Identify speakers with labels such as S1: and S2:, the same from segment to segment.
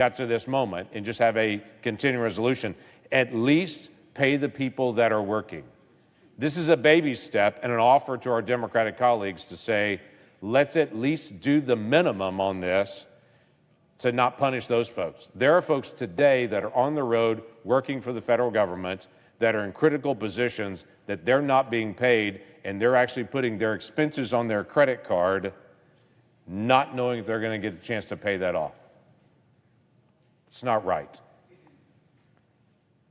S1: got to this moment and just have a continuing resolution. At least pay the people that are working. This is a baby step and an offer to our Democratic colleagues to say, let's at least do the minimum on this to not punish those folks. There are folks today that are on the road working for the federal government that are in critical positions that they're not being paid, and they're actually putting their expenses on their credit card, not knowing if they're going to get a chance to pay that off. It's not right.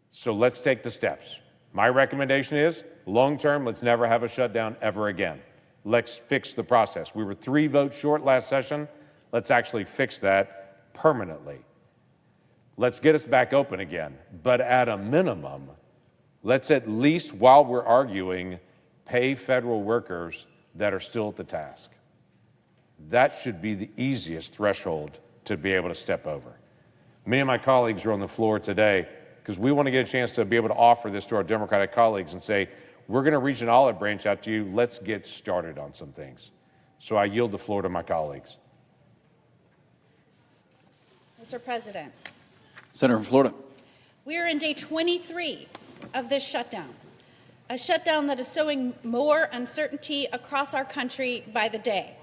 S1: So let's take the steps. My recommendation is, long-term, let's never have a shutdown ever again. Let's fix the process. We were 3 votes short last session. Let's actually fix that permanently. Let's get us back open again. But at a minimum, let's at least, while we're arguing, pay federal workers that are still at the task. That should be the easiest threshold to be able to step over. Me and my colleagues are on the floor today because we want to get a chance to be able to offer this to our Democratic colleagues and say, we're going to reach an olive branch out to you. Let's get started on some things. So I yield the floor to my colleagues.
S2: Mr. President.
S3: Senator from Florida.
S2: We are in day 23 of this shutdown, a shutdown that is sowing more uncertainty across our country by the day.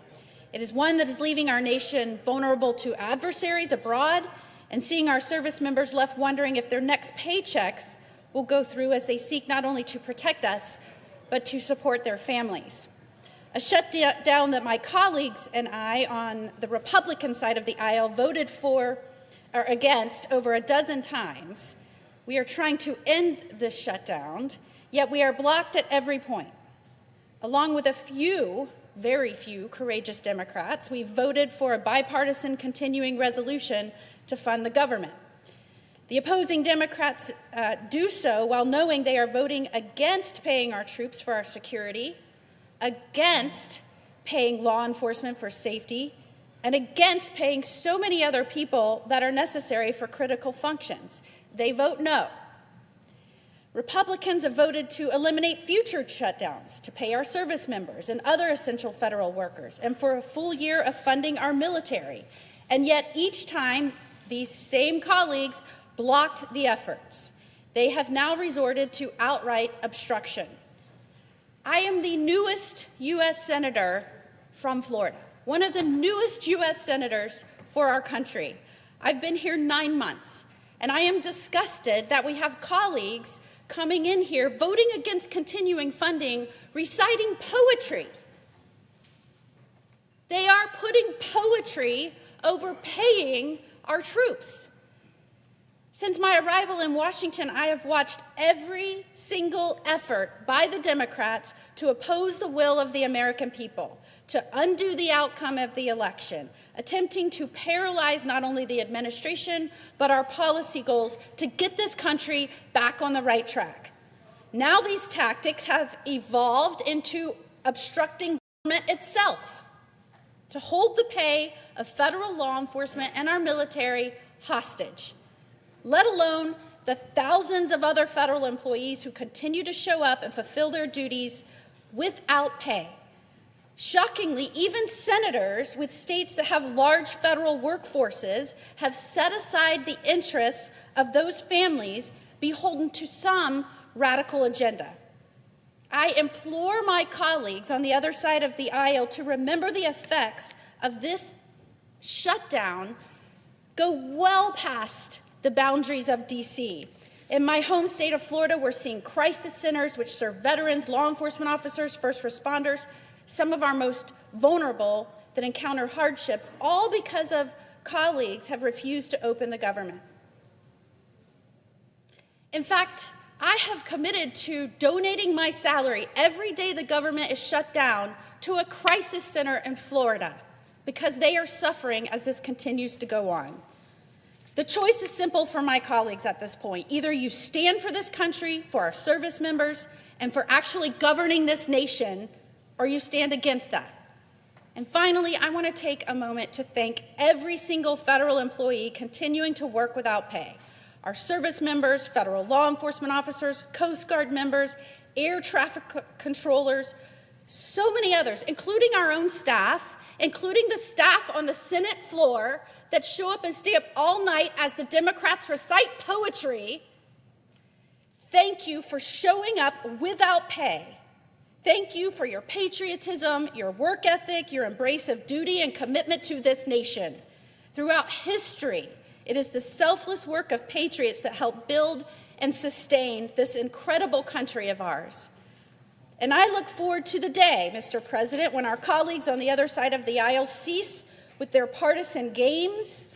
S2: It is one that is leaving our nation vulnerable to adversaries abroad and seeing our service members left wondering if their next paychecks will go through as they seek not only to protect us, but to support their families. A shutdown that my colleagues and I on the Republican side of the aisle voted for or against over a dozen times. We are trying to end this shutdown, yet we are blocked at every point. Along with a few, very few, courageous Democrats, we voted for a bipartisan continuing resolution to fund the government. The opposing Democrats do so while knowing they are voting against paying our troops for our security, against paying law enforcement for safety, and against paying so many other people that are necessary for critical functions. They vote no. Republicans have voted to eliminate future shutdowns to pay our service members and other essential federal workers and for a full year of funding our military. And yet each time these same colleagues blocked the efforts. They have now resorted to outright obstruction. I am the newest U.S. Senator from Florida, one of the newest U.S. Senators for our country. I've been here 9 months, and I am disgusted that we have colleagues coming in here voting against continuing funding, reciting poetry. They are putting poetry over paying our troops. Since my arrival in Washington, I have watched every single effort by the Democrats to oppose the will of the American people, to undo the outcome of the election, attempting to paralyze not only the administration, but our policy goals to get this country back on the right track. Now these tactics have evolved into obstructing government itself, to hold the pay of federal law enforcement and our military hostage, let alone the thousands of other federal employees who continue to show up and fulfill their duties without pay. Shockingly, even senators with states that have large federal workforces have set aside the interests of those families beholden to some radical agenda. I implore my colleagues on the other side of the aisle to remember the effects of this shutdown go well past the boundaries of D.C. In my home state of Florida, we're seeing crisis centers which serve veterans, law enforcement officers, first responders, some of our most vulnerable that encounter hardships, all because of colleagues have refused to open the government. In fact, I have committed to donating my salary every day the government is shut down to a crisis center in Florida because they are suffering as this continues to go on. The choice is simple for my colleagues at this point. Either you stand for this country, for our service members, and for actually governing this nation, or you stand against that. And finally, I want to take a moment to thank every single federal employee continuing to work without pay. Our service members, federal law enforcement officers, Coast Guard members, air traffic controllers, so many others, including our own staff including the staff on the Senate floor that show up and stay up all night as the Democrats recite poetry, thank you for showing up without pay. Thank you for your patriotism, your work ethic, your embrace of duty and commitment to this nation. Throughout history, it is the selfless work of patriots that help build and sustain this incredible country of ours. And I look forward to the day, Mr. President, when our colleagues on the other side of the aisle cease with their partisan games,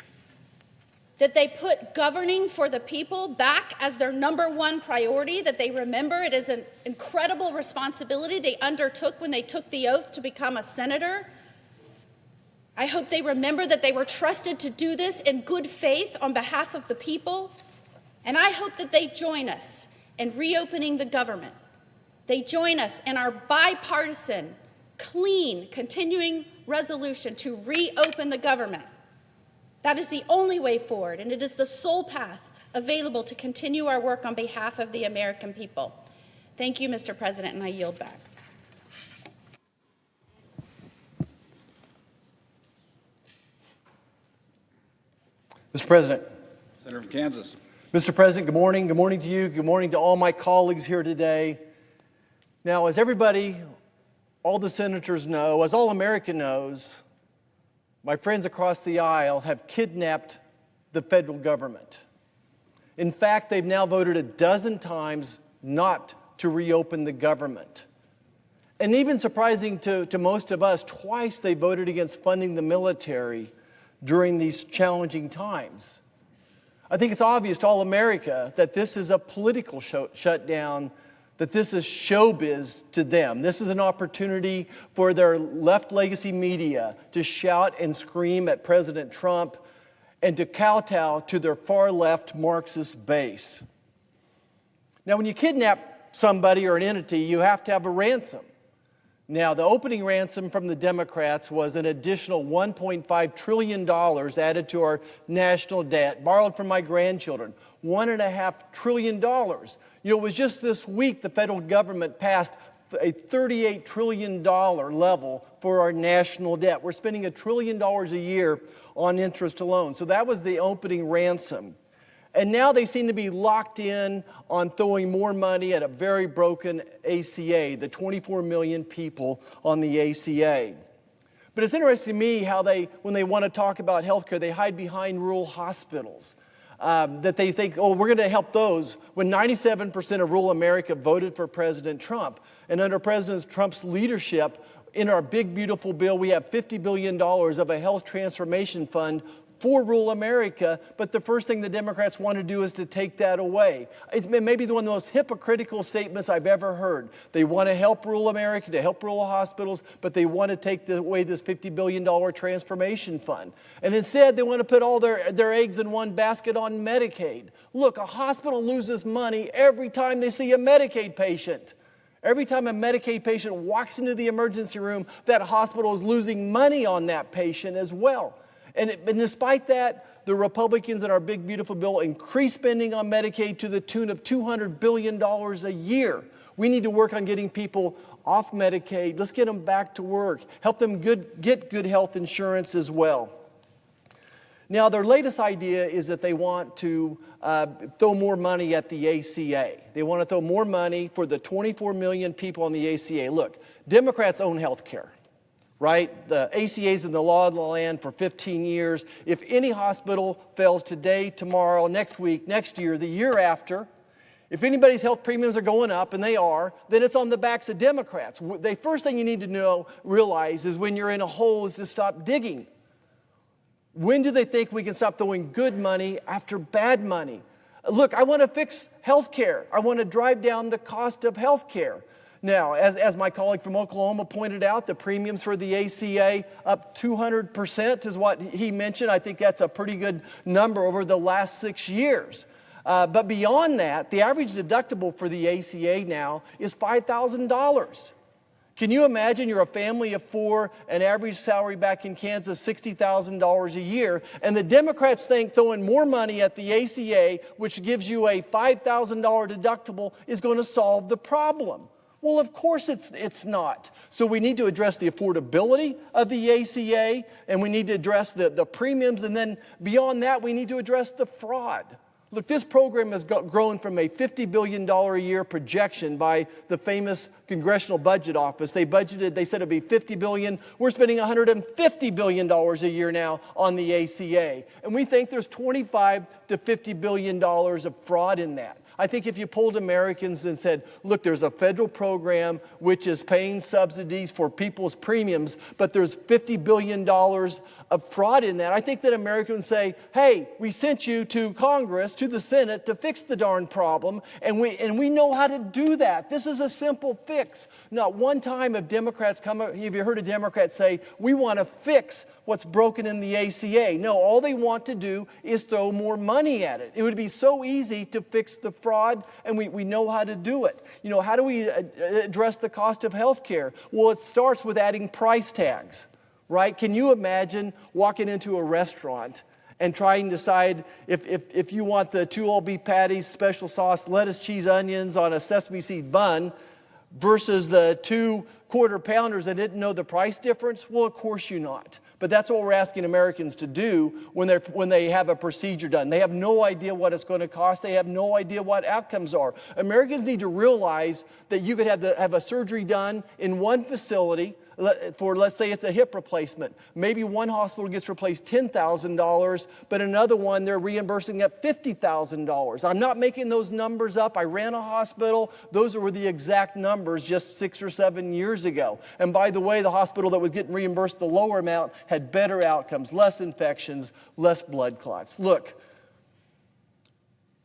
S2: that they put governing for the people back as their #1 priority, that they remember it is an incredible responsibility they undertook when they took the oath to become a senator. I hope they remember that they were trusted to do this in good faith on behalf of the people. And I hope that they join us in reopening the government. They join us in our bipartisan, clean, continuing resolution to reopen the government. That is the only way forward, and it is the sole path available to continue our work on behalf of the American people. Thank you, Mr. President, and I yield back.
S3: Mr. President.
S4: Senator from Kansas.
S3: Mr. President, good morning. Good morning to you. Good morning to all my colleagues here today. Now, as everybody, all the senators know, as all America knows, my friends across the aisle have kidnapped the federal government. In fact, they've now voted a dozen times not to reopen the government. And even surprising to most of us, twice they voted against funding the military during these challenging times. I think it's obvious to all America that this is a political shutdown, that this is showbiz to them. This is an opportunity for their left legacy media to shout and scream at President Trump and to kowtow to their far left Marxist base. Now, when you kidnap somebody or an entity, you have to have a ransom. Now, the opening ransom from the Democrats was an additional $1.5 trillion added to our national debt, borrowed from my grandchildren, $1.5 trillion. You know, it was just this week the federal government passed a $38 trillion level for our national debt. We're spending $1 trillion a year on interest alone. So that was the opening ransom. And now they seem to be locked in on throwing more money at a very broken ACA, the 24 million people on the ACA. But it's interesting to me how when they want to talk about healthcare, they hide behind rural hospitals. That they think, oh, we're going to help those, when 97% of rural America voted for President Trump. And under President Trump's leadership, in our big, beautiful bill, we have $50 billion of a health transformation fund for rural America, but the first thing the Democrats want to do is to take that away. It's maybe one of the most hypocritical statements I've ever heard. They want to help rural America, to help rural hospitals, but they want to take away this $50 billion transformation fund. And instead, they want to put all their eggs in one basket on Medicaid. Look, a hospital loses money every time they see a Medicaid patient. Every time a Medicaid patient walks into the emergency room, that hospital is losing money on that patient as well. And despite that, the Republicans in our big, beautiful bill increase spending on Medicaid to the tune of $200 billion a year. We need to work on getting people off Medicaid. Let's get them back to work. Help them get good health insurance as well. Now, their latest idea is that they want to throw more money at the ACA. They want to throw more money for the 24 million people on the ACA. Look, Democrats own health care. Right? The ACA's in the law of the land for 15 years. If any hospital fails today, tomorrow, next week, next year, the year after, if anybody's health premiums are going up, and they are, then it's on the backs of Democrats. The first thing you need to realize is when you're in a hole is to stop digging. When do they think we can stop throwing good money after bad money? Look, I want to fix health care. I want to drive down the cost of health care. Now, as my colleague from Oklahoma pointed out, the premiums for the ACA up 200% is what he mentioned. I think that's a pretty good number over the last 6 years. But beyond that, the average deductible for the ACA now is $5,000. Can you imagine you're a family of four, an average salary back in Kansas, $60,000 a year, and the Democrats think throwing more money at the ACA, which gives you a $5,000 deductible, is going to solve the problem. Well, of course it's not. So we need to address the affordability of the ACA, and we need to address the premiums, and then beyond that, we need to address the fraud. Look, this program has grown from a $50 billion a year projection by the famous Congressional Budget Office. They said it'd be $50 billion. We're spending $150 billion a year now on the ACA. And we think there's $25 to $50 billion of fraud in that. I think if you polled Americans and said, look, there's a federal program which is paying subsidies for people's premiums, but there's $50 billion of fraud in that, I think that Americans would say, hey, we sent you to Congress, to the Senate, to fix the darn problem, and we know how to do that. This is a simple fix. Not one time have Democrats have you heard a Democrat say, we want to fix what's broken in the ACA? No, all they want to do is throw more money at it. It would be so easy to fix the fraud, and we know how to do it. You know, how do we address the cost of health care? Well, it starts with adding price tags, right? Can you imagine walking into a restaurant and trying to decide if you want the 2 all-beef patties, special sauce, lettuce, cheese, onions on a sesame seed bun versus the 2 quarter pounders that didn't know the price difference? Well, of course you're not. But that's what we're asking Americans to do when they have a procedure done. They have no idea what it's going to cost. They have no idea what outcomes are. Americans need to realize that you could have a surgery done in one facility for, let's say it's a hip replacement. Maybe one hospital gets replaced $10,000, but another one they're reimbursing at $50,000. I'm not making those numbers up. I ran a hospital. Those were the exact numbers just 6 or 7 years ago. And by the way, the hospital that was getting reimbursed the lower amount had better outcomes, less infections, less blood clots. Look,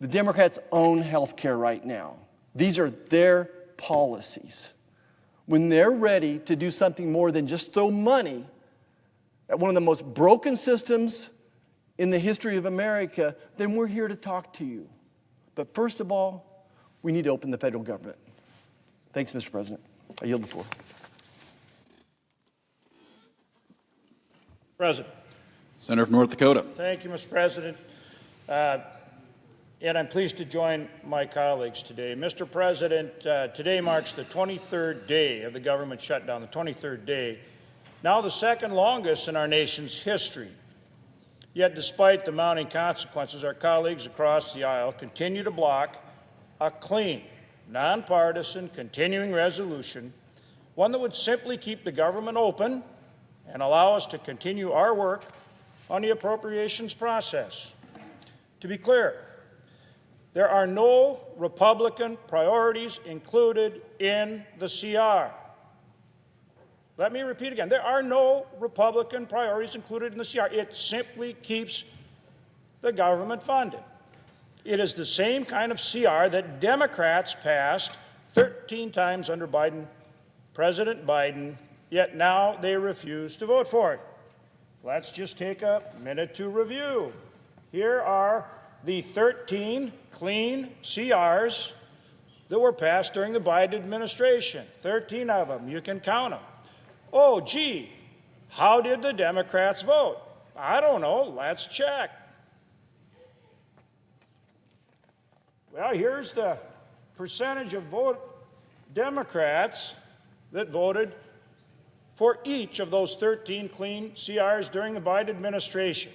S3: the Democrats own health care right now. These are their policies. When they're ready to do something more than just throw money at one of the most broken systems in the history of America, then we're here to talk to you. But first of all, we need to open the federal government. Thanks, Mr. President. I yield the floor.
S4: President.
S5: Senator from North Dakota.
S4: Thank you, Mr. President. And I'm pleased to join my colleagues today. Mr. President, today marks the 23rd day of the government shutdown, the 23rd day, now the second longest in our nation's history. Yet despite the mounting consequences, our colleagues across the aisle continue to block a clean, nonpartisan, continuing resolution, one that would simply keep the government open and allow us to continue our work on the appropriations process. To be clear, there are no Republican priorities included in the CR. Let me repeat again. There are no Republican priorities included in the CR. It simply keeps the government funded. It is the same kind of CR that Democrats passed 13 times under President Biden, yet now they refuse to vote for it. Let's just take a minute to review. Here are the 13 clean CRs that were passed during the Biden administration. 13 of them. You can count them. Oh, gee, how did the Democrats vote? I don't know. Let's check. Well, here's the percentage of Democrats that voted for each of those 13 clean CRs during the Biden administration.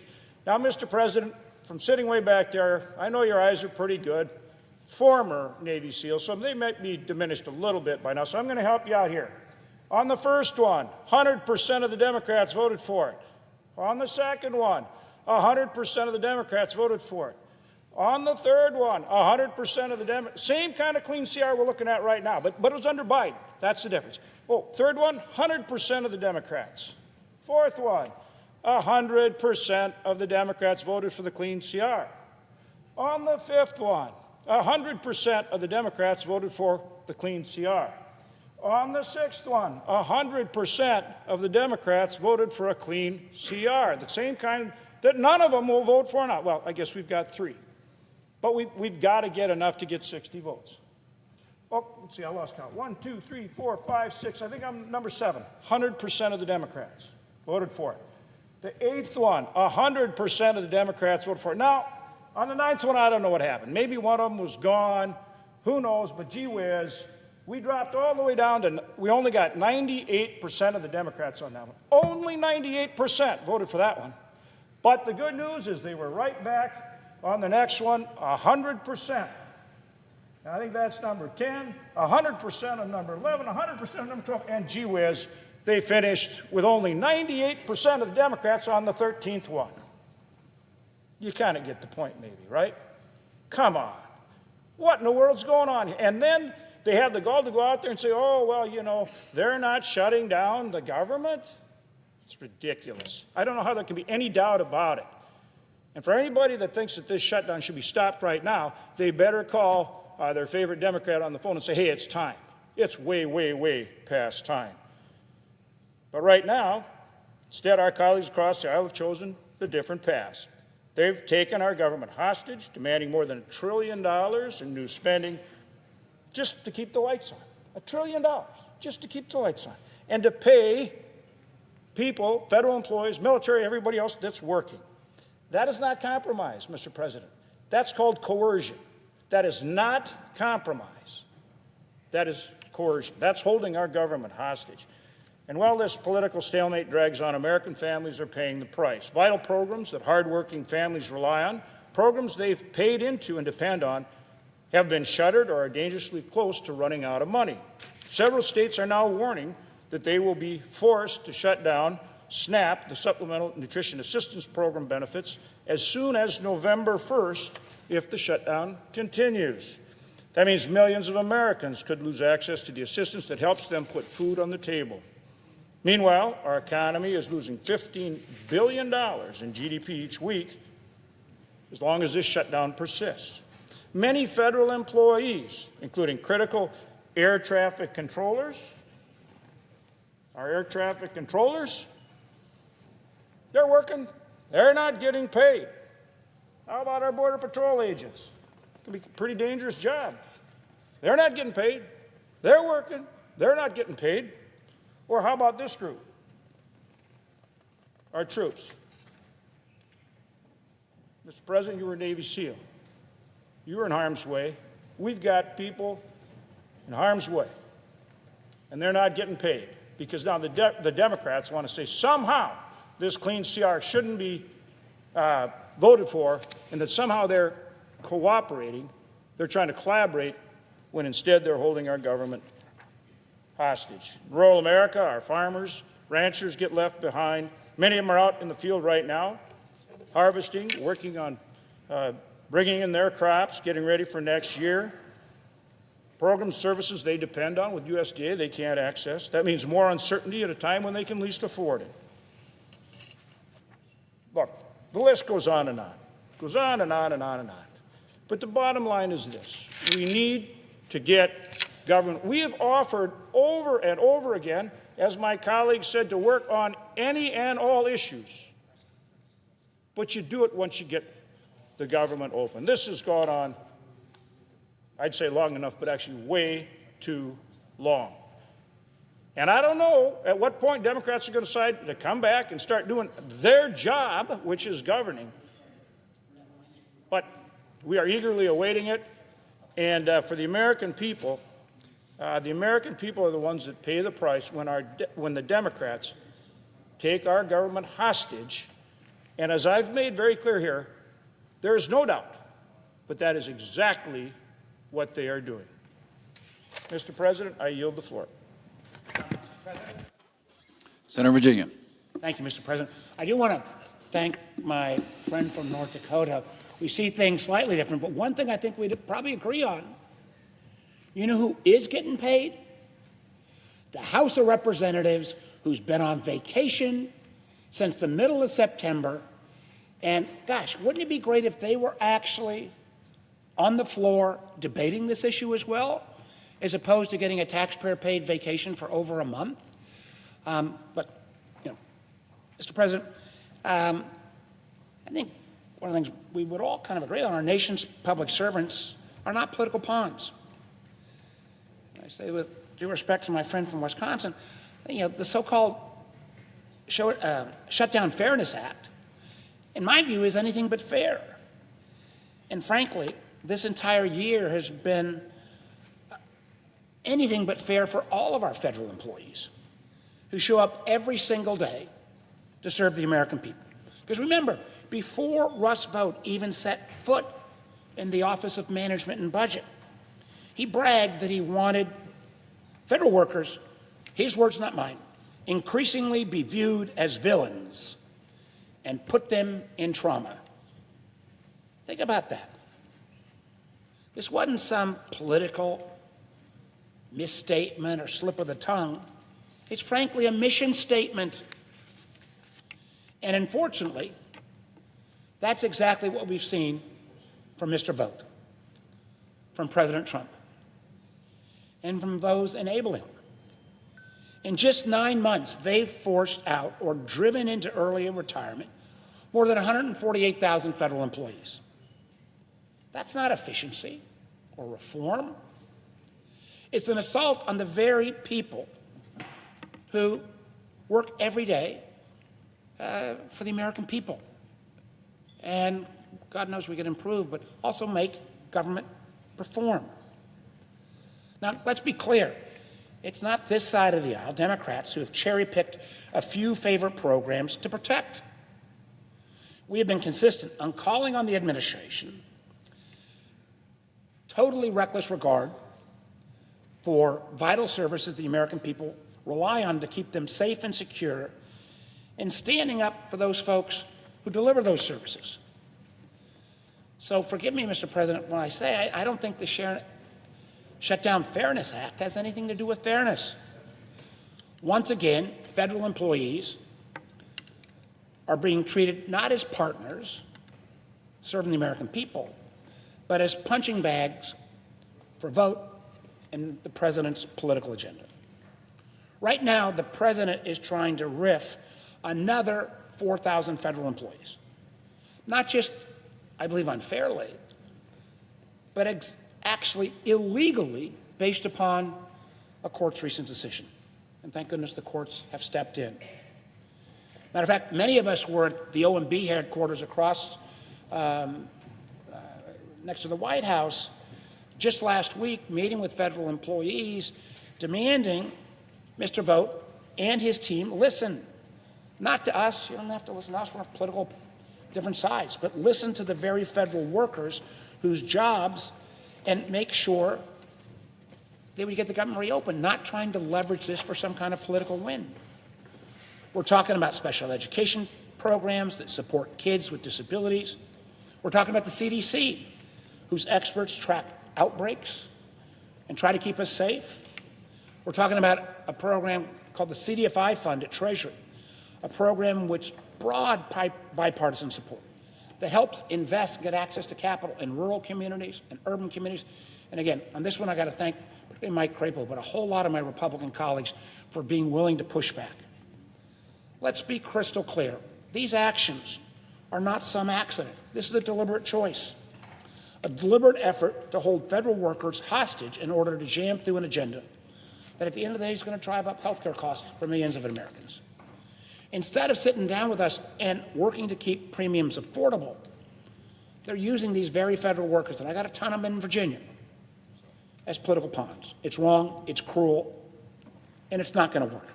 S4: Now, Mr. President, from sitting way back there, I know your eyes are pretty good. Former Navy SEALs, so they might be diminished a little bit by now, so I'm going to help you out here. On the first one, 100% of the Democrats voted for it. On the second one, 100% of the Democrats voted for it. On the third one, 100% of the Democrats. Same kind of clean CR we're looking at right now, but it was under Biden. That's the difference. Oh, third one, 100% of the Democrats. Fourth one, 100% of the Democrats voted for the clean CR. On the fifth one, 100% of the Democrats voted for the clean CR. On the sixth one, 100% of the Democrats voted for a clean CR, the same kind that none of them will vote for now. Well, I guess we've got 3. But we've got to get enough to get 60 votes. Oh, let's see, I lost count. 1, 2, 3, 4, 5, 6. I think I'm number 7. 100% of the Democrats voted for it. The 8th one, 100% of the Democrats voted for it. Now, on the 9th one, I don't know what happened. Maybe one of them was gone. Who knows? But gee whiz, We dropped all the way down to, we only got 98% of the Democrats on that one. Only 98% voted for that one. But the good news is they were right back on the next one, 100%. I think that's number 10, 100% of number 11, 100% of number 12, and gee whiz, they finished with only 98% of the Democrats on the 13th one. You kind of get the point maybe, right? Come on. What in the world's going on here? And then they have the gall to go out there and say, oh, well, you know, they're not shutting down the government. It's ridiculous. I don't know how there can be any doubt about it. And for anybody that thinks that this shutdown should be stopped right now, they better call their favorite Democrat on the phone and say, hey, it's time. It's way, way, way past time. But right now, instead, our colleagues across the aisle have chosen the different path. They've taken our government hostage, demanding more than $1 trillion in new spending just to keep the lights on. $1 trillion just to keep the lights on. And to pay people, federal employees, military, everybody else that's working. That is not compromise, Mr. President. That's called coercion. That is not compromise. That is coercion. That's holding our government hostage. And while this political stalemate drags on, American families are paying the price. Vital programs that hardworking families rely on, programs they've paid into and depend on, have been shuttered or are dangerously close to running out of money. Several states are now warning that they will be forced to shut down SNAP, the Supplemental Nutrition Assistance Program benefits, as soon as November 1st if the shutdown continues. That means millions of Americans could lose access to the assistance that helps them put food on the table. Meanwhile, our economy is losing $15 billion in GDP each week as long as this shutdown persists. Many federal employees, including critical air traffic controllers, they're working, they're not getting paid. How about our Border Patrol agents? It can be a pretty dangerous job. They're not getting paid. They're working, they're not getting paid. Or how about this group? Our troops. Mr. President, you were a Navy SEAL. You were in harm's way. We've got people in harm's way, and they're not getting paid because now the Democrats want to say somehow this clean CR shouldn't be voted for, and that somehow they're cooperating, they're trying to collaborate, when instead they're holding our government hostage. In rural America, our farmers, ranchers get left behind. Many of them are out in the field right now, harvesting, working on bringing in their crops, getting ready for next year. Programs, services they depend on with USDA they can't access. That means more uncertainty at a time when they can least afford it. Look, the list goes on and on. It goes on and on and on and on. But the bottom line is this. We need to get government. We have offered over and over again, as my colleague said, to work on any and all issues. But you do it once you get the government open. This has gone on, I'd say long enough, but actually way too long. And I don't know at what point Democrats are going to decide to come back and start doing their job, which is governing. But we are eagerly awaiting it. And for the American people are the ones that pay the price when the Democrats take our government hostage. And as I've made very clear here, there is no doubt, but that is exactly what they are doing. Mr. President, I yield the floor.
S5: Senator Virginia.
S6: Thank you, Mr. President. I do want to thank my friend from North Dakota. We see things slightly different, but one thing I think we'd probably agree on. You know who is getting paid? The House of Representatives, who's been on vacation since the middle of September. And gosh, wouldn't it be great if they were actually on the floor debating this issue as well, as opposed to getting a taxpayer-paid vacation for over a month? But, you know, Mr. President, I think one of the things we would all kind of agree on, our nation's public servants are not political pawns. I say with due respect to my friend from Wisconsin, you know, the so-called Shutdown Fairness Act, in my view, is anything but fair. And frankly, this entire year has been anything but fair for all of our federal employees who show up every single day to serve the American people. Because remember, before Russ Vought even set foot in the Office of Management and Budget, he bragged that he wanted federal workers, his words not mine, increasingly be viewed as villains and put them in trauma. Think about that. This wasn't some political misstatement or slip of the tongue. It's frankly a mission statement. And unfortunately, that's exactly what we've seen from Mr. Vought, from President Trump, and from those enabling him. In just 9 months, they've forced out or driven into early retirement more than 148,000 federal employees. That's not efficiency or reform. It's an assault on the very people who work every day for the American people. And God knows we can improve, but also make government perform. Now, let's be clear. It's not this side of the aisle, Democrats, who have cherry-picked a few favorite programs to protect. We have been consistent on calling on the administration totally reckless regard for vital services the American people rely on to keep them safe and secure, and standing up for those folks who deliver those services. So forgive me, Mr. President, when I say I don't think the Shutdown Fairness Act has anything to do with fairness. Once again, federal employees are being treated not as partners serving the American people, but as punching bags for Vought and the president's political agenda. Right now, the president is trying to riff another 4,000 federal employees. Not just, I believe, unfairly, but actually illegally based upon a court's recent decision. And thank goodness the courts have stepped in. Matter of fact, many of us were at the OMB headquarters across next to the White House just last week, meeting with federal employees, demanding Mr. Vought and his team listen, not to us. You don't have to listen to us. We're on political different sides, but listen to the very federal workers whose jobs, and make sure they would get the government reopened, not trying to leverage this for some kind of political win. We're talking about special education programs that support kids with disabilities. We're talking about the CDC, whose experts track outbreaks and try to keep us safe. We're talking about a program called the CDFI Fund at Treasury, a program which broad bipartisan support that helps invest and get access to capital in rural communities and urban communities. And again, on this one, I got to thank particularly Mike Crapo, but a whole lot of my Republican colleagues for being willing to push back. Let's be crystal clear. These actions are not some accident. This is a deliberate choice, a deliberate effort to hold federal workers hostage in order to jam through an agenda that at the end of the day is going to drive up health care costs for millions of Americans. Instead of sitting down with us and working to keep premiums affordable, they're using these very federal workers, and I got a ton of them in Virginia, as political pawns. It's wrong, it's cruel, and it's not going to work.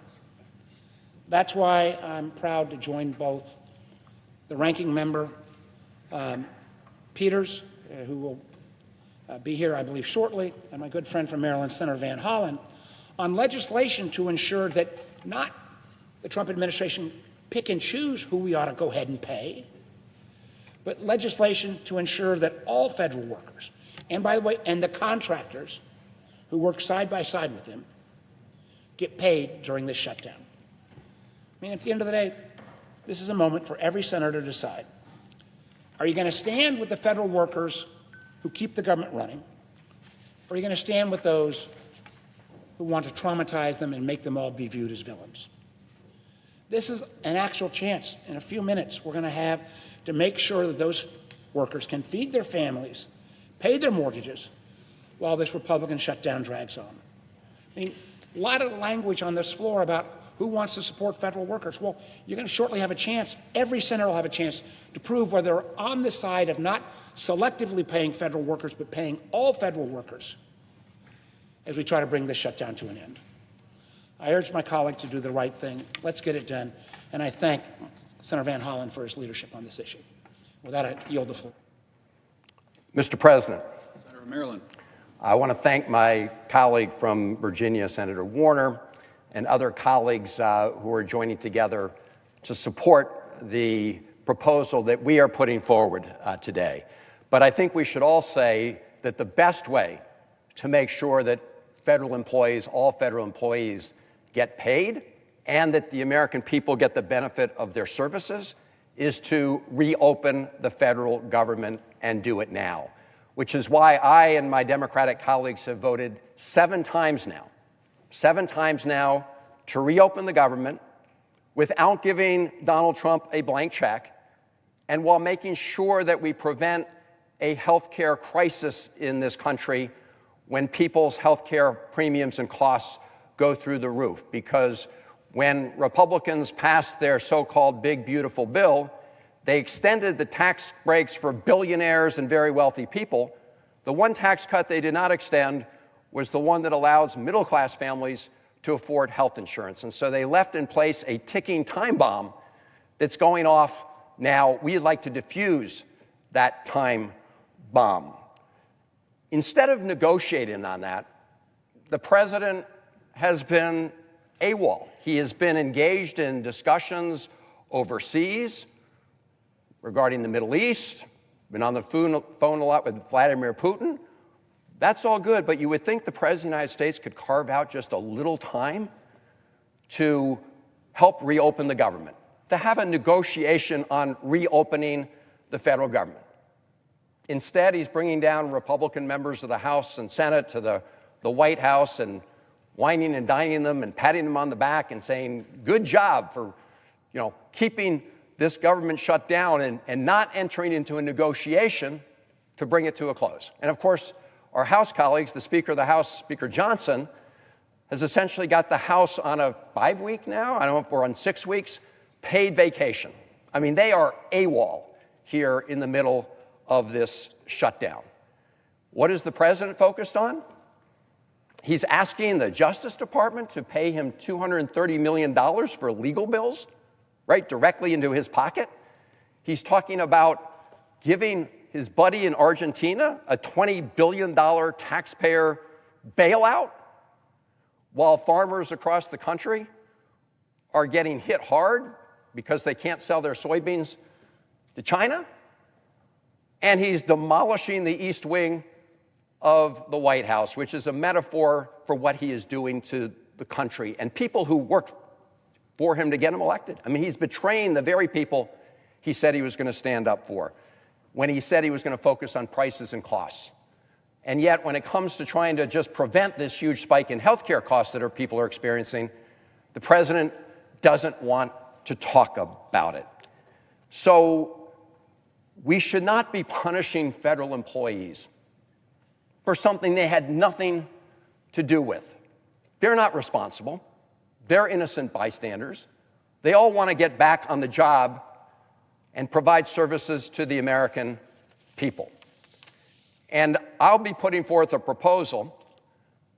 S6: That's why I'm proud to join both the ranking member, Peters, who will be here, I believe, shortly, and my good friend from Maryland, Senator Van Hollen, on legislation to ensure that not the Trump administration pick and choose who we ought to go ahead and pay, but legislation to ensure that all federal workers, and by the way, and the contractors who work side by side with them, get paid during this shutdown. I mean, at the end of the day, this is a moment for every senator to decide. Are you going to stand with the federal workers who keep the government running, or are you going to stand with those who want to traumatize them and make them all be viewed as villains? This is an actual chance. In a few minutes, we're going to have to make sure that those workers can feed their families, pay their mortgages, while this Republican shutdown drags on. I mean, a lot of language on this floor about who wants to support federal workers. Well, you're going to shortly have a chance. Every senator will have a chance to prove whether they're on the side of not selectively paying federal workers, but paying all federal workers. as we try to bring this shutdown to an end. I urge my colleagues to do the right thing. Let's get it done. And I thank Senator Van Hollen for his leadership on this issue. With that, I yield the floor.
S7: Mr. President,
S5: Senator from Maryland.
S7: I want to thank my colleague from Virginia, Senator Warner, and other colleagues who are joining together to support the proposal that we are putting forward today. But I think we should all say that the best way to make sure that federal employees, all federal employees, get paid and that the American people get the benefit of their services is to reopen the federal government and do it now, which is why I and my Democratic colleagues have voted 7 times now to reopen the government without giving Donald Trump a blank check and while making sure that we prevent a health care crisis in this country when people's health care premiums and costs go through the roof. Because when Republicans passed their so-called big, beautiful bill, they extended the tax breaks for billionaires and very wealthy people. The one tax cut they did not extend was the one that allows middle-class families to afford health insurance. And so they left in place a ticking time bomb that's going off now. We'd like to defuse that time bomb. Instead of negotiating on that, the president has been AWOL. He has been engaged in discussions overseas regarding the Middle East, been on the phone a lot with Vladimir Putin. That's all good, but you would think the President of the United States could carve out just a little time to help reopen the government, to have a negotiation on reopening the federal government. Instead, he's bringing down Republican members of the House and Senate to the White House and whining and dining them and patting them on the back and saying, good job for, keeping this government shut down and not entering into a negotiation to bring it to a close. And of course, our House colleagues, the Speaker of the House, Speaker Johnson, has essentially got the House on a 5-week now, I don't know if we're on 6 weeks, paid vacation. I mean, they are AWOL here in the middle of this shutdown. What is the president focused on? He's asking the Justice Department to pay him $230 million for legal bills, right, directly into his pocket. He's talking about giving his buddy in Argentina a $20 billion taxpayer bailout while farmers across the country are getting hit hard because they can't sell their soybeans to China. And he's demolishing the East Wing of the White House, which is a metaphor for what he is doing to the country and people who worked for him to get him elected. I mean, he's betraying the very people he said he was going to stand up for when he said he was going to focus on prices and costs. And yet, when it comes to trying to just prevent this huge spike in healthcare costs that our people are experiencing, the president doesn't want to talk about it. So we should not be punishing federal employees for something they had nothing to do with. They're not responsible. They're innocent bystanders. They all want to get back on the job and provide services to the American people. And I'll be putting forth a proposal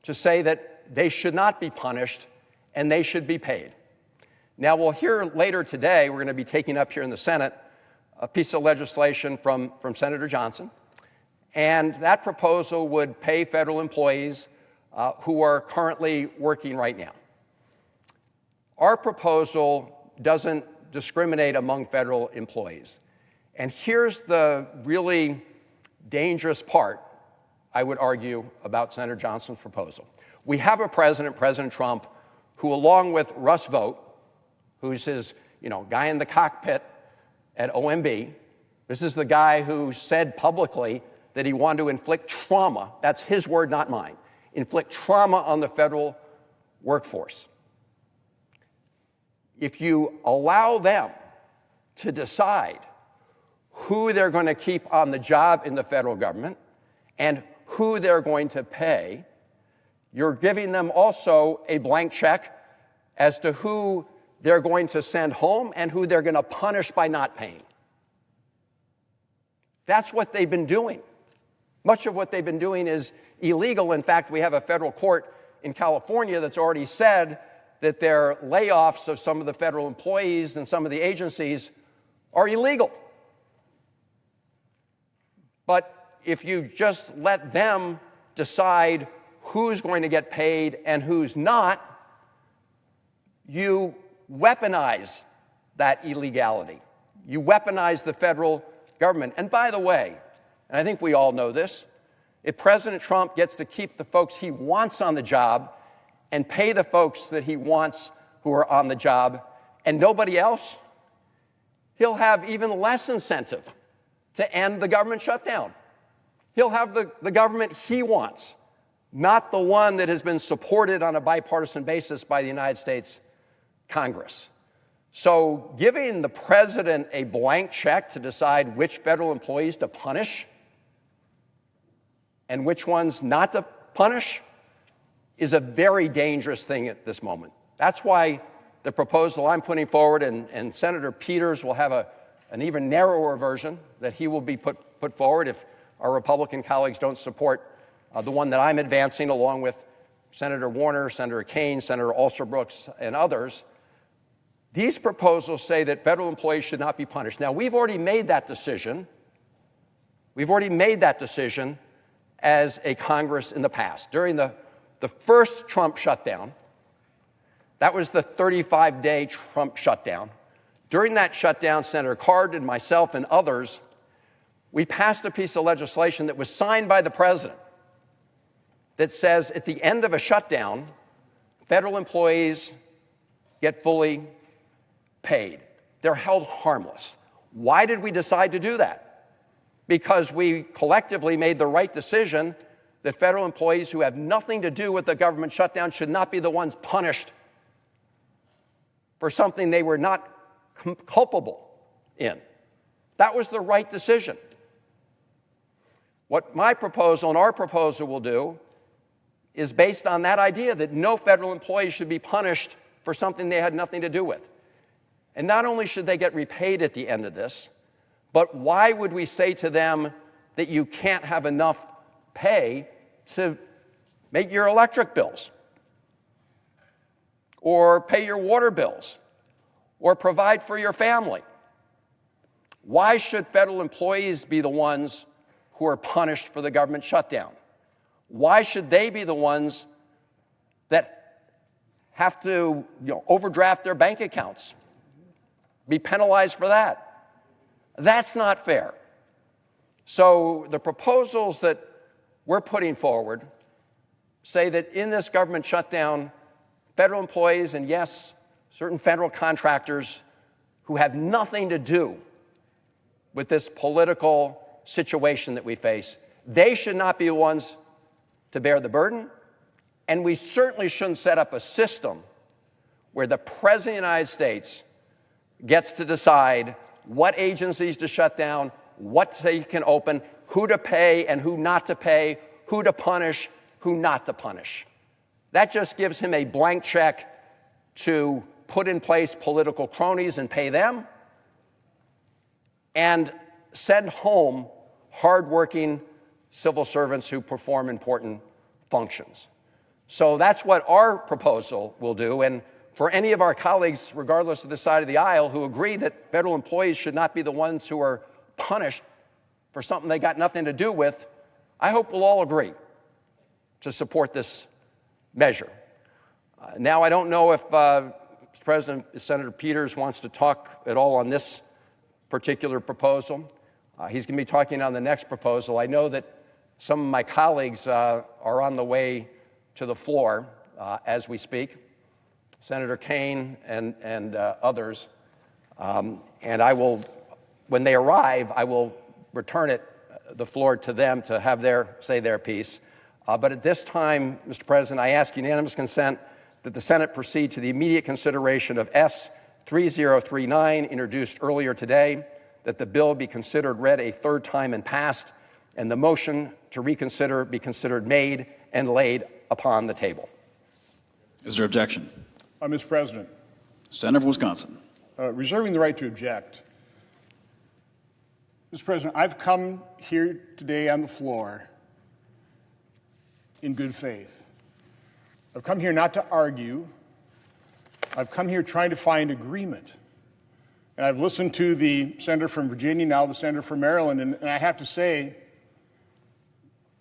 S7: to say that they should not be punished and they should be paid. Now, we'll hear later today, we're going to be taking up here in the Senate a piece of legislation from Senator Johnson. And that proposal would pay federal employees who are currently working right now. Our proposal doesn't discriminate among federal employees. And here's the really dangerous part, I would argue, about Senator Johnson's proposal. We have a president, President Trump, who, along with Russ Vought, who's his guy in the cockpit at OMB, this is the guy who said publicly that he wanted to inflict trauma, that's his word, not mine, inflict trauma on the federal workforce. If you allow them to decide who they're going to keep on the job in the federal government and who they're going to pay, you're giving them also a blank check as to who they're going to send home and who they're going to punish by not paying. That's what they've been doing. Much of what they've been doing is illegal. In fact, we have a federal court in California that's already said that their layoffs of some of the federal employees and some of the agencies are illegal. But if you just let them decide who's going to get paid and who's not, you weaponize that illegality. You weaponize the federal government. And by the way, and I think we all know this, if President Trump gets to keep the folks he wants on the job and pay the folks that he wants who are on the job and nobody else, he'll have even less incentive to end the government shutdown. He'll have the government he wants, not the one that has been supported on a bipartisan basis by the United States Congress. So giving the president a blank check to decide which federal employees to punish and which ones not to punish is a very dangerous thing at this moment. That's why the proposal I'm putting forward, and Senator Peters will have an even narrower version that he will be put forward if our Republican colleagues don't support the one that I'm advancing, along with Senator Warner, Senator Kaine, Senator Alsobrooks, and others. These proposals say that federal employees should not be punished. Now, we've already made that decision. We've already made that decision as a Congress in the past. During the first Trump shutdown, that was the 35-day Trump shutdown. During that shutdown, Senator Cardin, myself, and others, we passed a piece of legislation that was signed by the president that says at the end of a shutdown, federal employees get fully paid. They're held harmless. Why did we decide to do that? Because we collectively made the right decision that federal employees who have nothing to do with the government shutdown should not be the ones punished for something they were not culpable in. That was the right decision. What my proposal and our proposal will do is based on that idea that no federal employee should be punished for something they had nothing to do with. And not only should they get repaid at the end of this, but why would we say to them that you can't have enough pay to make your electric bills, or pay your water bills, or provide for your family? Why should federal employees be the ones who are punished for the government shutdown? Why should they be the ones that have to, overdraft their bank accounts, be penalized for that? That's not fair. So the proposals that we're putting forward say that in this government shutdown, federal employees, and yes, certain federal contractors who have nothing to do with this political situation that we face, they should not be the ones to bear the burden. And we certainly shouldn't set up a system where the President of the United States gets to decide what agencies to shut down, what they can open, who to pay and who not to pay, who to punish, who not to punish. That just gives him a blank check to put in place political cronies and pay them, and send home hardworking civil servants who perform important functions. So that's what our proposal will do. And for any of our colleagues, regardless of the side of the aisle, who agree that federal employees should not be the ones who are punished for something they got nothing to do with, I hope we'll all agree to support this measure. Now, I don't know if Mr. President, Senator Peters wants to talk at all on this particular proposal. He's going to be talking on the next proposal. I know that some of my colleagues are on the way to the floor as we speak. Senator Kaine and others. And I will, when they arrive, I will return the floor to them to have say their piece. But at this time, Mr. President, I ask unanimous consent that the Senate proceed to the immediate consideration of S. 3039, introduced earlier today, that the bill be considered read a third time and passed, and the motion to reconsider be considered made and laid upon the table.
S5: Is there objection?
S8: Mr. President.
S5: Senator from Wisconsin.
S8: Reserving the right to object. Mr. President, I've come here today on the floor in good faith. I've come here not to argue. I've come here trying to find agreement. And I've listened to the senator from Virginia, now the senator from Maryland, and I have to say,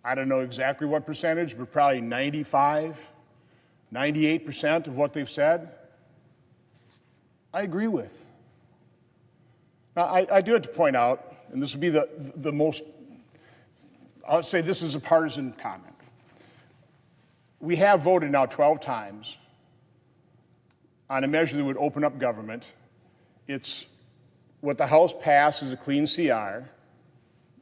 S8: I don't know exactly what percentage, but probably 95, 98% of what they've said, I agree with. Now, I do have to point out, and this would be the most, I would say this is a partisan comment. We have voted now 12 times on a measure that would open up government. It's what the House passed as a clean CR,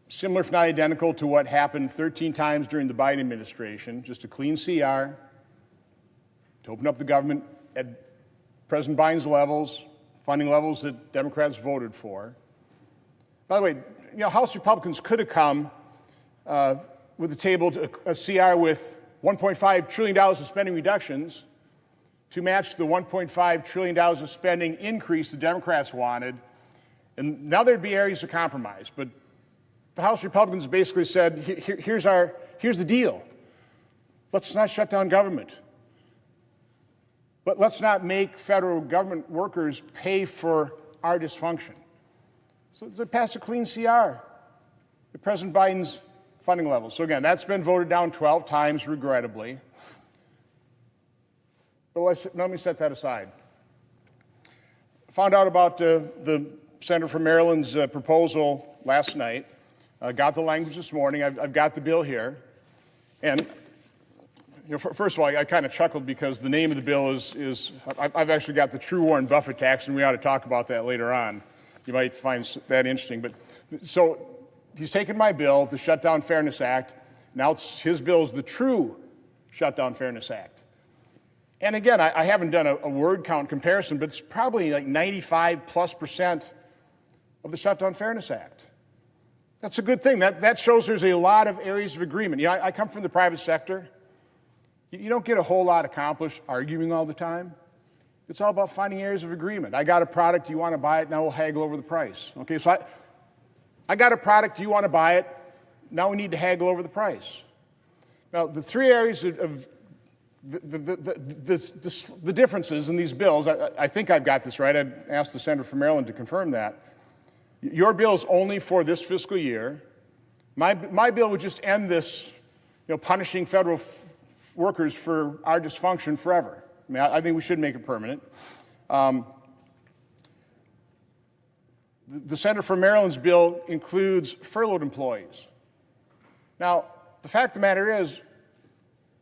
S8: similar if not identical to what happened 13 times during the Biden administration, just a clean CR to open up the government at President Biden's levels, funding levels that Democrats voted for. By the way, House Republicans could have come with a table, a CR with $1.5 trillion of spending reductions to match the $1.5 trillion of spending increase the Democrats wanted. And now there'd be areas of compromise. But the House Republicans basically said, here's the deal. Let's not shut down government. But let's not make federal government workers pay for our dysfunction. So they passed a clean CR at President Biden's funding levels. So again, that's been voted down 12 times, regrettably. But let me set that aside. I found out about the senator from Maryland's proposal last night. Got the language this morning. I've got the bill here. And first of all, I kind of chuckled because the name of the bill is I've actually got the true Warren Buffett tax, and we ought to talk about that later on. You might find that interesting. But so he's taken my bill, the Shutdown Fairness Act. Now his bill is the true Shutdown Fairness Act. And again, I haven't done a word count comparison, but it's probably like 95+% of the Shutdown Fairness Act. That's a good thing. That shows there's a lot of areas of agreement. I come from the private sector. You don't get a whole lot accomplished arguing all the time. It's all about finding areas of agreement. I got a product, you want to buy it, now we'll haggle over the price. Okay, so I got a product, you want to buy it, now we need to haggle over the price. Now, the three areas of the differences in these bills, I think I've got this right. I'd asked the senator from Maryland to confirm that. Your bill is only for this fiscal year. My bill would just end this, punishing federal workers for our dysfunction forever. I mean, I think we should make it permanent. The senator from Maryland's bill includes furloughed employees. Now, the fact of the matter is,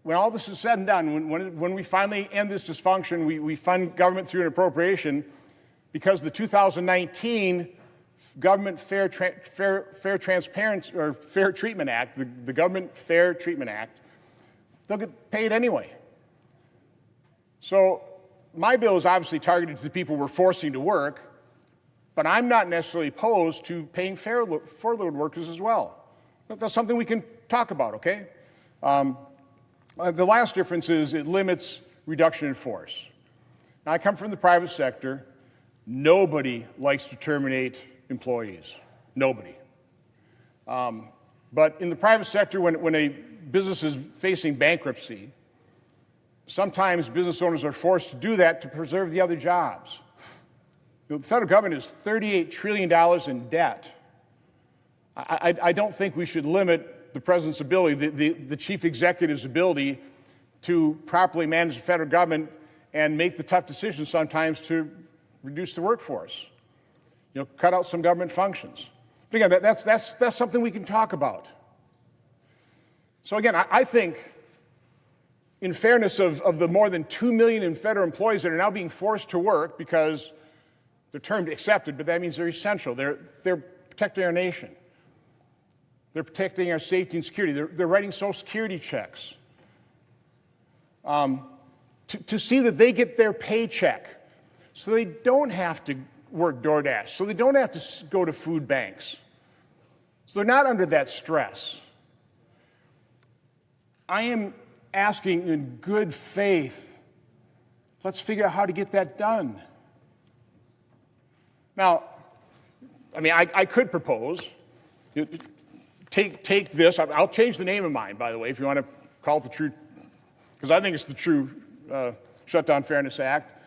S8: when all this is said and done, when we finally end this dysfunction, we fund government through an appropriation, because the 2019 Government Fair Transparency or Fair Treatment Act, the Government Fair Treatment Act, they'll get paid anyway. So my bill is obviously targeted to the people we're forcing to work, but I'm not necessarily opposed to paying furloughed workers as well. That's something we can talk about, okay? The last difference is it limits reduction in force. Now, I come from the private sector. Nobody likes to terminate employees. Nobody. But in the private sector, when a business is facing bankruptcy, sometimes business owners are forced to do that to preserve the other jobs. The federal government is $38 trillion in debt. I don't think we should limit the president's ability, the chief executive's ability to properly manage the federal government and make the tough decisions sometimes to reduce the workforce. Cut out some government functions. But again, that's something we can talk about. So again, I think, in fairness of the more than 2 million in federal employees that are now being forced to work because they're termed accepted, but that means they're essential. They're protecting our nation. They're protecting our safety and security. They're writing Social Security checks. To see that they get their paycheck so they don't have to work DoorDash, so they don't have to go to food banks, so they're not under that stress. I am asking in good faith, let's figure out how to get that done. Now, I mean, I could propose, take this, I'll change the name of mine, by the way, if you want to call it the true, because I think it's the true Shutdown Fairness Act.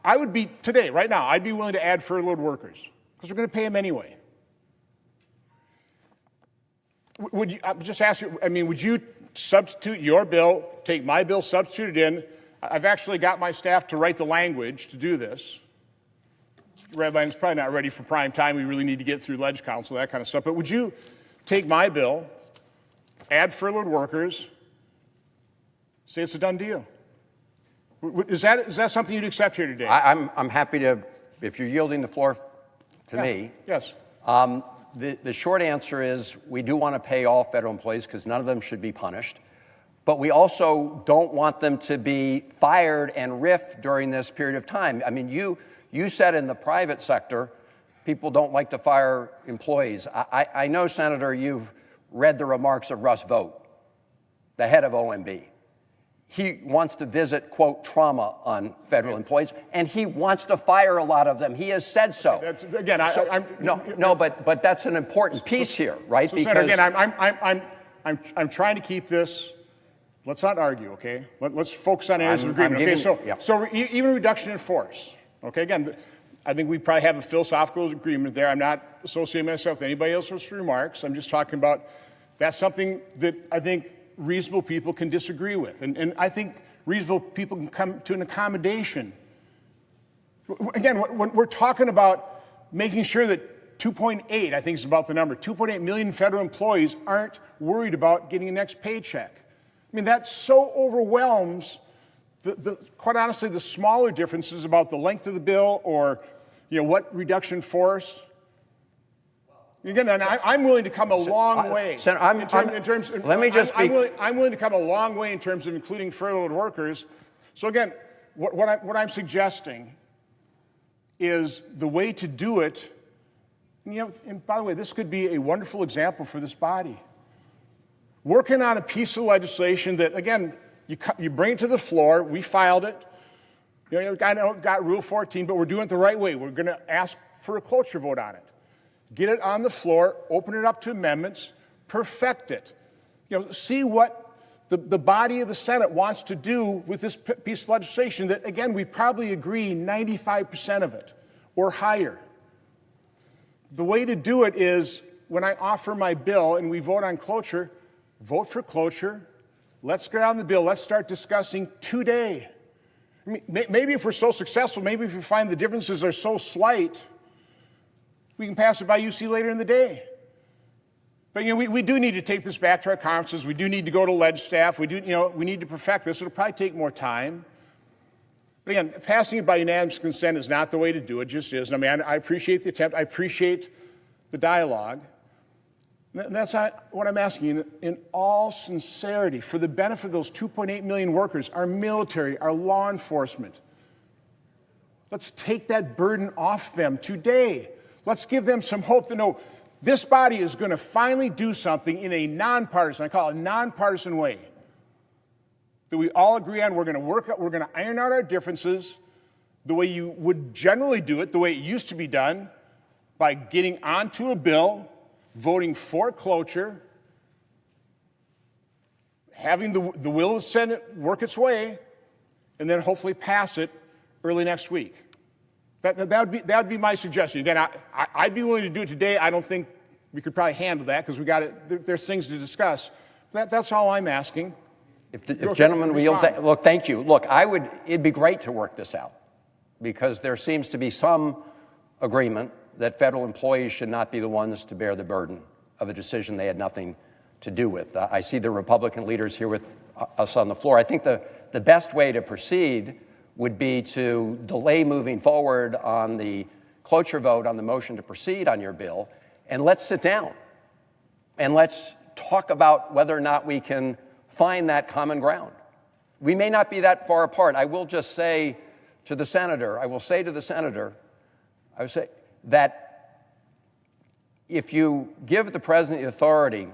S8: I would be, today, right now, I'd be willing to add furloughed workers, because we're going to pay them anyway. Would you, I just ask you, I mean, would you substitute your bill, take my bill, substitute it in? I've actually got my staff to write the language to do this. Red line is probably not ready for prime time. We really need to get through Ledge Council, that kind of stuff. But would you take my bill, add furloughed workers, say it's a done deal? Is that something you'd accept here today?
S7: I'm happy to, if you're yielding the floor to me.
S8: Yes.
S7: The short answer is we do want to pay all federal employees because none of them should be punished. But we also don't want them to be fired and riffed during this period of time. I mean, you said in the private sector, people don't like to fire employees. I know, Senator, you've read the remarks of Russ Vought, the head of OMB. He wants to visit, quote, trauma on federal employees, and he wants to fire a lot of them. He has said so.
S8: That's, again,
S7: but that's an important piece here, right?
S8: So, Senator, again, I'm trying to keep this. Let's not argue, okay? Let's focus on areas of agreement. Okay, so even reduction in force. Okay, again, I think we probably have a philosophical agreement there. I'm not associating myself with anybody else's remarks. I'm just talking about that's something that I think reasonable people can disagree with. And I think reasonable people can come to an accommodation. Again, when we're talking about making sure that 2.8, I think is about the number, 2.8 million federal employees aren't worried about getting a next paycheck. I mean, that so overwhelms quite honestly, the smaller differences about the length of the bill or, what reduction force. Again, and I'm willing to come a long way.
S7: Senator, let me just speak.
S8: I'm willing to come a long way in terms of including furloughed workers. So again, what I'm suggesting is the way to do it. And by the way, this could be a wonderful example for this body. Working on a piece of legislation that, again, you bring it to the floor. We filed it. I know it got Rule 14, but we're doing it the right way. We're going to ask for a cloture vote on it. Get it on the floor, open it up to amendments, perfect it. See what the body of the Senate wants to do with this piece of legislation that, again, we probably agree 95% of it or higher. The way to do it is when I offer my bill and we vote on cloture, vote for cloture. Let's get on the bill. Let's start discussing today. I mean, maybe if we're so successful, maybe if we find the differences are so slight, we can pass it by UC later in the day. But we do need to take this back to our conferences. We do need to go to ledge staff. We need to perfect this. It'll probably take more time. But again, passing it by unanimous consent is not the way to do it. It just isn't. I mean, I appreciate the attempt. I appreciate the dialogue. And that's what I'm asking in all sincerity, for the benefit of those 2.8 million workers, our military, our law enforcement. Let's take that burden off them today. Let's give them some hope to know this body is going to finally do something in a nonpartisan, I call it a nonpartisan way, that we all agree on. We're going to work out, we're going to iron out our differences the way you would generally do it, the way it used to be done, by getting onto a bill, voting for cloture, having the will of the Senate work its way, and then hopefully pass it early next week. That would be my suggestion. Again, I'd be willing to do it today. I don't think we could probably handle that because there's things to discuss. That's all I'm asking.
S7: If gentlemen will yield, look, thank you. Look, it'd be great to work this out because there seems to be some agreement that federal employees should not be the ones to bear the burden of a decision they had nothing to do with. I see the Republican leaders here with us on the floor. I think the best way to proceed would be to delay moving forward on the cloture vote on the motion to proceed on your bill, and let's sit down and let's talk about whether or not we can find that common ground. We may not be that far apart. I will just say to the senator, I would say that if you give the president the authority,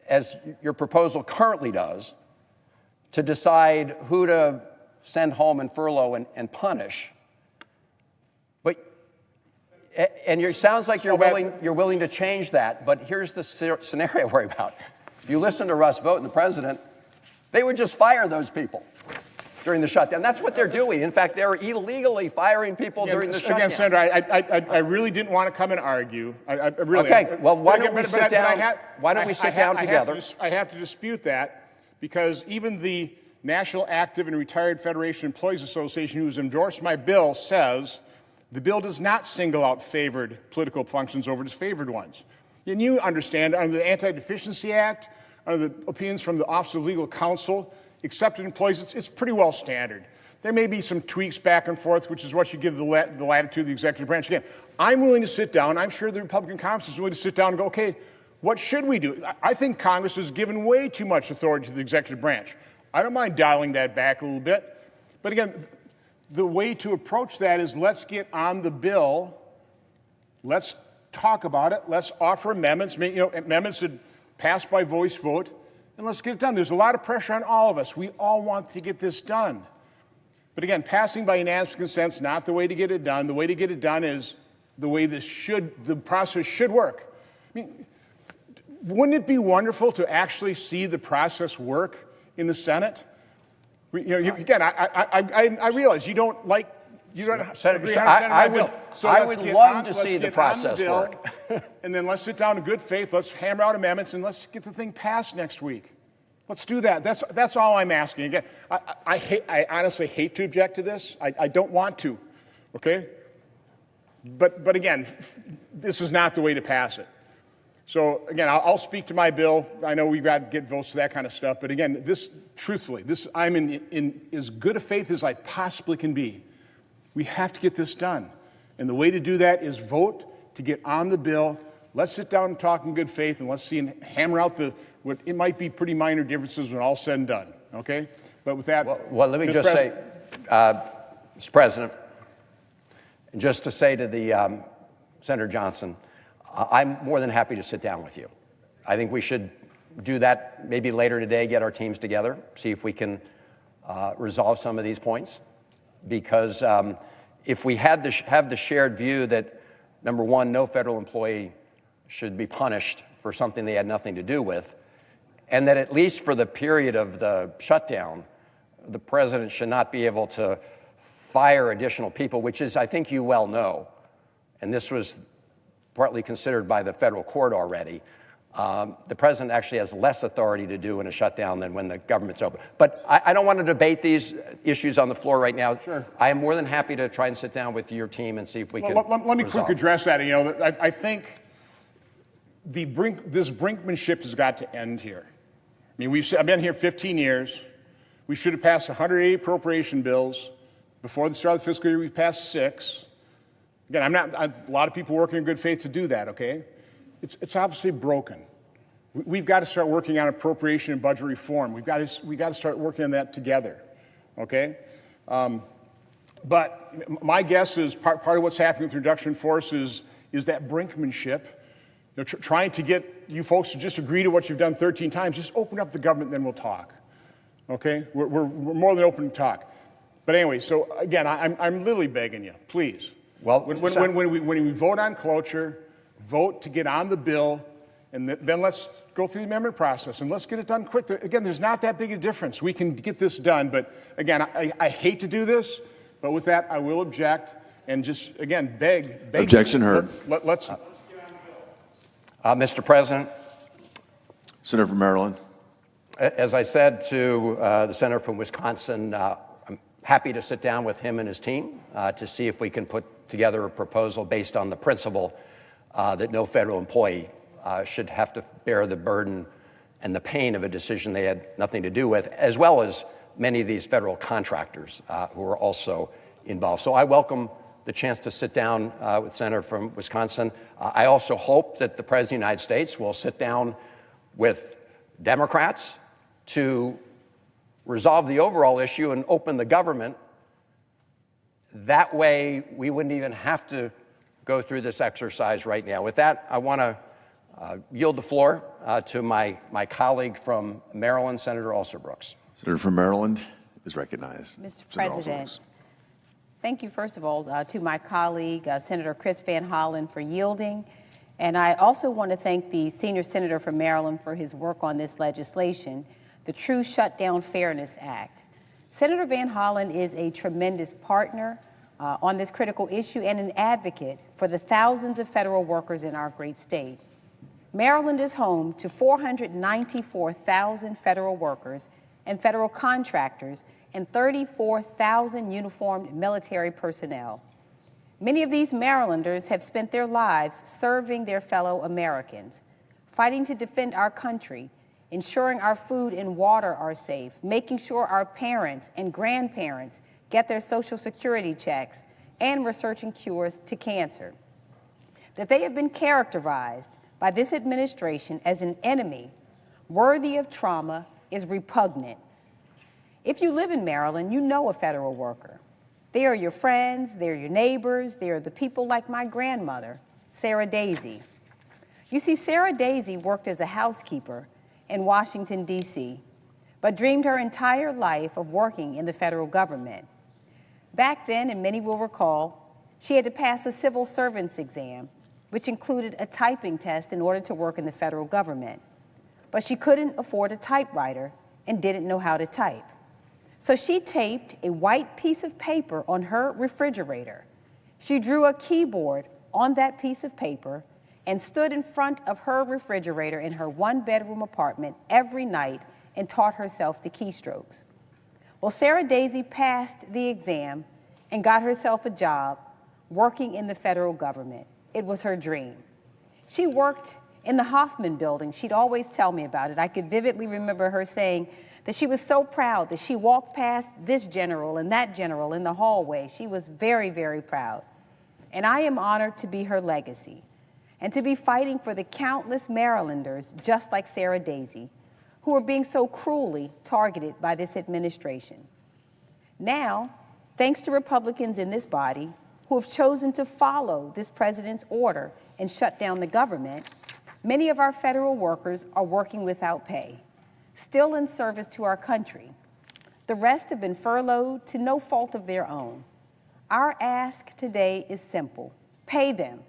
S7: as your proposal currently does, to decide who to send home and furlough and punish, and it sounds like you're willing to change that, but here's the scenario I worry about. if you listen to Russ Vought and the president, they would just fire those people during the shutdown. That's what they're doing. In fact, they're illegally firing people during the shutdown.
S8: Again, Senator, I really didn't want to come and argue. I really.
S7: Okay, well, why don't we sit down? Why don't we sit down together?
S8: I have to dispute that because even the National Active and Retired Federation Employees Association, who's endorsed my bill, says the bill does not single out favored political functions over disfavored ones. And you understand, under the Anti-Deficiency Act, under the opinions from the Office of Legal Counsel, accepted employees, it's pretty well standard. There may be some tweaks back and forth, which is what you give the latitude of the executive branch. Again, I'm willing to sit down. I'm sure the Republican Congress is willing to sit down and go, okay, what should we do? I think Congress has given way too much authority to the executive branch. I don't mind dialing that back a little bit. But again, the way to approach that is let's get on the bill. Let's talk about it. Let's offer amendments, amendments that pass by voice vote, and let's get it done. There's a lot of pressure on all of us. We all want to get this done. But again, passing by unanimous consent is not the way to get it done. The way to get it done is the way the process should work. I mean, wouldn't it be wonderful to actually see the process work in the Senate? Again, I realize you don't like. You don't
S7: Senator,
S8: agree 100%
S7: I
S8: with my bill. So
S7: I
S8: let's
S7: would
S8: get
S7: love
S8: on-
S7: to
S8: let's
S7: see the
S8: get on
S7: process
S8: bill,
S7: work.
S8: And then let's sit down in good faith. Let's hammer out amendments and let's get the thing passed next week. Let's do that. That's all I'm asking. Again, I honestly hate to object to this. I don't want to. Okay. But again, this is not the way to pass it. So again, I'll speak to my bill. I know we've got to get votes for that kind of stuff. But again, truthfully, I'm in as good a faith as I possibly can be. We have to get this done. And the way to do that is vote to get on the bill. Let's sit down and talk in good faith, and let's see and hammer out what it might be pretty minor differences when all's said and done. Okay? But with that,
S7: well, let me just say, Mr. President, just to say to the Senator Johnson, I'm more than happy to sit down with you. I think we should do that maybe later today, get our teams together, see if we can resolve some of these points. Because if we have the shared view that, number one, no federal employee should be punished for something they had nothing to do with, and that at least for the period of the shutdown, the president should not be able to fire additional people, which is, I think you well know, and this was partly considered by the federal court already, the president actually has less authority to do in a shutdown than when the government's open. But I don't want to debate these issues on the floor right now.
S8: Sure.
S7: I am more than happy to try and sit down with your team and see if we can
S8: let me
S7: resolve.
S8: quick address that. I think this brinkmanship has got to end here. I mean, I've been here 15 years. We should have passed 180 appropriation bills. Before the start of the fiscal year, we've passed 6. Again, a lot of people working in good faith to do that, okay? It's obviously broken. We've got to start working on appropriation and budget reform. We've got to start working on that together, okay? But my guess is part of what's happening with the reduction in force is that brinkmanship. Trying to get you folks to just agree to what you've done 13 times. Just open up the government, then we'll talk, okay? We're more than open to talk. But anyway, so again, I'm literally begging you, please.
S7: Well,
S8: when we vote on cloture, vote to get on the bill, and then let's go through the amendment process, and let's get it done quick. Again, there's not that big a difference. We can get this done, but again, I hate to do this, but with that, I will object, and just, again, beg.
S9: Objection heard.
S8: Let's get on the bill.
S7: Mr. President,
S9: Senator from Maryland.
S7: as I said to the senator from Wisconsin, I'm happy to sit down with him and his team to see if we can put together a proposal based on the principle that no federal employee should have to bear the burden and the pain of a decision they had nothing to do with, as well as many of these federal contractors who are also involved. So I welcome the chance to sit down with the senator from Wisconsin. I also hope that the President of the United States will sit down with Democrats to resolve the overall issue and open the government. That way, we wouldn't even have to go through this exercise right now. With that, I want to yield the floor to my colleague from Maryland, Senator Alsobrooks.
S9: Senator from Maryland is recognized.
S10: Mr.
S9: Senator
S10: President,
S9: Alsobrooks.
S10: thank you, first of all, to my colleague, Senator Chris Van Hollen, for yielding, And I also want to thank the senior senator from Maryland for his work on this legislation, the True Shutdown Fairness Act. Senator Van Hollen is a tremendous partner on this critical issue and an advocate for the thousands of federal workers in our great state. Maryland is home to 494,000 federal workers and federal contractors and 34,000 uniformed military personnel. Many of these Marylanders have spent their lives serving their fellow Americans, fighting to defend our country, ensuring our food and water are safe, making sure our parents and grandparents get their Social Security checks, and researching cures to cancer. That they have been characterized by this administration as an enemy worthy of trauma is repugnant. If you live in Maryland, you know a federal worker. They are your friends, they're your neighbors, they are the people like my grandmother, Sarah Daisy. You see, Sarah Daisy worked as a housekeeper in Washington, D.C., but dreamed her entire life of working in the federal government. Back then, and many will recall, she had to pass a civil servants exam, which included a typing test in order to work in the federal government. But she couldn't afford a typewriter and didn't know how to type. So she taped a white piece of paper on her refrigerator. She drew a keyboard on that piece of paper and stood in front of her refrigerator in her one-bedroom apartment every night and taught herself the keystrokes. Well, Sarah Daisy passed the exam and got herself a job working in the federal government. It was her dream. She worked in the Hoffman building. She'd always tell me about it. I could vividly remember her saying that she was so proud that she walked past this general and that general in the hallway. She was very, very proud. And I am honored to be her legacy and to be fighting for the countless Marylanders just like Sarah Daisy, who are being so cruelly targeted by this administration. Now, thanks to Republicans in this body who have chosen to follow this president's order and shut down the government, many of our federal workers are working without pay, still in service to our country. The rest have been furloughed to no fault of their own. Our ask today is simple: pay them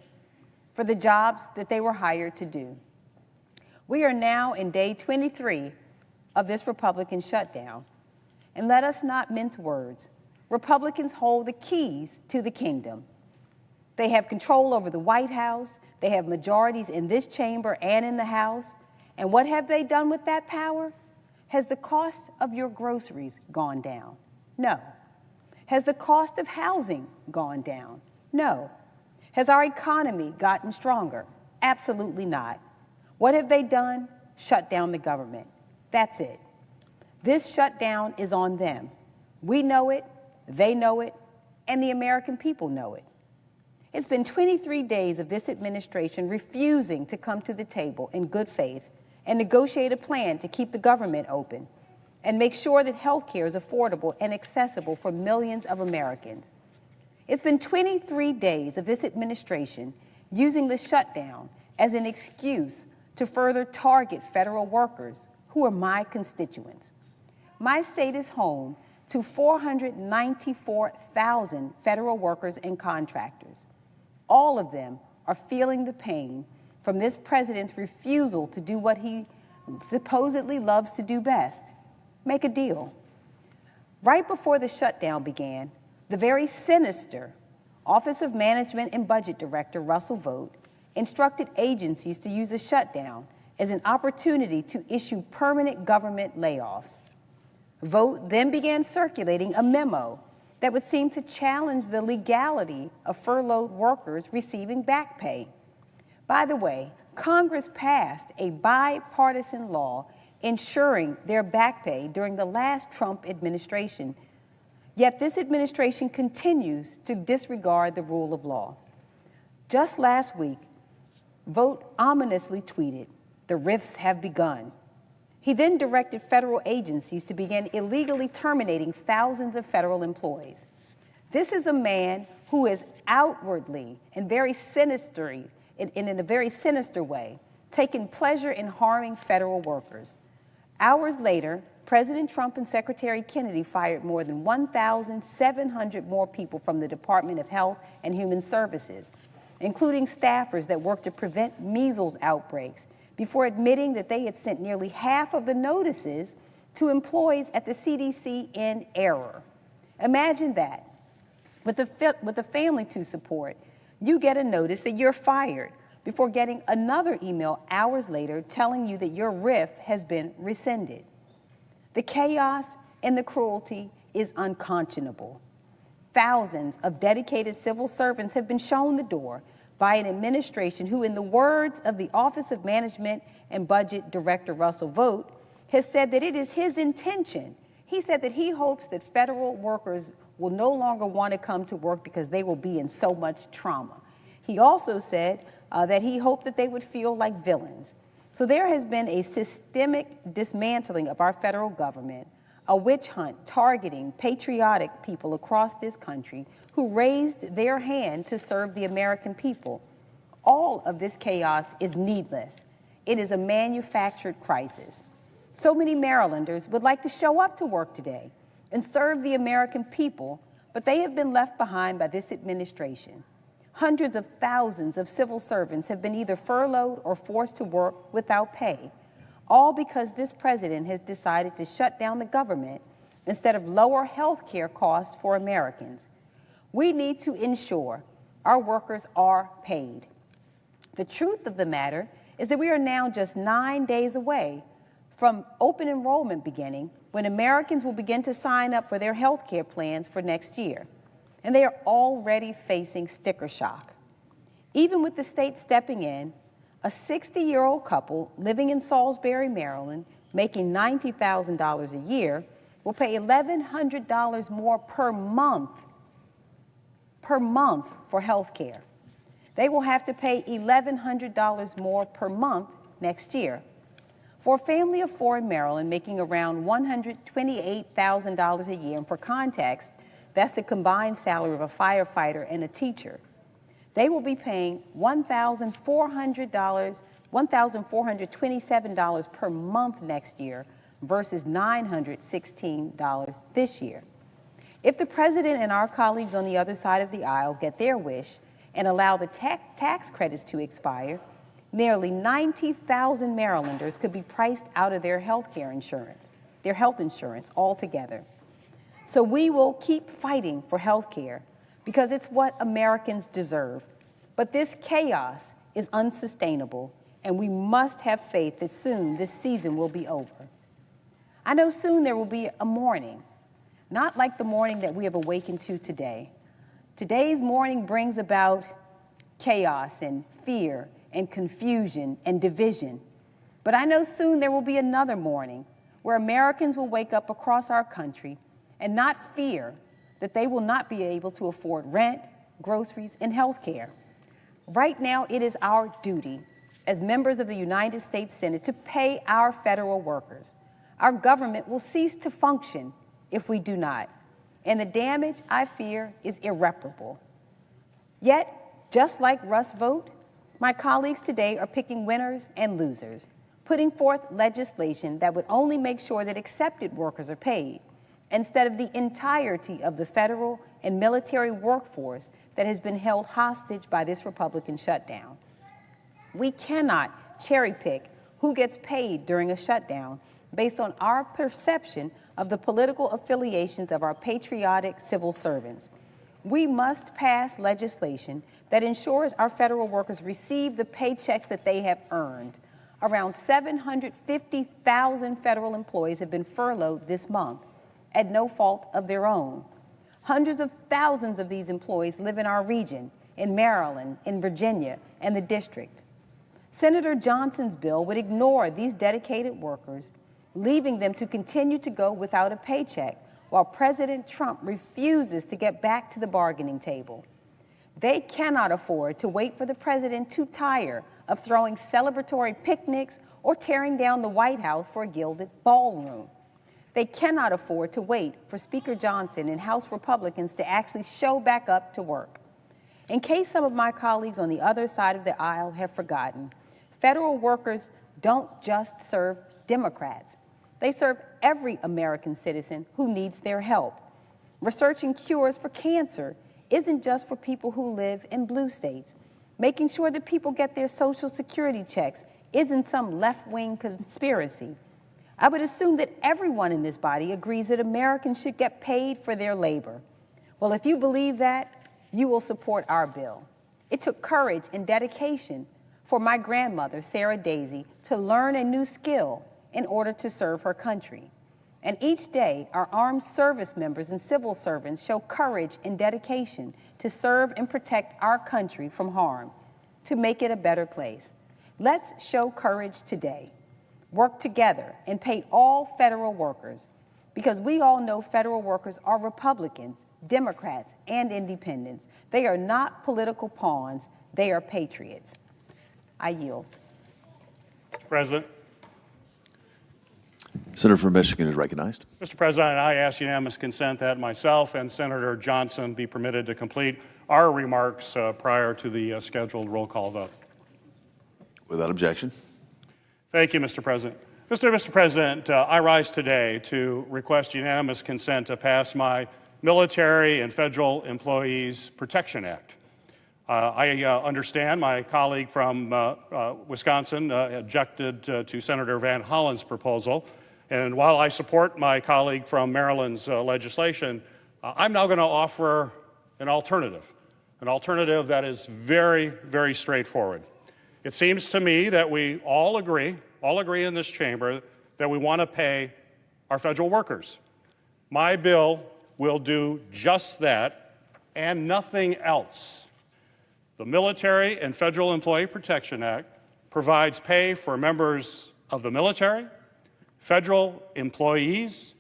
S10: for the jobs that they were hired to do. We are now in day 23 of this Republican shutdown, and let us not mince words. Republicans hold the keys to the kingdom. They have control over the White House, they have majorities in this chamber and in the House, and what have they done with that power? Has the cost of your groceries gone down? No. Has the cost of housing gone down? No. Has our economy gotten stronger? Absolutely not. What have they done? Shut down the government. That's it. This shutdown is on them. We know it, they know it, and the American people know it. It's been 23 days of this administration refusing to come to the table in good faith and negotiate a plan to keep the government open and make sure that health care is affordable and accessible for millions of Americans. It's been 23 days of this administration using the shutdown as an excuse to further target federal workers who are my constituents. My state is home to 494,000 federal workers and contractors. All of them are feeling the pain from this president's refusal to do what he supposedly loves to do best: make a deal. Right before the shutdown began, the very sinister Office of Management and Budget Director Russell Vought instructed agencies to use a shutdown as an opportunity to issue permanent government layoffs. Vought then began circulating a memo that would seem to challenge the legality of furloughed workers receiving back pay. By the way, Congress passed a bipartisan law ensuring their back pay during the last Trump administration, yet this administration continues to disregard the rule of law. Just last week, Vought ominously tweeted, "The rifts have begun." He then directed federal agencies to begin illegally terminating thousands of federal employees. This is a man who is outwardly and very sinisterly, in a very sinister way, taken pleasure in harming federal workers. Hours later, President Trump and Secretary Kennedy fired more than 1,700 more people from the Department of Health and Human Services. including staffers that work to prevent measles outbreaks, before admitting that they had sent nearly half of the notices to employees at the CDC in error. Imagine that. With the family to support, you get a notice that you're fired before getting another email hours later telling you that your RIF has been rescinded. The chaos and the cruelty is unconscionable. Thousands of dedicated civil servants have been shown the door by an administration who, in the words of the Office of Management and Budget Director Russell Vogt, has said that it is his intention. He said that he hopes that federal workers will no longer want to come to work because they will be in so much trauma. He also said that he hoped that they would feel like villains. So there has been a systemic dismantling of our federal government, a witch hunt targeting patriotic people across this country who raised their hand to serve the American people. All of this chaos is needless. It is a manufactured crisis. So many Marylanders would like to show up to work today and serve the American people, but they have been left behind by this administration. Hundreds of thousands of civil servants have been either furloughed or forced to work without pay, all because this president has decided to shut down the government instead of lower health care costs for Americans. We need to ensure our workers are paid. The truth of the matter is that we are now just 9 days away from open enrollment beginning, when Americans will begin to sign up for their health care plans for next year. And they are already facing sticker shock. Even with the state stepping in, a 60-year-old couple living in Salisbury, Maryland, making $90,000 a year, will pay $1,100 more per month for health care. They will have to pay $1,100 more per month next year. For a family of four in Maryland making around $128,000 a year, and for context, that's the combined salary of a firefighter and a teacher, they will be paying $1,427 per month next year versus $916 this year. If the president and our colleagues on the other side of the aisle get their wish and allow the tax credits to expire, nearly 90,000 Marylanders could be priced out of their health insurance altogether. So we will keep fighting for health care because it's what Americans deserve. But this chaos is unsustainable, and we must have faith that soon this season will be over. I know soon there will be a morning, not like the morning that we have awakened to today. Today's morning brings about chaos and fear and confusion and division. But I know soon there will be another morning where Americans will wake up across our country and not fear that they will not be able to afford rent, groceries, and health care. Right now, it is our duty as members of the United States Senate to pay our federal workers. Our government will cease to function if we do not, and the damage, I fear, is irreparable. Yet, just like Russ Vogt, my colleagues today are picking winners and losers, putting forth legislation that would only make sure that accepted workers are paid, instead of the entirety of the federal and military workforce that has been held hostage by this Republican shutdown. We cannot cherry pick who gets paid during a shutdown based on our perception of the political affiliations of our patriotic civil servants. We must pass legislation that ensures our federal workers receive the paychecks that they have earned. Around 750,000 federal employees have been furloughed this month, at no fault of their own. Hundreds of thousands of these employees live in our region, in Maryland, in Virginia, and the district. Senator Johnson's bill would ignore these dedicated workers, leaving them to continue to go without a paycheck while President Trump refuses to get back to the bargaining table. They cannot afford to wait for the president to tire of throwing celebratory picnics or tearing down the White House for a gilded ballroom. They cannot afford to wait for Speaker Johnson and House Republicans to actually show back up to work. In case some of my colleagues on the other side of the aisle have forgotten, federal workers don't just serve Democrats. They serve every American citizen who needs their help. Researching cures for cancer isn't just for people who live in blue states. Making sure that people get their Social Security checks isn't some left-wing conspiracy. I would assume that everyone in this body agrees that Americans should get paid for their labor. Well, if you believe that, you will support our bill. It took courage and dedication for my grandmother, Sarah Daisy, to learn a new skill in order to serve her country. And each day, our armed service members and civil servants show courage and dedication to serve and protect our country from harm, to make it a better place. Let's show courage today. Work together and pay all federal workers, because we all know federal workers are Republicans, Democrats, and independents. They are not political pawns, they are patriots. I yield.
S11: Mr. President.
S9: Senator from Michigan is recognized.
S11: Mr. President, I ask unanimous consent that myself and Senator Johnson be permitted to complete our remarks prior to the scheduled roll call vote.
S9: Without objection.
S11: Thank you, Mr. President. Mr. President, I rise today to request unanimous consent to pass my Military and Federal Employees Protection Act. I understand my colleague from Wisconsin objected to Senator Van Hollen's proposal. And while I support my colleague from Maryland's legislation, I'm now going to offer an alternative that is very, very straightforward. It seems to me that we all agree in this chamber that we want to pay our federal workers. My bill will do just that and nothing else. The Military and Federal Employee Protection Act provides pay for members of the military, federal employees,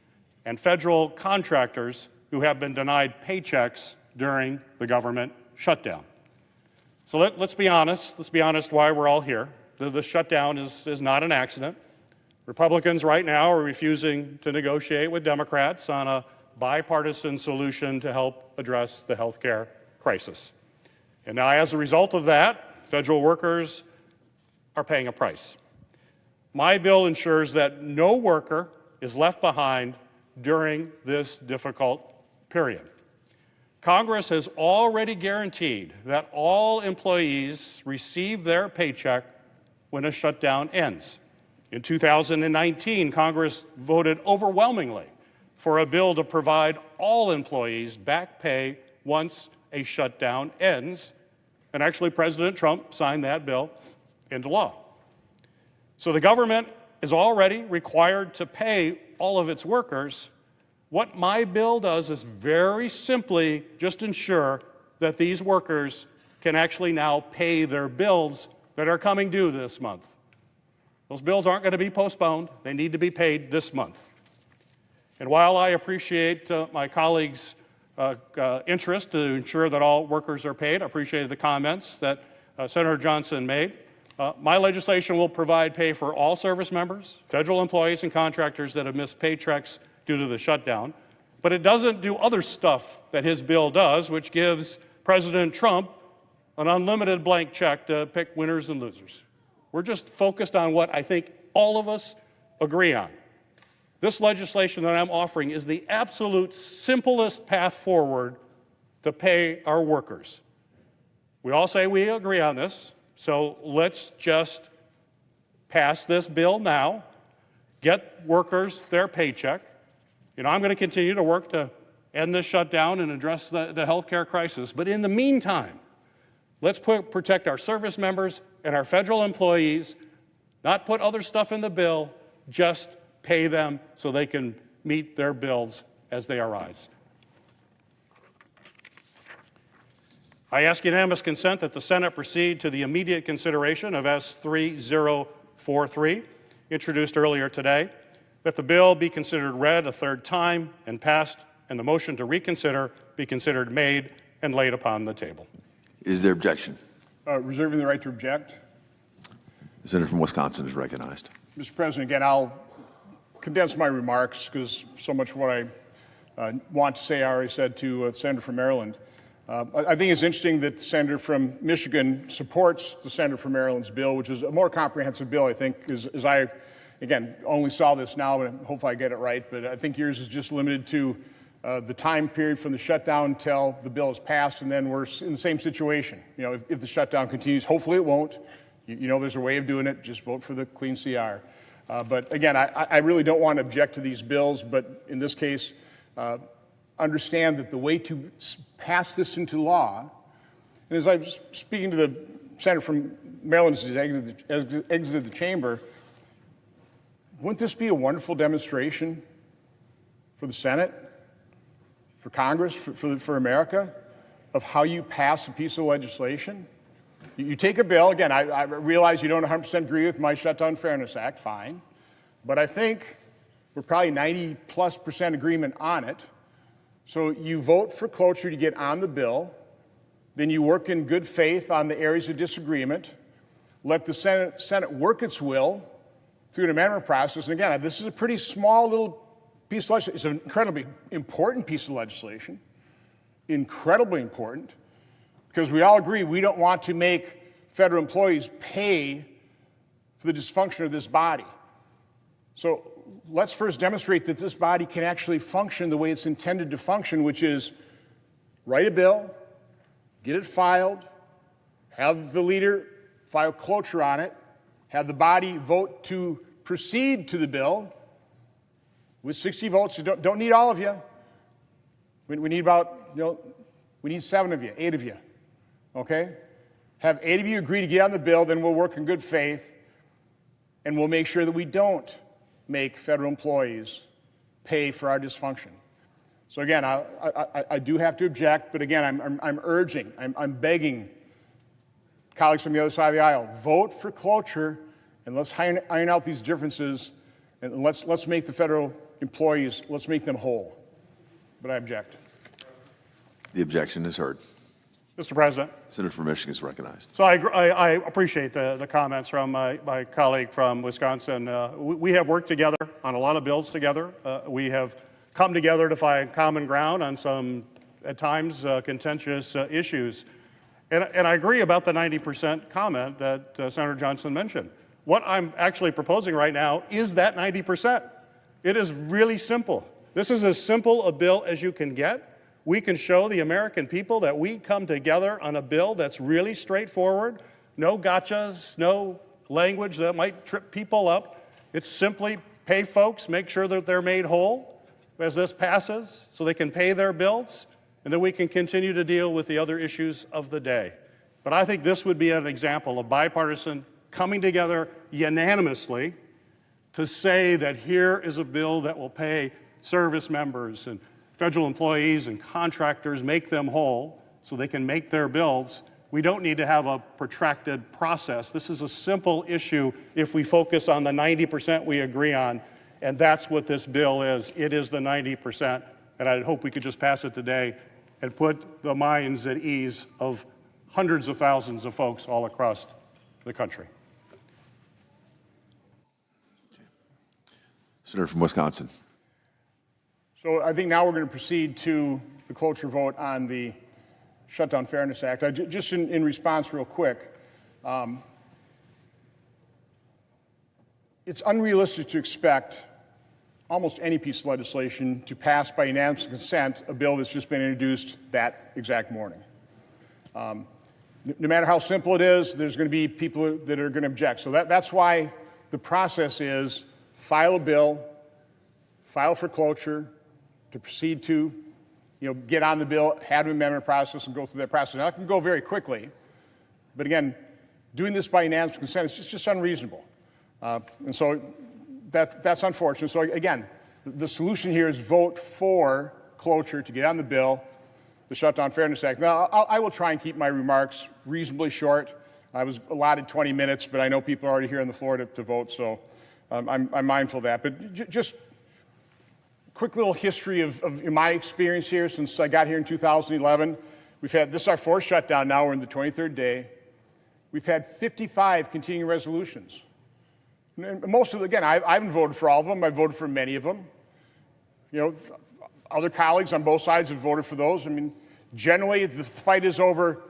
S11: and federal contractors who have been denied paychecks during the government shutdown. So let's be honest why we're all here. The shutdown is not an accident. Republicans right now are refusing to negotiate with Democrats on a bipartisan solution to help address the health care crisis. And now, as a result of that, federal workers are paying a price. My bill ensures that no worker is left behind during this difficult period. Congress has already guaranteed that all employees receive their paycheck when a shutdown ends. In 2019, Congress voted overwhelmingly for a bill to provide all employees back pay once a shutdown ends, and actually President Trump signed that bill into law. So the government is already required to pay all of its workers. What my bill does is very simply just ensure that these workers can actually now pay their bills that are coming due this month. Those bills aren't going to be postponed. They need to be paid this month. And while I appreciate my colleagues' interest to ensure that all workers are paid, I appreciated the comments that Senator Johnson made. My legislation will provide pay for all service members, federal employees, and contractors that have missed paychecks due to the shutdown. But it doesn't do other stuff that his bill does, which gives President Trump an unlimited blank check to pick winners and losers. We're just focused on what I think all of us agree on. This legislation that I'm offering is the absolute simplest path forward to pay our workers. We all say we agree on this, so let's just pass this bill now, get workers their paycheck. I'm going to continue to work to end this shutdown and address the health care crisis. But in the meantime, let's protect our service members and our federal employees, not put other stuff in the bill, just pay them so they can meet their bills as they arise. I ask unanimous consent that the Senate proceed to the immediate consideration of S3043, introduced earlier today, that the bill be considered read a third time and passed, and the motion to reconsider be considered made and laid upon the table.
S9: Is there objection?
S8: Reserving the right to object.
S9: The senator from Wisconsin is recognized.
S8: Mr. President, again, I'll condense my remarks because so much of what I want to say I already said to the senator from Maryland. I think it's interesting that the senator from Michigan supports the senator from Maryland's bill, which is a more comprehensive bill, I think, as I, again, only saw this now, but hopefully I get it right. But I think yours is just limited to the time period from the shutdown until the bill is passed, and then we're in the same situation. You know, if the shutdown continues, hopefully it won't. You know there's a way of doing it. Just vote for the clean CR. But again, I really don't want to object to these bills, but in this case, understand that the way to pass this into law, and as I was speaking to the senator from Maryland as he exited the chamber, wouldn't this be a wonderful demonstration for the Senate, for Congress, for America, of how you pass a piece of legislation? You take a bill, again, I realize you don't 100% agree with my Shutdown Fairness Act, fine, but I think we're probably 90+% agreement on it. So you vote for cloture to get on the bill, then you work in good faith on the areas of disagreement, let the Senate work its will through an amendment process. And again, this is a pretty small little piece of legislation. It's an incredibly important piece of legislation, incredibly important, because we all agree we don't want to make federal employees pay for the dysfunction of this body. So let's first demonstrate that this body can actually function the way it's intended to function, which is write a bill, get it filed, have the leader file cloture on it, have the body vote to proceed to the bill with 60 votes. Don't need all of you. We need about, we need 7 of you, 8 of you, okay? Have 8 of you agree to get on the bill, then we'll work in good faith, and we'll make sure that we don't make federal employees pay for our dysfunction. So again, I do have to object, but again, I'm urging, I'm begging colleagues from the other side of the aisle, vote for cloture, and let's iron out these differences, and let's make the federal employees, let's make them whole. But I object.
S9: The objection is heard.
S11: Mr. President.
S9: Senator from Michigan is recognized.
S11: So I appreciate the comments from my colleague from Wisconsin. We have worked together on a lot of bills together. We have come together to find common ground on some, at times, contentious issues. And I agree about the 90% comment that Senator Johnson mentioned. What I'm actually proposing right now is that 90%. It is really simple. This is as simple a bill as you can get. We can show the American people that we come together on a bill that's really straightforward, no gotchas, no language that might trip people up. It's simply pay folks, make sure that they're made whole as this passes so they can pay their bills, and then we can continue to deal with the other issues of the day. But I think this would be an example of bipartisan coming together unanimously to say that here is a bill that will pay service members and federal employees and contractors, make them whole so they can make their bills. We don't need to have a protracted process. This is a simple issue if we focus on the 90% we agree on, and that's what this bill is. It is the 90%, and I hope we could just pass it today and put the minds at ease of hundreds of thousands of folks all across the country.
S9: Senator from Wisconsin.
S8: So I think now we're going to proceed to the cloture vote on the Shutdown Fairness Act. Just in response real quick, it's unrealistic to expect almost any piece of legislation to pass by unanimous consent a bill that's just been introduced that exact morning. No matter how simple it is, there's going to be people that are going to object. So that's why the process is file a bill, file for cloture, to proceed to, get on the bill, have an amendment process, and go through that process. Now, it can go very quickly, but again, doing this by unanimous consent is just unreasonable. And so that's unfortunate. So again, the solution here is vote for cloture to get on the bill, the Shutdown Fairness Act. Now, I will try and keep my remarks reasonably short. I was allotted 20 minutes, but I know people are already here on the floor to vote, so I'm mindful of that. But just quick little history of my experience here since I got here in 2011. We've had, this is our 4th shutdown now, we're in the 23rd day. We've had 55 continuing resolutions. And most of them, again, I haven't voted for all of them, I've voted for many of them. Other colleagues on both sides have voted for those. I mean, generally the fight is over,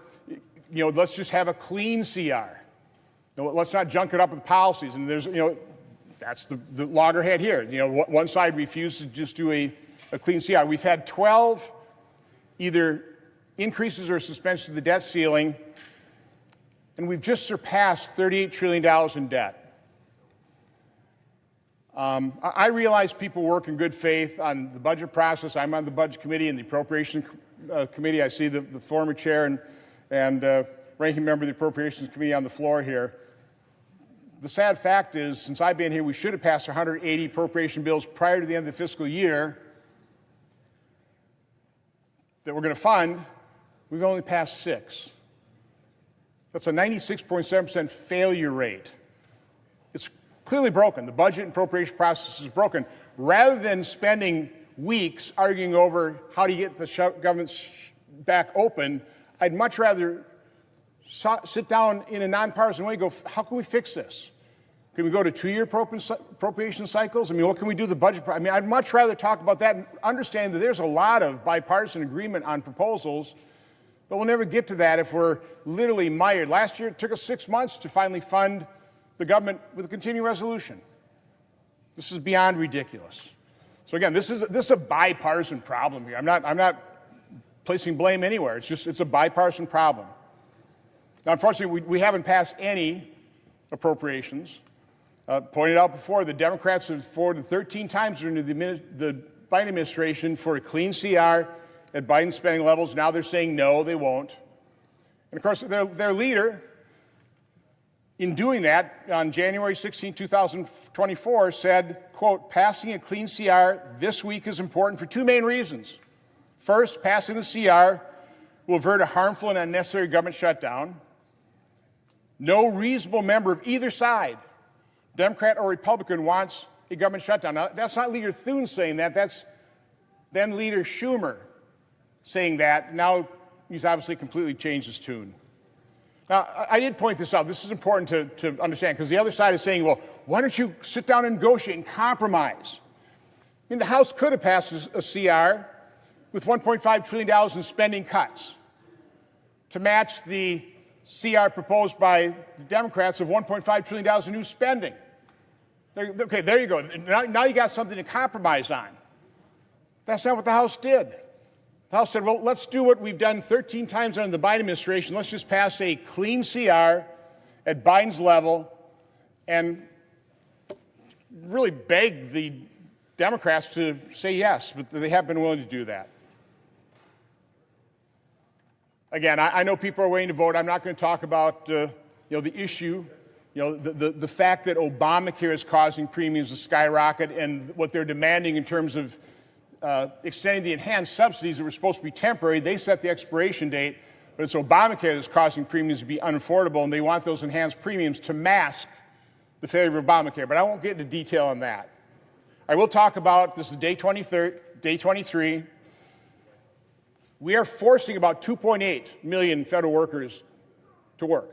S8: let's just have a clean CR. Let's not junk it up with policies. And there's, that's the loggerhead here. One side refused to just do a a clean CR. We've had 12 either increases or suspensions of the debt ceiling, and we've just surpassed $38 trillion in debt. I realize people work in good faith on the budget process. I'm on the Budget Committee and the Appropriations Committee. I see the former chair and ranking member of the Appropriations Committee on the floor here. The sad fact is, since I've been here, we should have passed 180 appropriation bills prior to the end of the fiscal year that we're going to fund. We've only passed 6. That's a 96.7% failure rate. It's clearly broken. The budget and appropriation process is broken. Rather than spending weeks arguing over how to get the government back open, I'd much rather sit down in a nonpartisan way and go, how can we fix this? Can we go to 2-year appropriation cycles? I mean, what can we do the budget? I mean, I'd much rather talk about that and understand that there's a lot of bipartisan agreement on proposals, but we'll never get to that if we're literally mired. Last year, it took us 6 months to finally fund the government with a continuing resolution. This is beyond ridiculous. So again, this is a bipartisan problem here. I'm not placing blame anywhere. It's a bipartisan problem. Now, unfortunately, we haven't passed any appropriations. Pointed out before, the Democrats have forwarded 13 times during the Biden administration for a clean CR at Biden spending levels. Now they're saying no, they won't. And of course, their leader, in doing that, on January 16, 2024, said, quote, passing a clean CR this week is important for 2 main reasons. First, passing the CR will avert a harmful and unnecessary government shutdown. No reasonable member of either side, Democrat or Republican, wants a government shutdown. Now, that's not Leader Thune saying that. That's then Leader Schumer saying that. Now he's obviously completely changed his tune. Now, I did point this out. This is important to understand, because the other side is saying, well, why don't you sit down and negotiate and compromise? I mean, the House could have passed a CR with $1.5 trillion in spending cuts to match the CR proposed by the Democrats of $1.5 trillion in new spending. Okay, there you go. Now you got something to compromise on. That's not what the House did. The House said, well, let's do what we've done 13 times under the Biden administration. Let's just pass a clean CR at Biden's level and really beg the Democrats to say yes, but they haven't been willing to do that. Again, I know people are waiting to vote. I'm not going to talk about the issue, the fact that Obamacare is causing premiums to skyrocket and what they're demanding in terms of extending the enhanced subsidies that were supposed to be temporary. They set the expiration date, but it's Obamacare that's causing premiums to be unaffordable, and they want those enhanced premiums to mask the failure of Obamacare. But I won't get into detail on that. I will talk about, this is day 23. We are forcing about 2.8 million federal workers to work.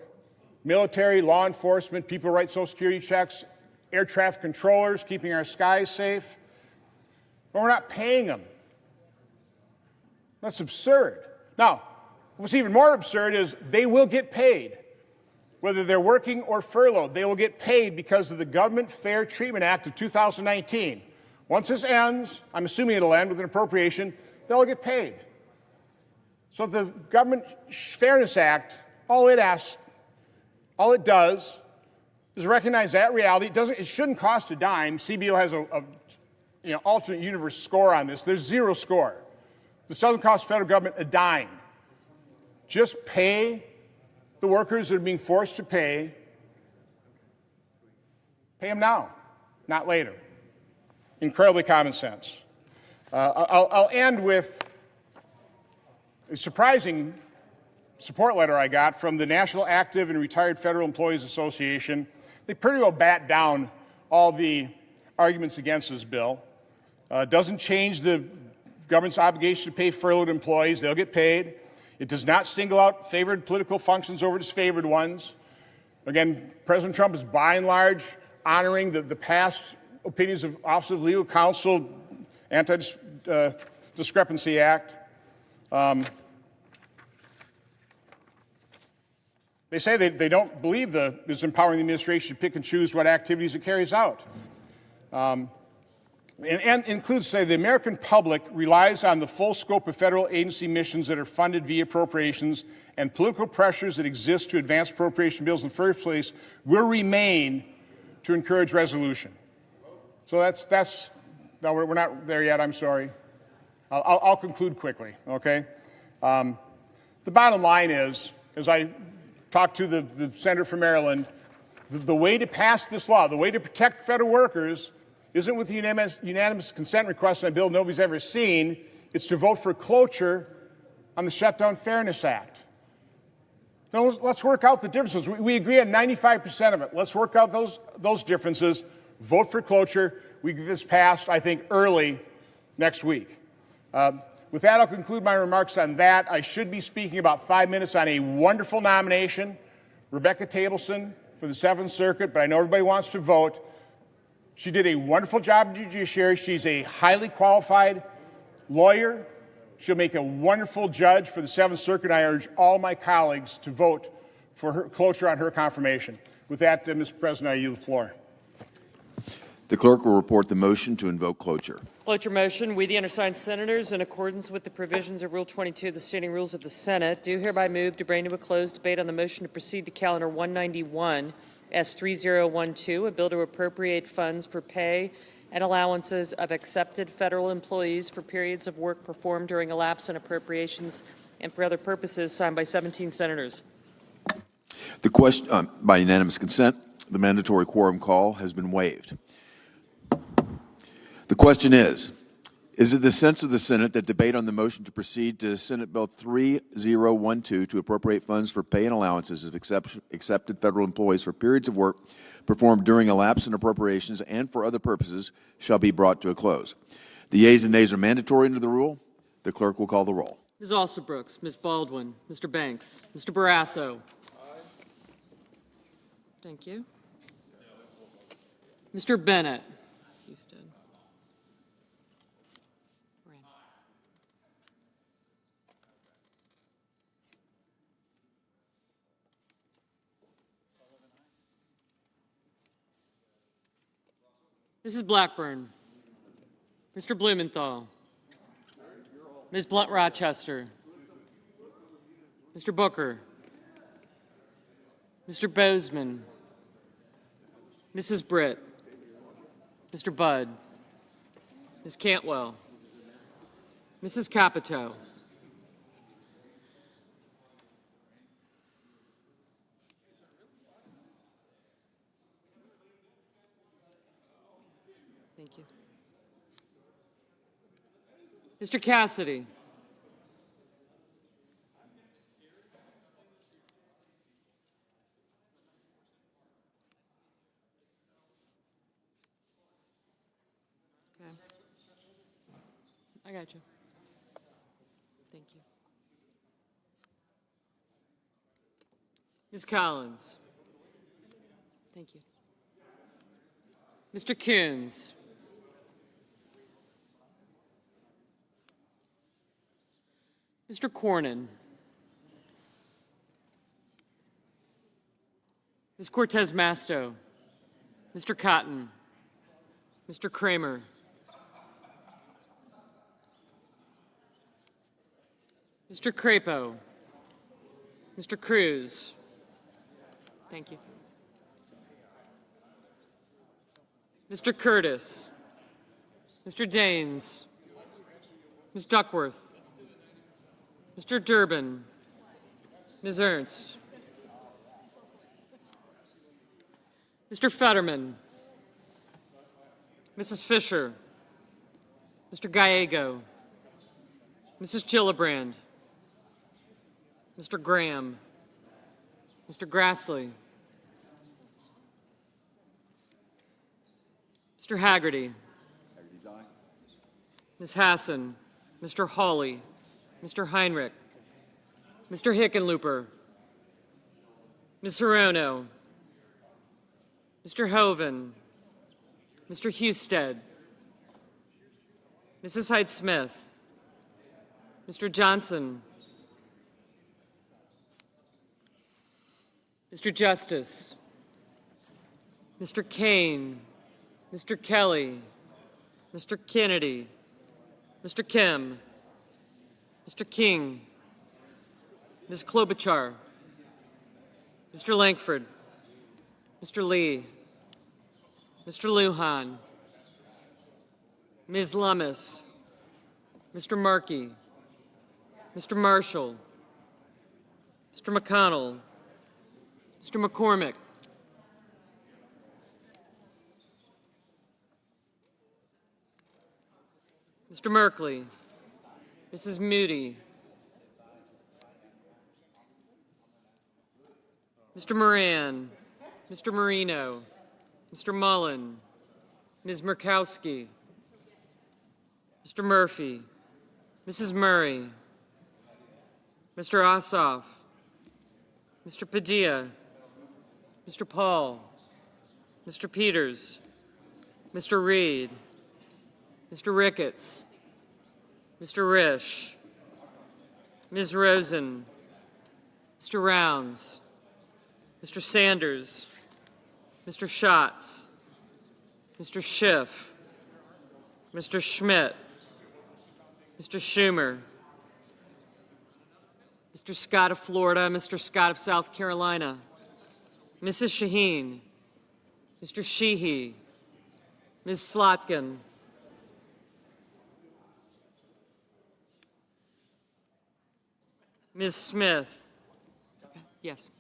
S8: Military, law enforcement, people who write Social Security checks, air traffic controllers, keeping our skies safe. But we're not paying them. That's absurd. Now, what's even more absurd is they will get paid. Whether they're working or furloughed, they will get paid because of the Government Fair Treatment Act of 2019. Once this ends, I'm assuming it'll end with an appropriation, they'll get paid. So the Government Fairness Act, all it does is recognize that reality. It shouldn't cost a dime. CBO has a alternate universe score on this. There's 0 score. This doesn't cost the federal government a dime. Just pay the workers that are being forced to pay. Pay them now, not later. Incredibly common sense. I'll end with a surprising support letter I got from the National Active and Retired Federal Employees Association. They pretty well bat down all the arguments against this bill. Doesn't change the government's obligation to pay furloughed employees. They'll get paid. It does not single out favored political functions over disfavored ones. Again, President Trump is by and large honoring the past opinions of Office of Legal Counsel, Anti-Discrepancy Act. They say they don't believe it's empowering the administration to pick and choose what activities it carries out. and includes, say, the American public relies on the full scope of federal agency missions that are funded via appropriations, and political pressures that exist to advance appropriation bills in the first place will remain to encourage resolution. So no, we're not there yet, I'm sorry. I'll conclude quickly, okay? The bottom line is, as I talked to the senator from Maryland, the way to pass this law, the way to protect federal workers, isn't with the unanimous consent request on a bill nobody's ever seen. It's to vote for cloture on the Shutdown Fairness Act. Now, let's work out the differences. We agree on 95% of it. Let's work out those differences. Vote for cloture. We get this passed, I think, early next week. With that, I'll conclude my remarks on that. I should be speaking about 5 minutes on a wonderful nomination, Rebecca Tableson for the 7th Circuit, but I know everybody wants to vote. She did a wonderful job in the judiciary. She's a highly qualified lawyer. She'll make a wonderful judge for the 7th Circuit. I urge all my colleagues to vote for her cloture on her confirmation. With that, Mr. President, I yield the floor.
S9: The clerk will report the motion to invoke cloture.
S12: Cloture motion. We, the undersigned senators, in accordance with the provisions of Rule 22 of the Standing Rules of the Senate, do hereby move to bring to a closed debate on the motion to proceed to Calendar 191, S3012, a bill to appropriate funds for pay and allowances of accepted federal employees for periods of work performed during a lapse in appropriations and for other purposes, signed by 17 senators.
S9: The question, by unanimous consent, the mandatory quorum call has been waived. The question is it the sense of the Senate that debate on the motion to proceed to Senate Bill 3012 to appropriate funds for pay and allowances of accepted federal employees for periods of work performed during a lapse in appropriations and for other purposes shall be brought to a close? The yeas and nays are mandatory under the rule. The clerk will call the roll.
S12: Ms. Alsobrooks, Ms. Baldwin, Mr. Banks, Mr. Barrasso. Thank you. Mr. Bennett. Houston. Mrs. Blackburn, Mr. Blumenthal, Ms. Blunt-Rochester, Mr. Booker, Mr. Bozeman, Mrs. Britt, Mr. Budd, Ms. Cantwell, Mrs. Capito, thank you, Mr. Cassidy, I got you. Thank you. Ms. Collins. Thank you. Mr. Coons. Mr. Cornyn. Ms. Cortez Masto. Mr. Cotton. Mr. Kramer. Mr. Crapo, Mr. Cruz, thank you. Mr. Curtis, Mr. Daines, Ms. Duckworth, Mr. Durbin, Ms. Ernst, Mr. Fetterman, Mrs. Fisher, Mr. Gallego, Mrs. Gillibrand, Mr. Graham, Mr. Grassley, Mr. Haggerty, Ms. Hassan, Mr. Hawley, Mr. Heinrich, Mr. Hickenlooper, Ms. Hirono, Mr. Hoven, Mr. Husted, Mrs. Hyde-Smith, Mr. Johnson, Mr. Justice, Mr. Kane, Mr. Kelly, Mr. Kennedy, Mr. Kim, Mr. King, Ms. Klobuchar, Mr. Lankford, Mr. Lee, Mr. Lujan, Ms. Lummis, Mr. Markey, Mr. Marshall, Mr. McConnell, Mr. McCormick, Mr. Merkley, Mrs. Moody, Mr. Moran, Mr. Marino, Mr. Mullen, Ms. Murkowski, Mr. Murphy, Mrs. Murray, Mr. Ossoff, Mr. Padilla, Mr. Paul, Mr. Peters, Mr. Reed, Mr. Ricketts, Mr. Risch, Ms. Rosen, Mr. Rounds, Mr. Sanders, Mr. Schatz, Mr. Schiff, Mr. Schmidt, Mr. Schumer, Mr. Scott of Florida, Mr. Scott of South Carolina, Mrs. Shaheen, Mr. Sheehy, Ms. Slotkin, Ms. Smith, yes,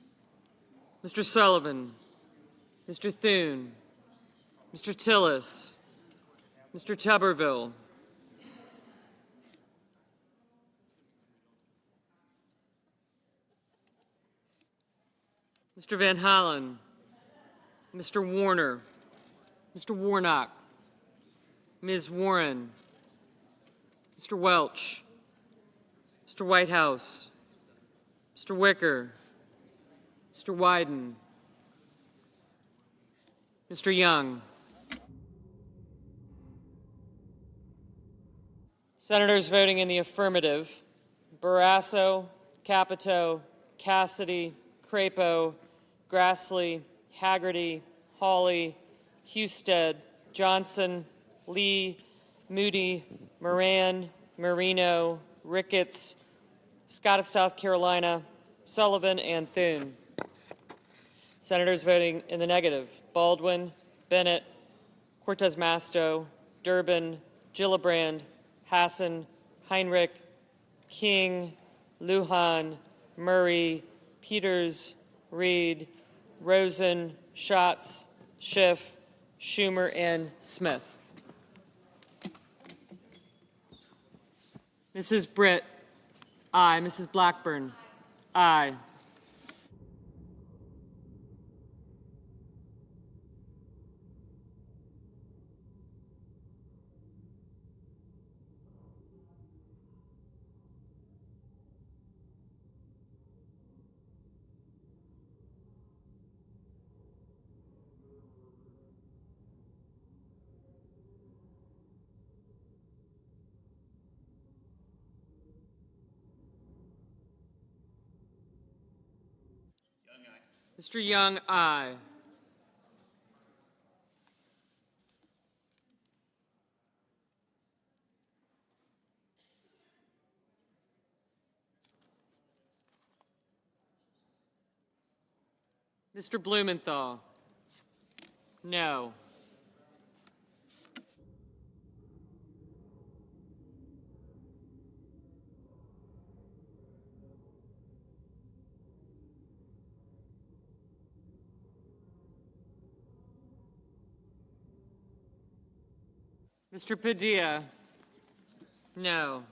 S12: Mr. Sullivan, Mr. Thune, Mr. Tillis, Mr. Tuberville, Mr. Van Hollen, Mr. Warner, Mr. Warnock, Ms. Warren, Mr. Welch, Mr. Whitehouse, Mr. Wicker, Mr. Wyden, Mr. Young. Senators voting in the affirmative: Barrasso, Capito, Cassidy, Crapo, Grassley, Haggerty, Hawley, Husted, Johnson, Lee, Moody, Moran, Marino, Ricketts, Scott of South Carolina, Sullivan, and Thune. Senators voting in the negative: Baldwin, Bennett, Cortez Masto, Durbin, Gillibrand, Hassan, Heinrich, King, Lujan, Murray, Peters, Reed, Rosen, Schatz, Schiff, Schumer, and Smith. Mrs. Britt, aye. Mrs. Blackburn, aye. Mr. Young, aye. Mr. Blumenthal, no. Mr. Padilla, no.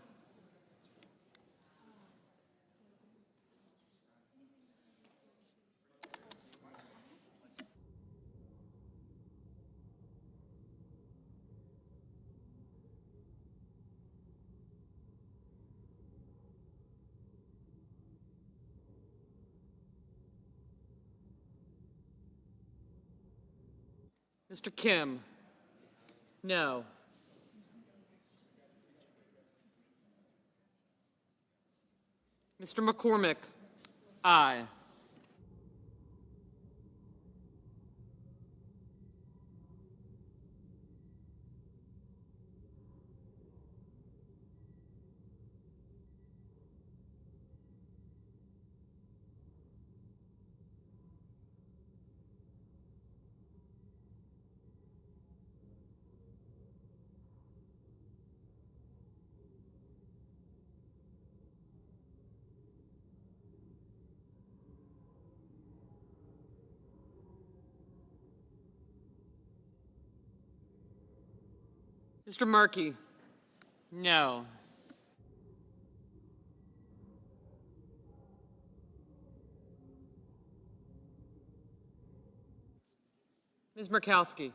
S12: Mr. Kim, no. Mr. McCormick, aye. Mr. Markey? No. Ms. Murkowski?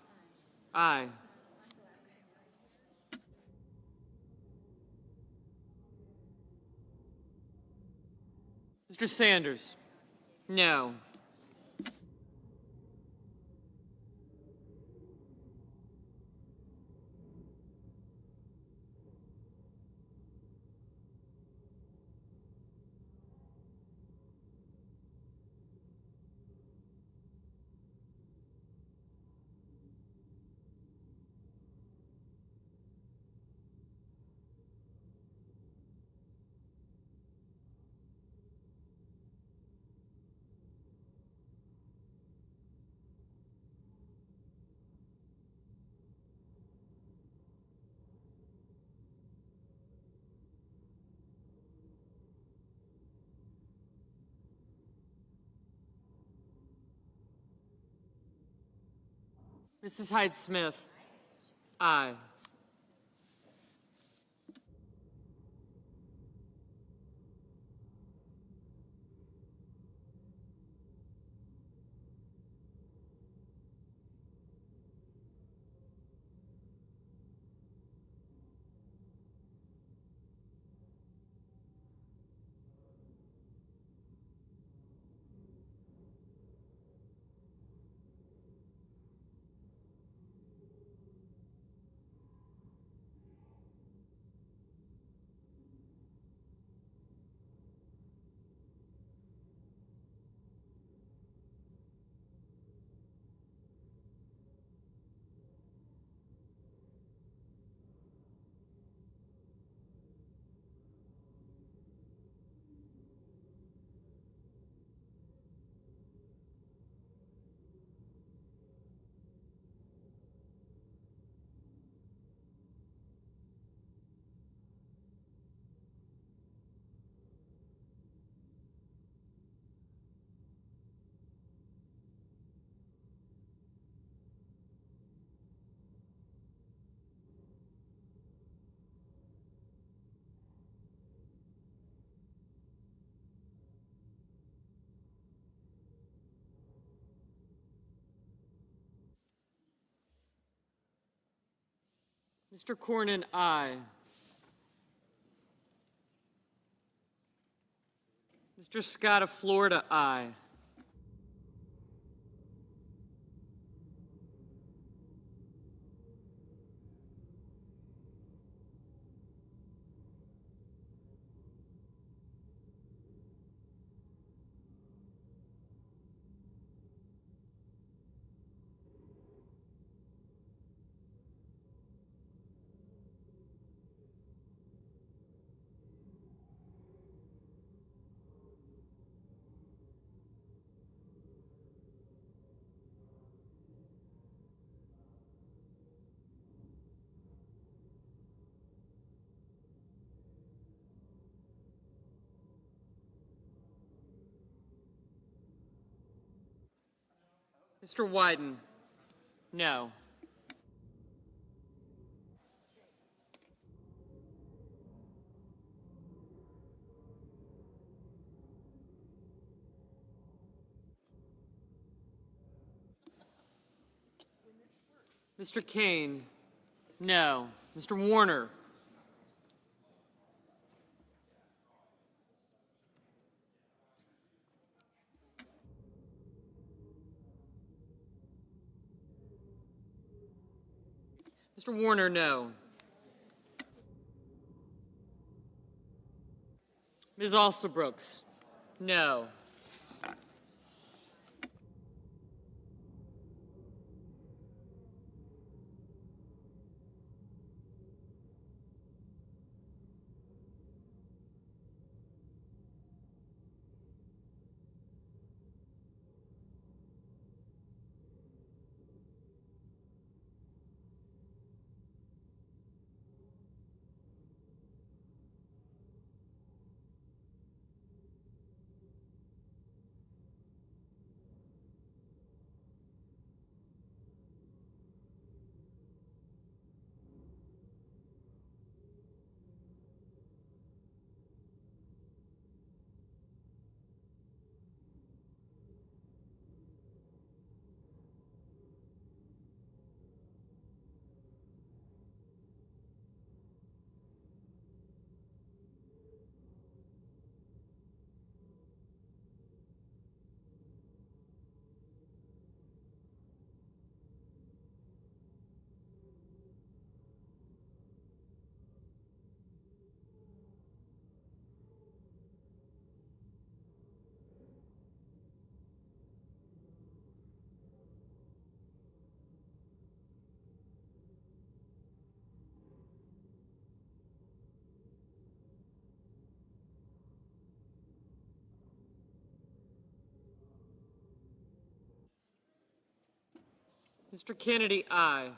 S12: Aye. Mr. Sanders? No. Mrs. Hyde-Smith? Aye. Mr. Cornyn? Aye. Mr. Scott of Florida? Aye. Mr. Wyden? No. Mr. Kane? No. Mr. Warner? Mr. Warner? No. Ms. Alsobrooks? No. Mr. Kennedy, aye.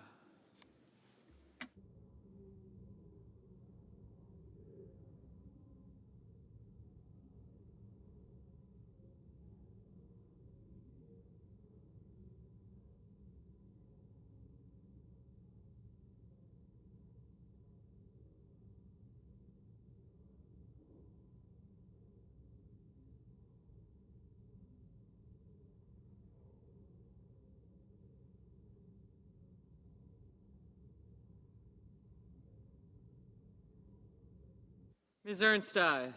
S12: Ms. Ernst, aye.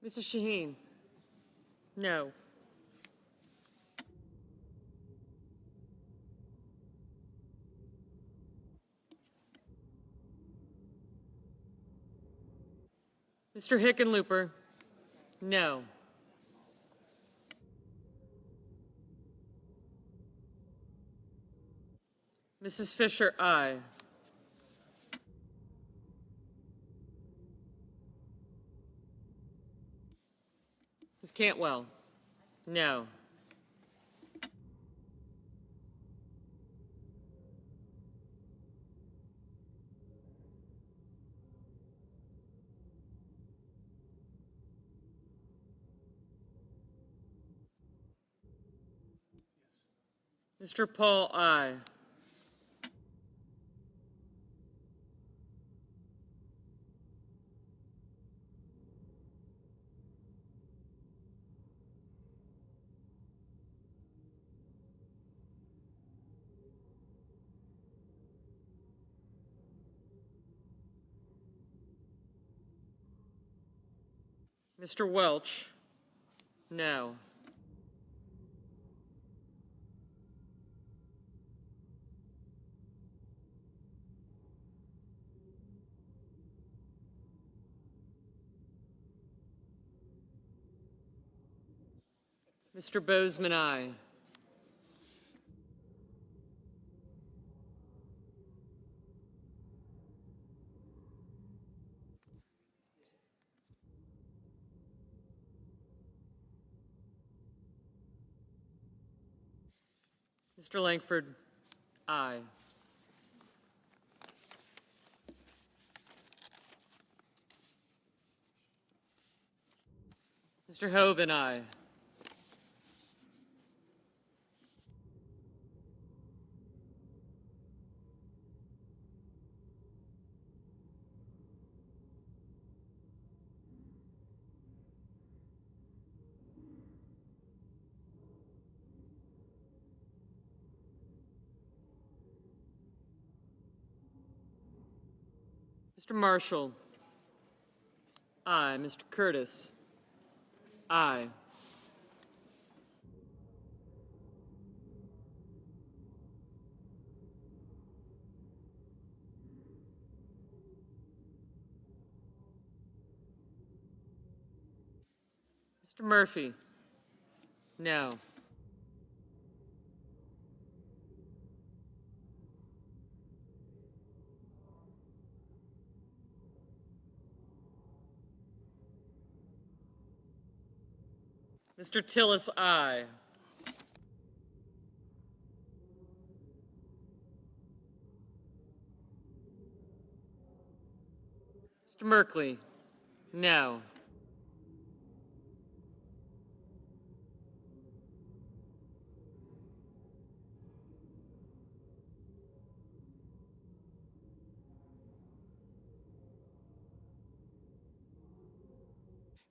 S12: Mrs. Shaheen? No. Mr. Hickenlooper? No. Mrs. Fisher, aye. Ms. Cantwell? No. Mr. Paul, aye. Mr. Welch? No. Mr. Bozeman, aye. Mr. Langford, aye. Mr. Hoven, aye. Mr. Marshall, aye. Mr. Curtis, aye. Mr. Murphy, no. Mr. Tillis, aye. Mr. Merkley, no.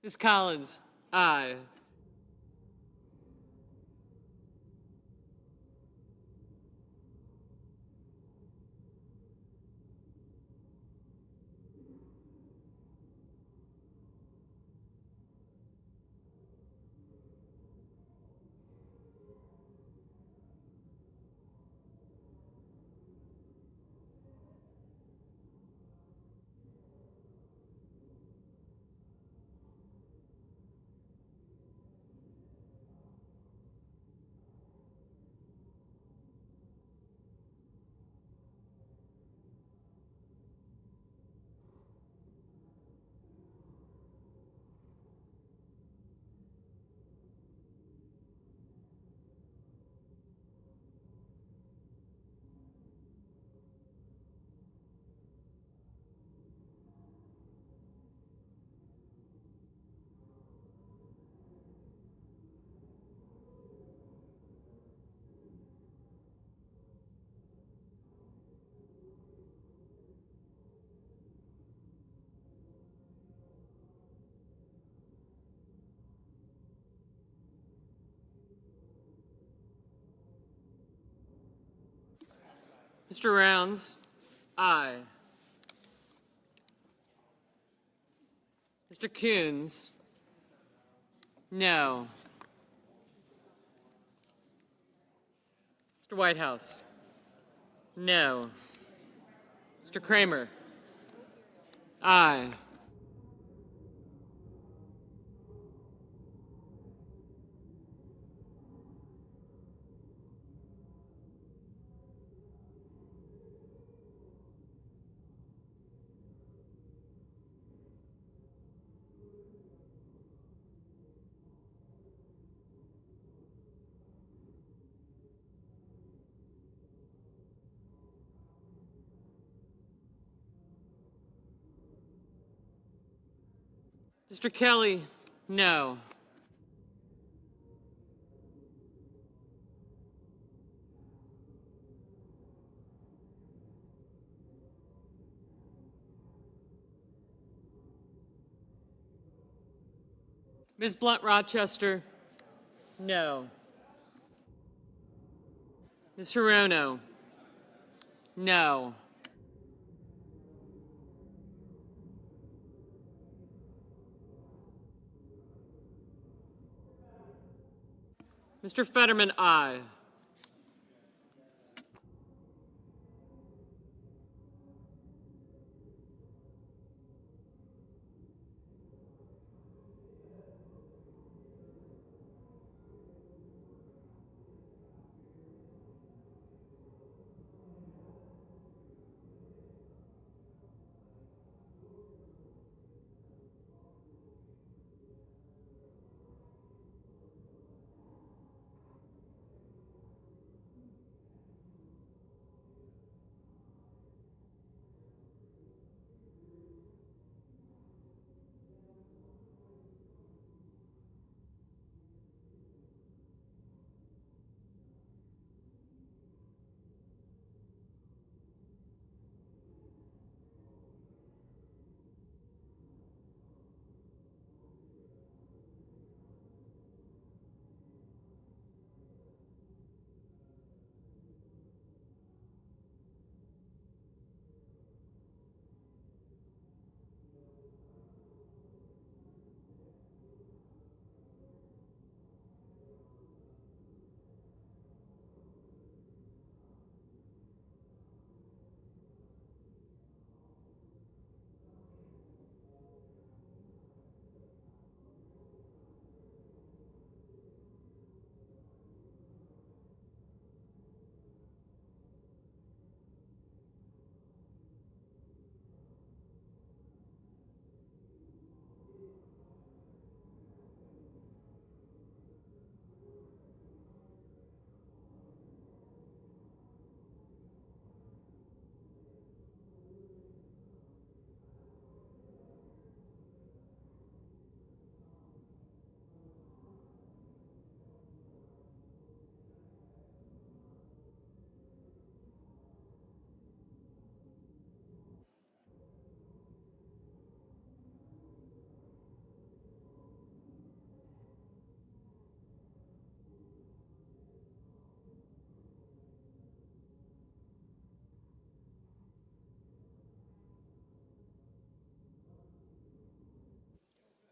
S12: Ms. Collins? Aye. Mr. Rounds? Aye. Mr. Coons? No. Mr. Whitehouse? No. Mr. Kramer? Aye. Mr. Kelly? No. Ms. Blunt Rochester? No. Ms. Hirono? No. Mr. Fetterman? Aye.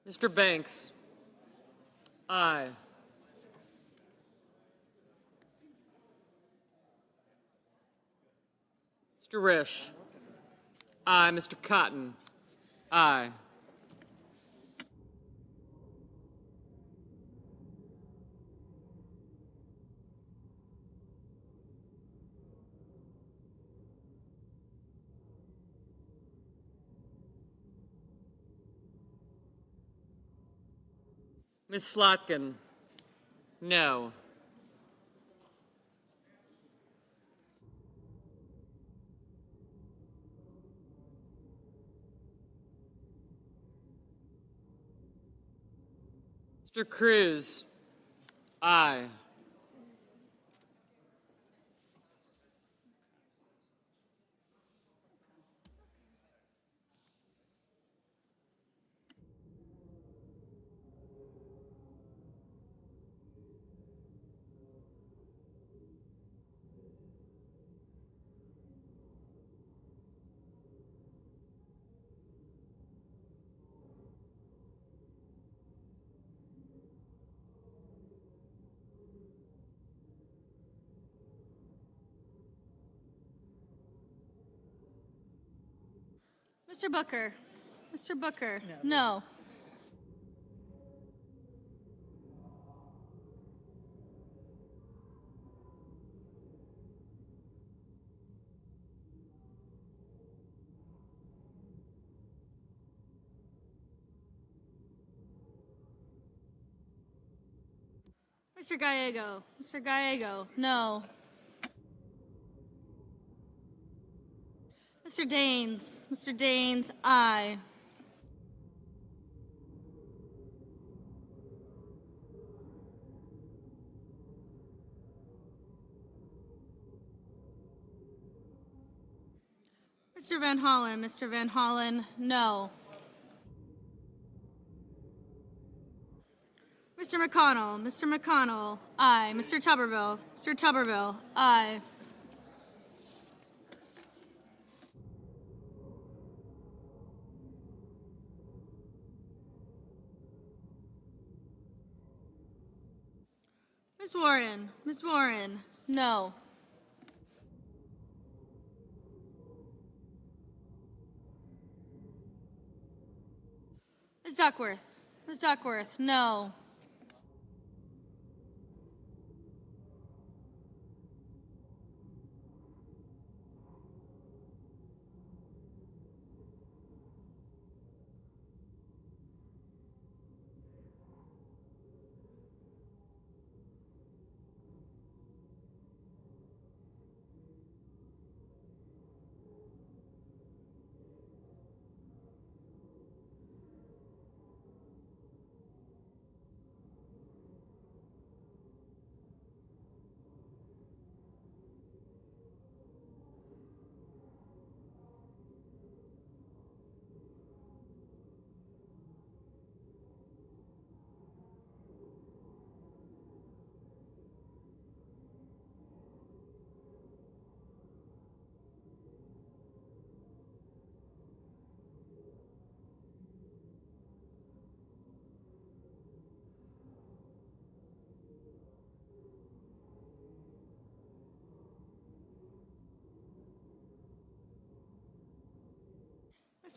S12: Mr. Banks. Aye. Mr. Risch. Aye. Mr. Cotton. Aye. Ms. Slotkin. No. Mr. Cruz. Aye.
S2: Mr. Booker. Mr. Booker. No. Mr. Gallego. Mr. Gallego. No. Mr. Daines. Mr. Daines. Aye. Mr. Van Hollen. Mr. Van Hollen. No. Mr. McConnell. Mr. McConnell. Aye. Mr. Tuberville. Mr. Tuberville. Aye. Ms. Warren. Ms. Warren. No. Ms. Duckworth. Ms. Duckworth. No.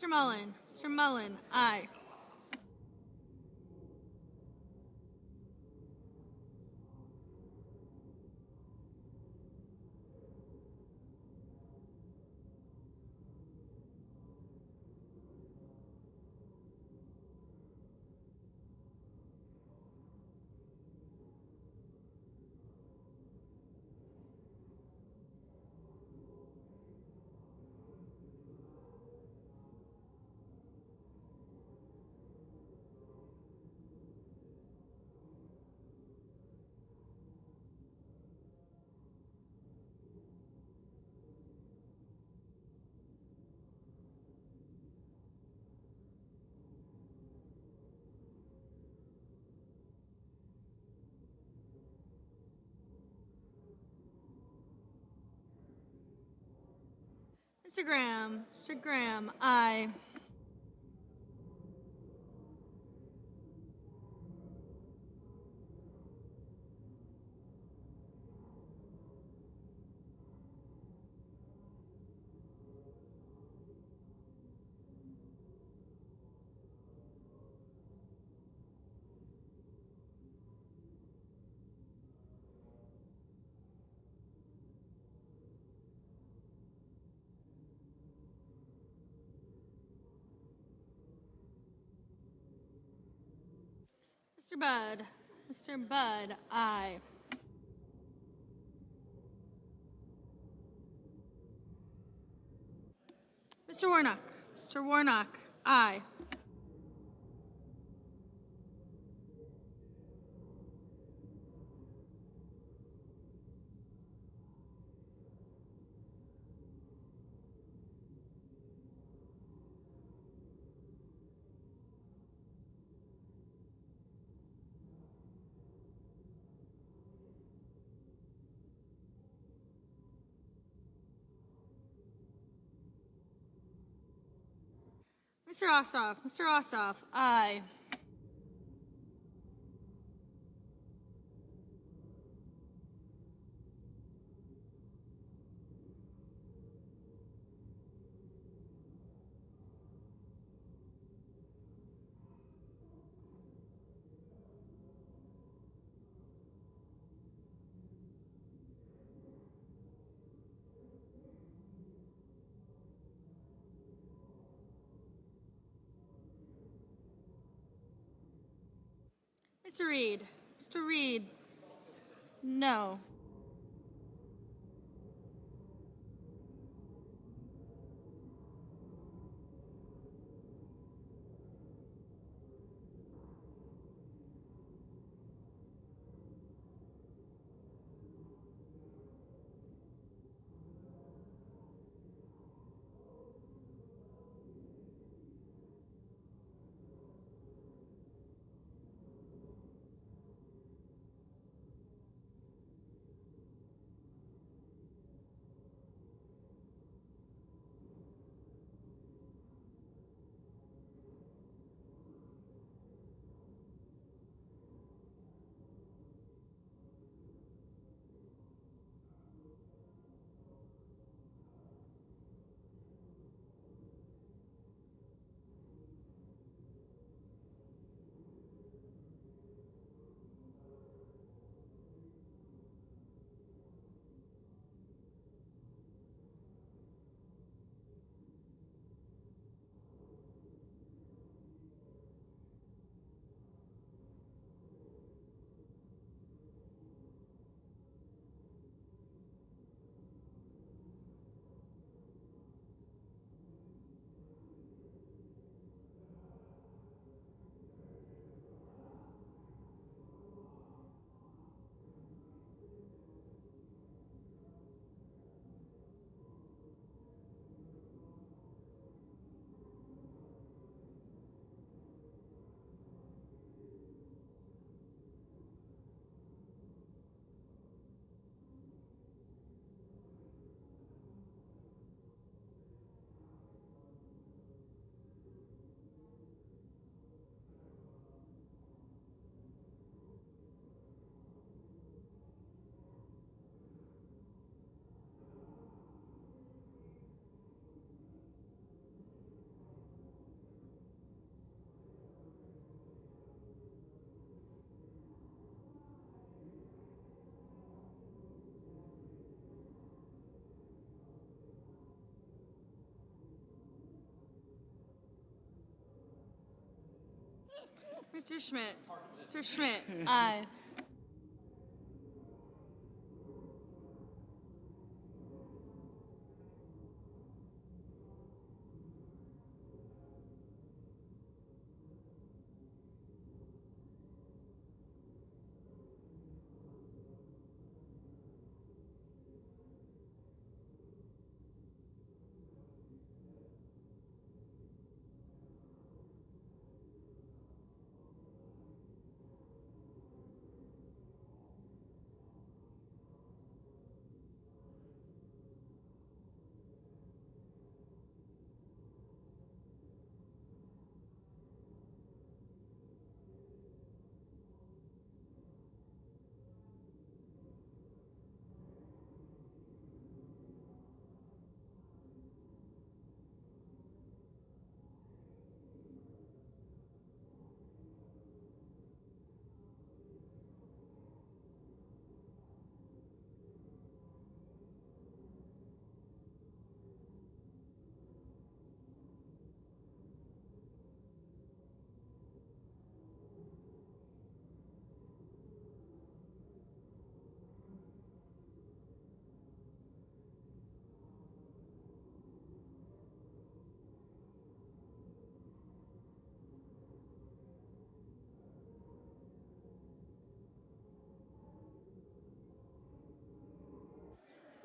S2: Mr. Mullen. Mr. Mullen. Aye. Mr. Graham. Mr. Graham. Aye.
S13: Mr. Budd. Mr. Budd, aye. Mr. Warnock. Mr. Warnock, aye. Mr. Ossoff. Mr. Ossoff, aye. Mr. Reed. Mr. Reed, no. Mr. Schmidt. Mr. Schmidt, aye.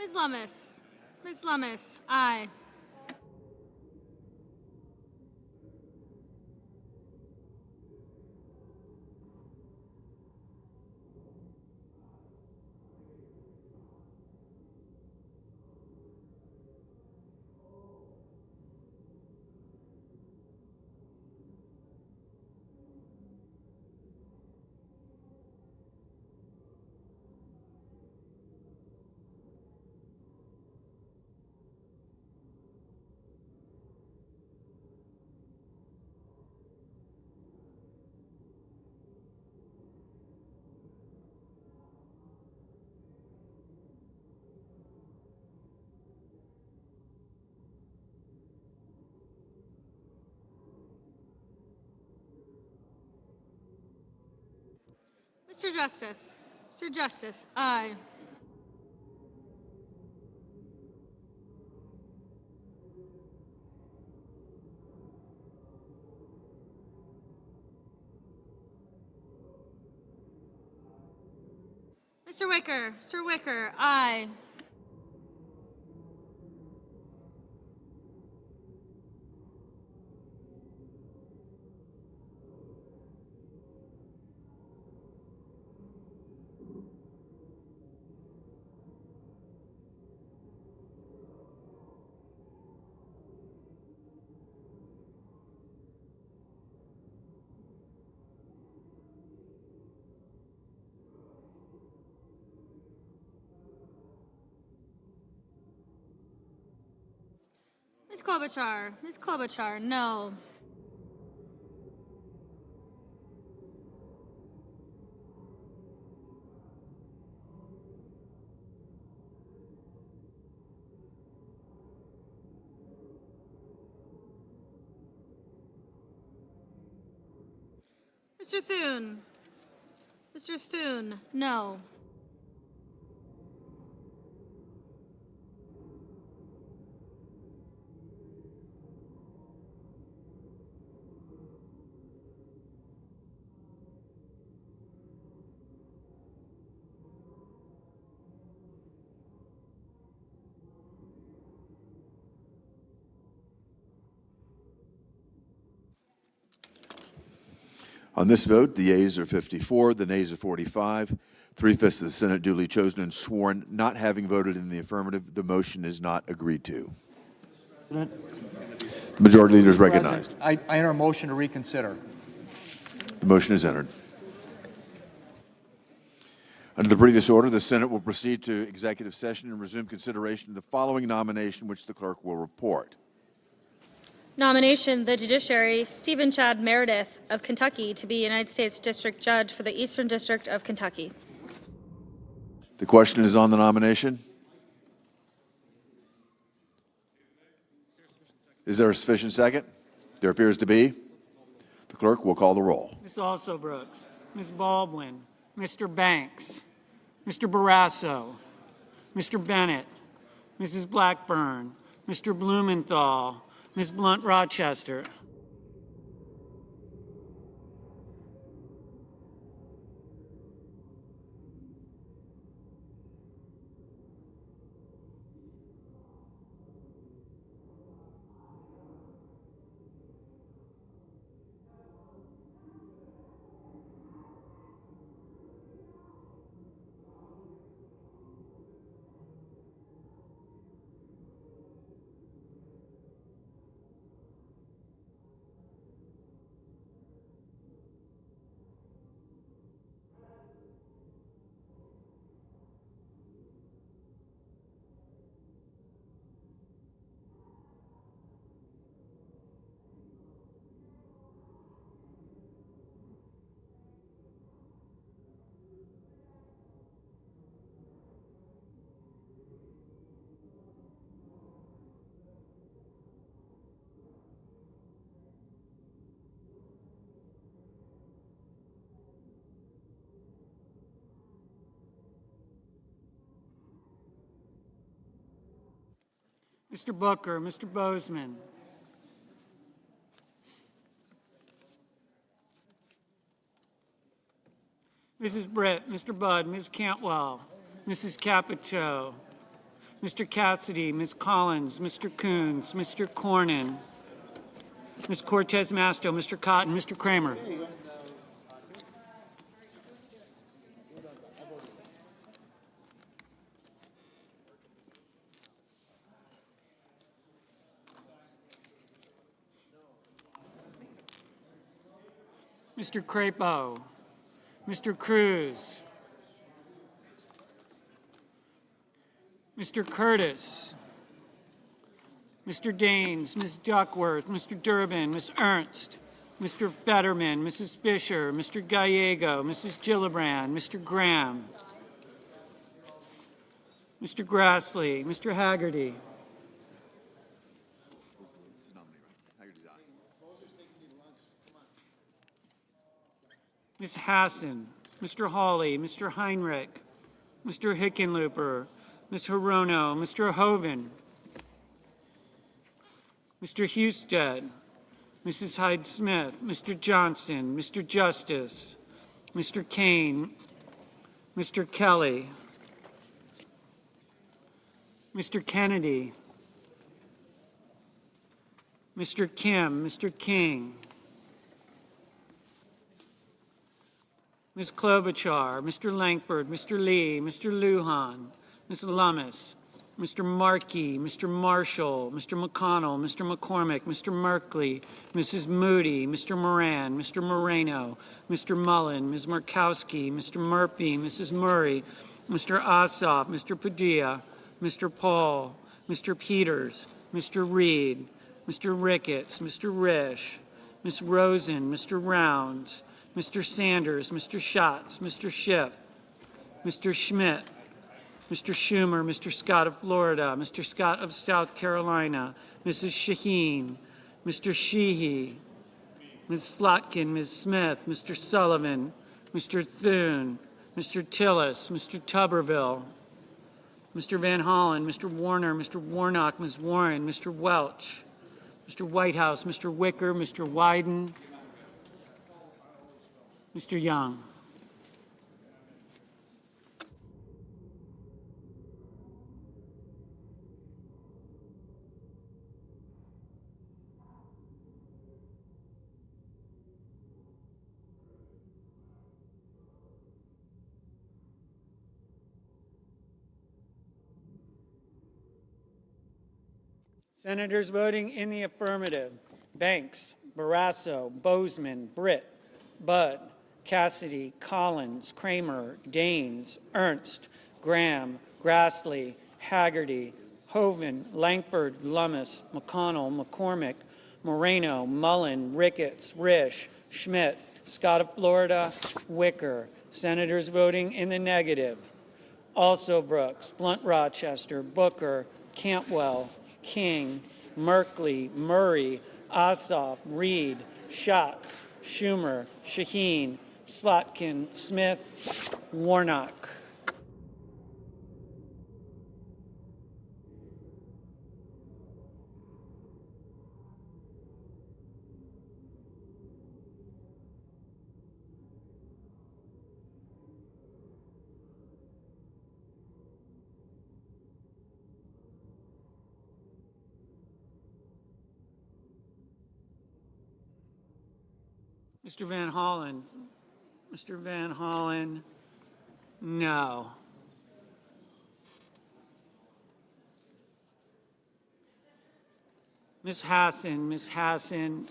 S13: Ms. Lummis. Ms. Lummis, aye. Mr. Justice. Mr. Justice, aye. Mr. Wicker. Mr. Wicker, aye. Ms. Klobuchar. Ms. Klobuchar, no. Mr. Thune. Mr. Thune, no.
S9: On this vote, the yeas are 54, the nays are 45. 3/5 of the Senate duly chosen and sworn not having voted in the affirmative. The motion is not agreed to. The majority leader is recognized.
S3: I enter a motion to reconsider.
S9: The motion is entered. Under the previous order, the Senate will proceed to executive session and resume consideration of the following nomination, which the clerk will report.
S13: Nomination, the judiciary, Stephen Chad Meredith of Kentucky to be United States District Judge for the Eastern District of Kentucky.
S9: The question is on the nomination. Is there a sufficient second? There appears to be. The clerk will call the roll.
S6: Ms. Alsobrooks, Ms. Baldwin, Mr. Banks, Mr. Barrasso, Mr. Bennett, Mrs. Blackburn, Mr. Blumenthal, Ms. Blunt-Rochester. Mr. Booker, Mr. Bozeman, Mrs. Britt, Mr. Budd, Ms. Cantwell, Mrs. Capito, Mr. Cassidy, Ms. Collins, Mr. Coons, Mr. Cornyn, Ms. Cortez Masto, Mr. Cotton, Mr. Kramer. Mr. Crapo, Mr. Cruz, Mr. Curtis, Mr. Daines, Ms. Duckworth, Mr. Durbin, Ms. Ernst, Mr. Fetterman, Mrs. Fisher, Mr. Gallego, Mrs. Gillibrand, Mr. Graham, Mr. Grassley, Mr. Haggerty, Ms. Hassan, Mr. Hawley, Mr. Heinrich, Mr. Hickenlooper, Ms. Hirono, Mr. Hoven, Mr. Husted, Mrs. Hyde-Smith, Mr. Johnson, Mr. Justice, Mr. Kane, Mr. Kelly, Mr. Kennedy, Mr. Kim, Mr. King, Ms. Klobuchar, Mr. Langford, Mr. Lee, Mr. Lujan, Ms. Lummis, Mr. Markey, Mr. Marshall, Mr. McConnell, Mr. McCormick, Mr. Merkley, Mrs. Moody, Mr. Moran, Mr. Moreno, Mr. Mullen, Ms. Murkowski, Mr. Murphy, Mrs. Murray, Mr. Ossoff, Mr. Padilla, Mr. Paul, Mr. Peters, Mr. Reed, Mr. Ricketts, Mr. Risch, Ms. Rosen, Mr. Rounds, Mr. Sanders, Mr. Schatz, Mr. Schiff, Mr. Schmidt, Mr. Schumer, Mr. Scott of Florida, Mr. Scott of South Carolina, Mrs. Shaheen, Mr. Sheehy, Ms. Slotkin, Ms. Smith, Mr. Sullivan, Mr. Thune, Mr. Tillis, Mr. Tuberville, Mr. Van Hollen, Mr. Warner, Mr. Warnock, Ms. Warren, Mr. Welch, Mr. Whitehouse, Mr. Wicker, Mr. Wyden, Mr. Young. Senators voting in the affirmative: Banks, Barrasso, Bozeman, Britt, Budd, Cassidy, Collins, Kramer, Daines, Ernst, Graham, Grassley, Haggerty, Hoven, Langford, Lummis, McConnell, McCormick, Moreno, Mullen, Ricketts, Risch, Schmidt, Scott of Florida, Wicker. Senators voting in the negative: Also Brooks, Blunt Rochester, Booker, Cantwell, King, Merkley, Murray, Ossoff, Reed, Schatz, Schumer, Shaheen, Slotkin, Smith, Warnock. Mr. Van Hollen. Mr. Van Hollen, no. Ms. Hassan,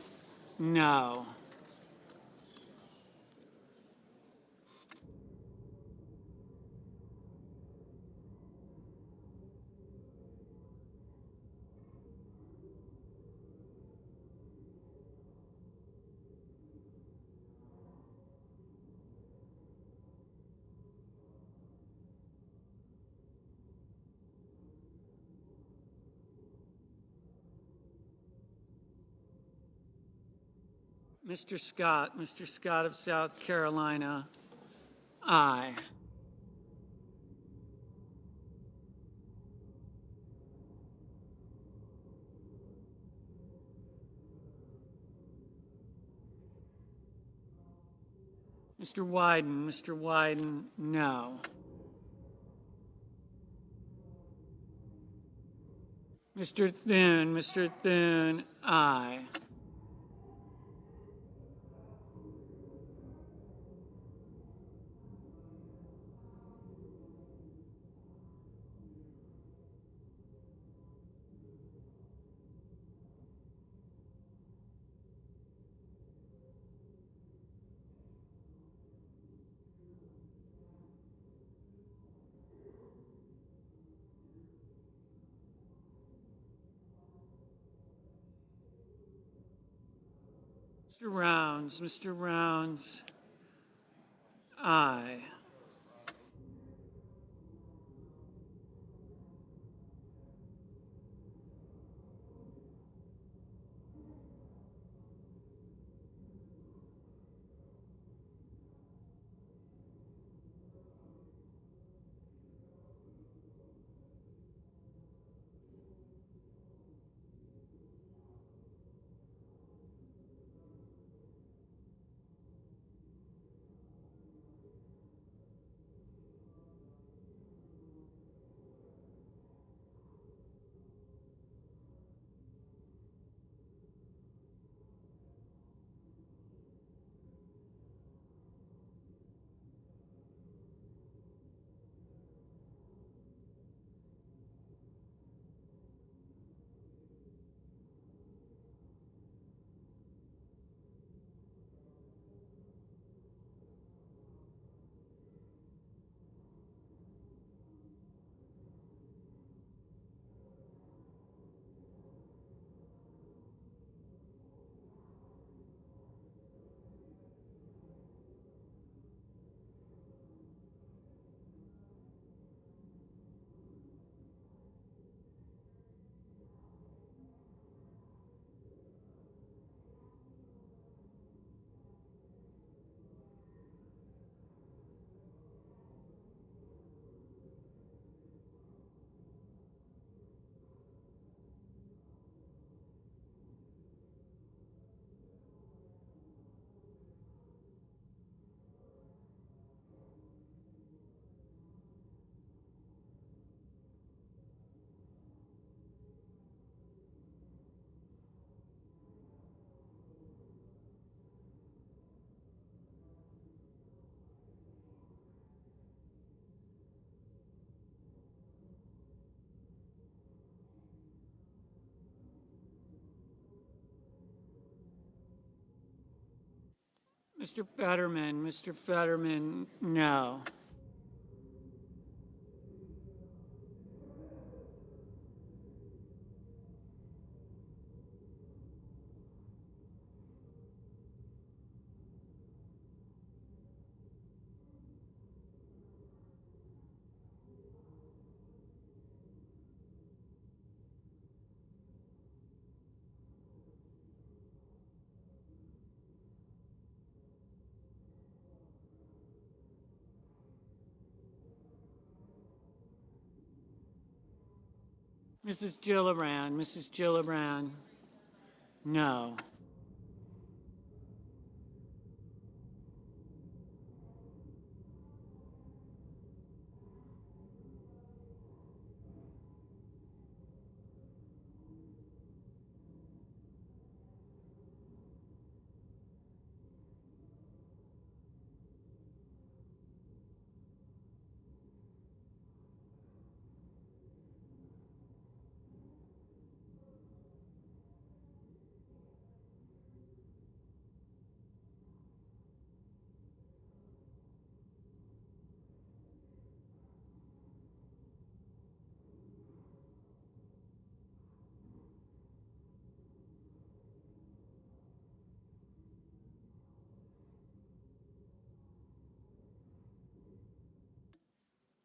S6: no. Mr. Scott of South Carolina, aye. Mr. Wyden, no. Mr. Thune, aye. Mr. Rounds, aye. Mr. Fetterman, no. Mrs. Gillibrand, no.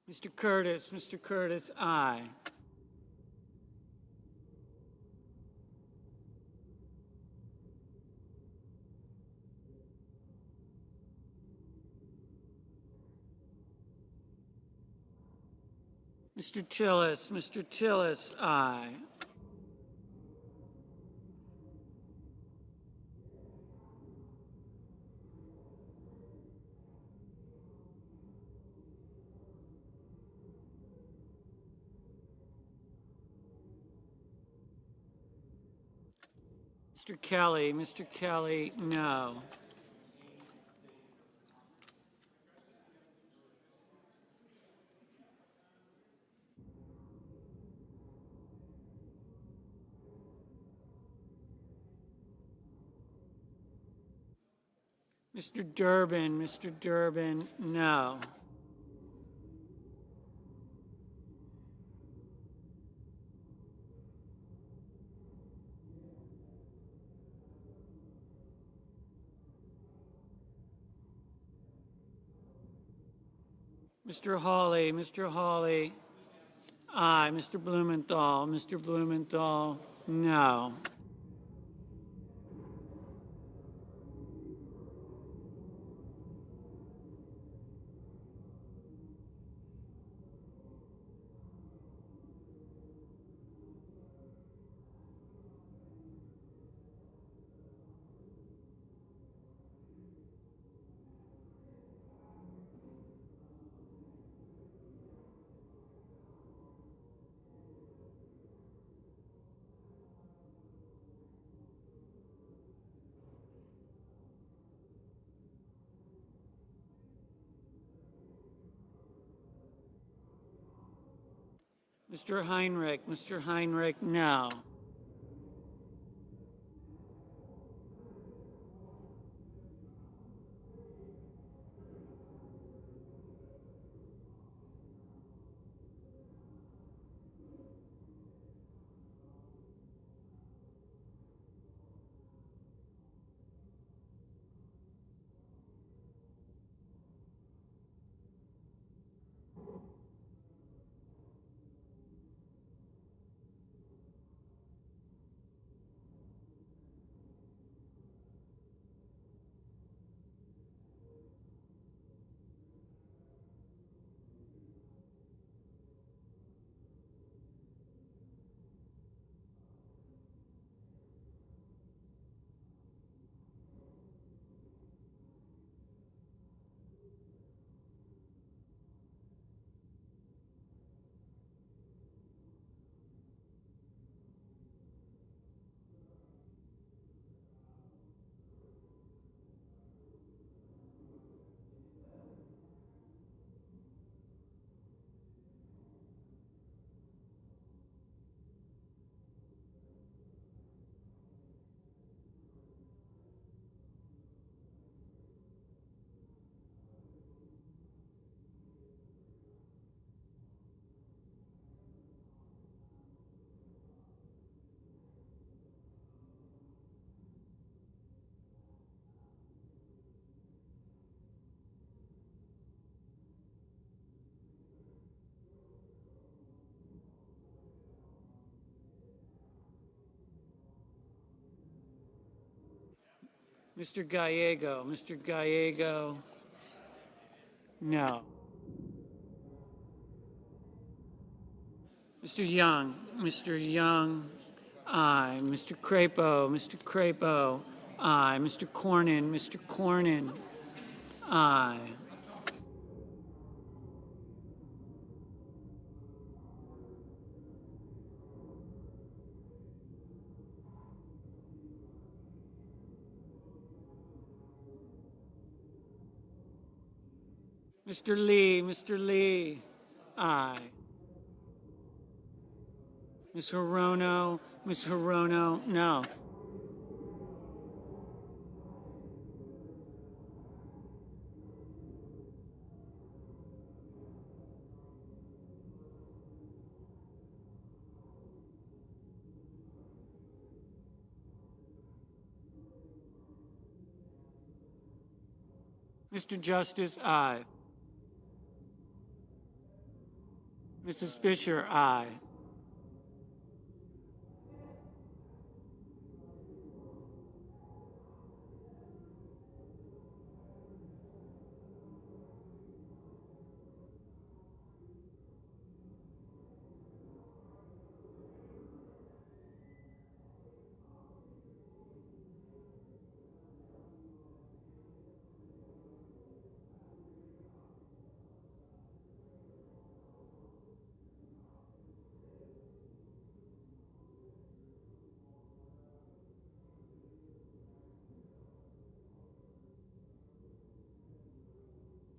S6: Mr. Curtis, aye. Mr. Tillis, aye. Mr. Kelly, no. Mr. Durbin, no. Mr. Hawley, aye. Mr. Blumenthal, no. Mr. Heinrich, no. Mr. Gallego, no. Mr. Young, aye. Mr. Crapo, aye. Mr. Cornyn, aye. Mr. Lee, aye. Ms. Hirono, no. Mr. Justice, aye. Mrs. Fisher, aye.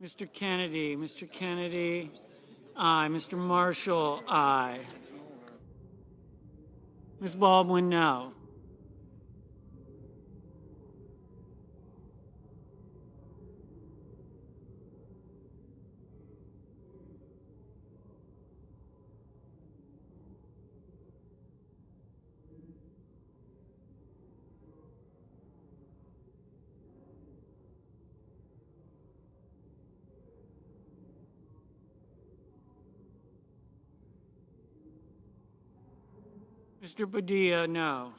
S6: Mr. Kennedy, aye. Mr. Marshall, aye. Ms. Baldwin, no. Mr. Padilla, no.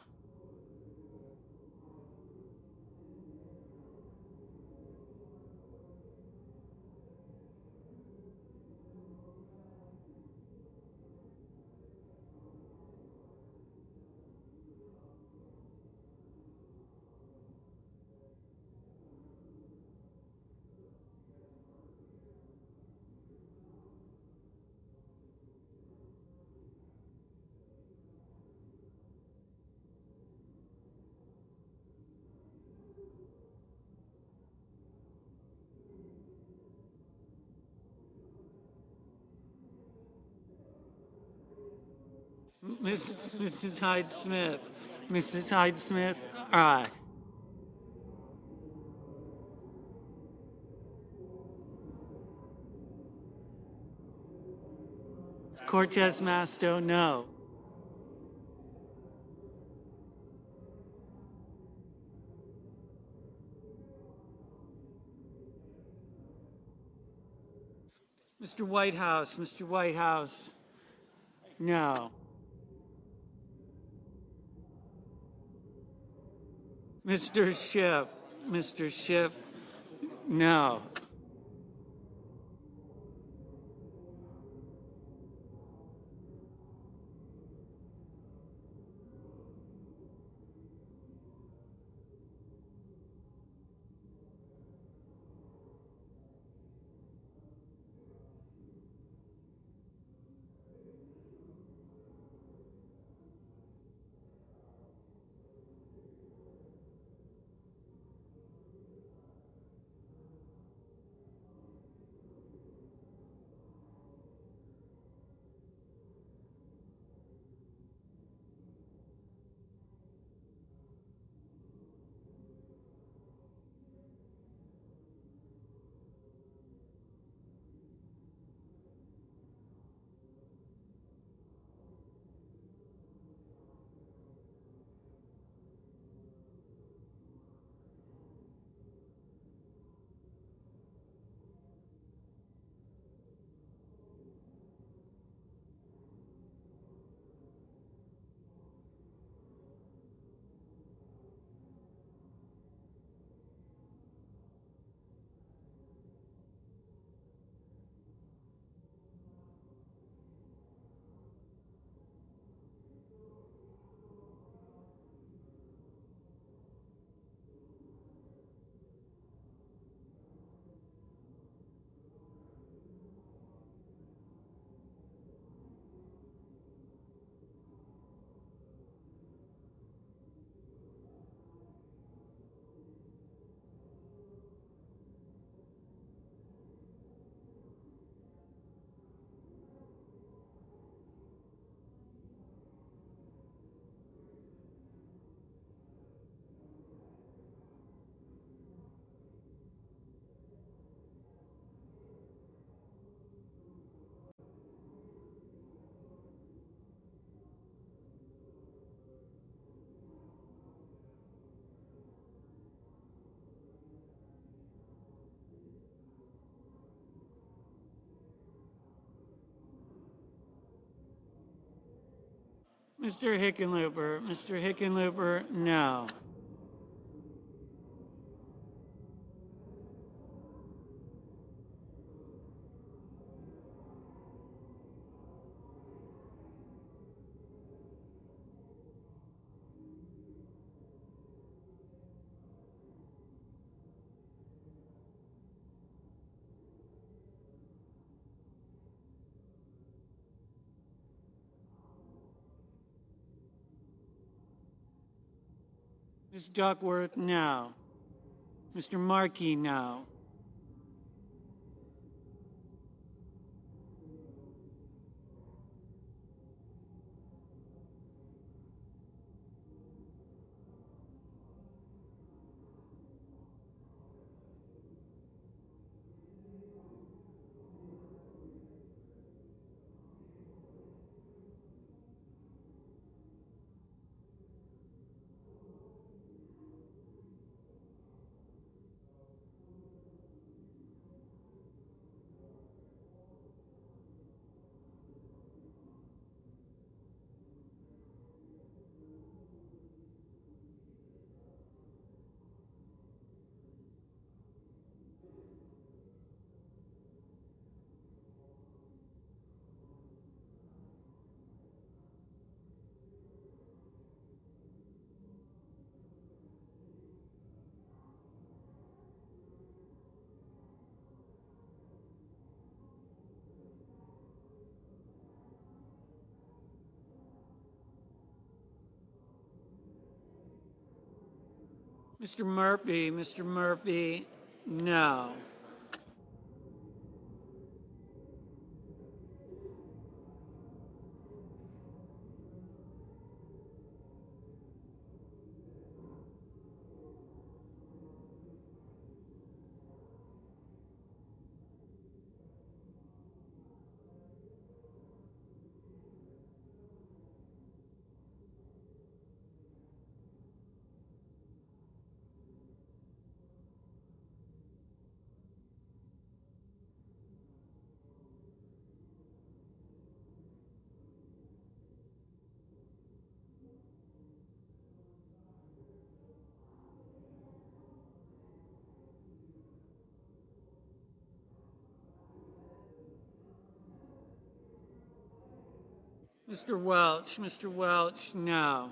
S6: Mrs. Hyde Smith, aye. Cortez Masto, no. Mr. Whitehouse, no. Mr. Schiff, no. Mr. Hickenlooper, no. Ms. Duckworth, no. Mr. Markey, no. Mr. Murphy, no. Mr. Welch, no.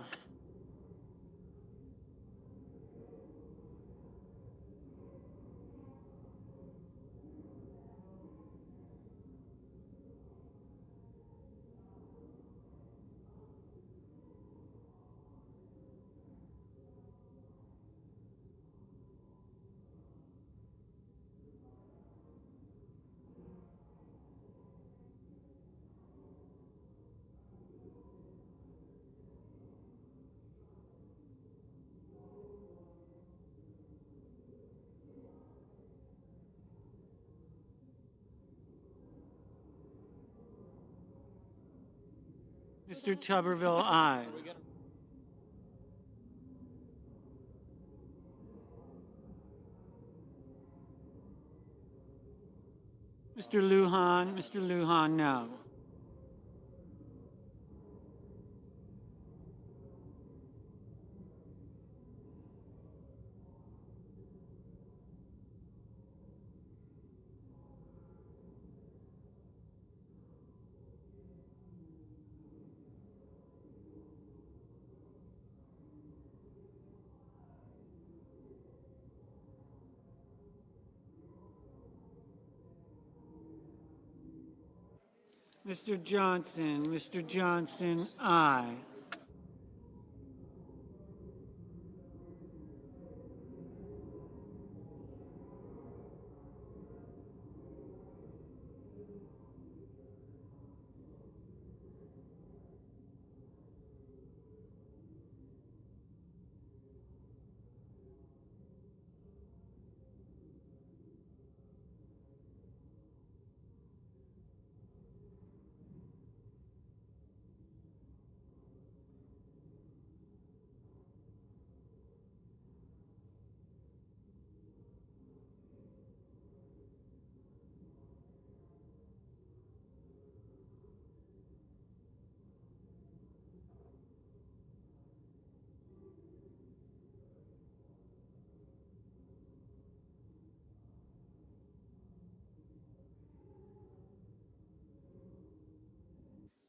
S6: Mr. Tuberville, aye. Mr. Lujan, no. Mr. Johnson, aye.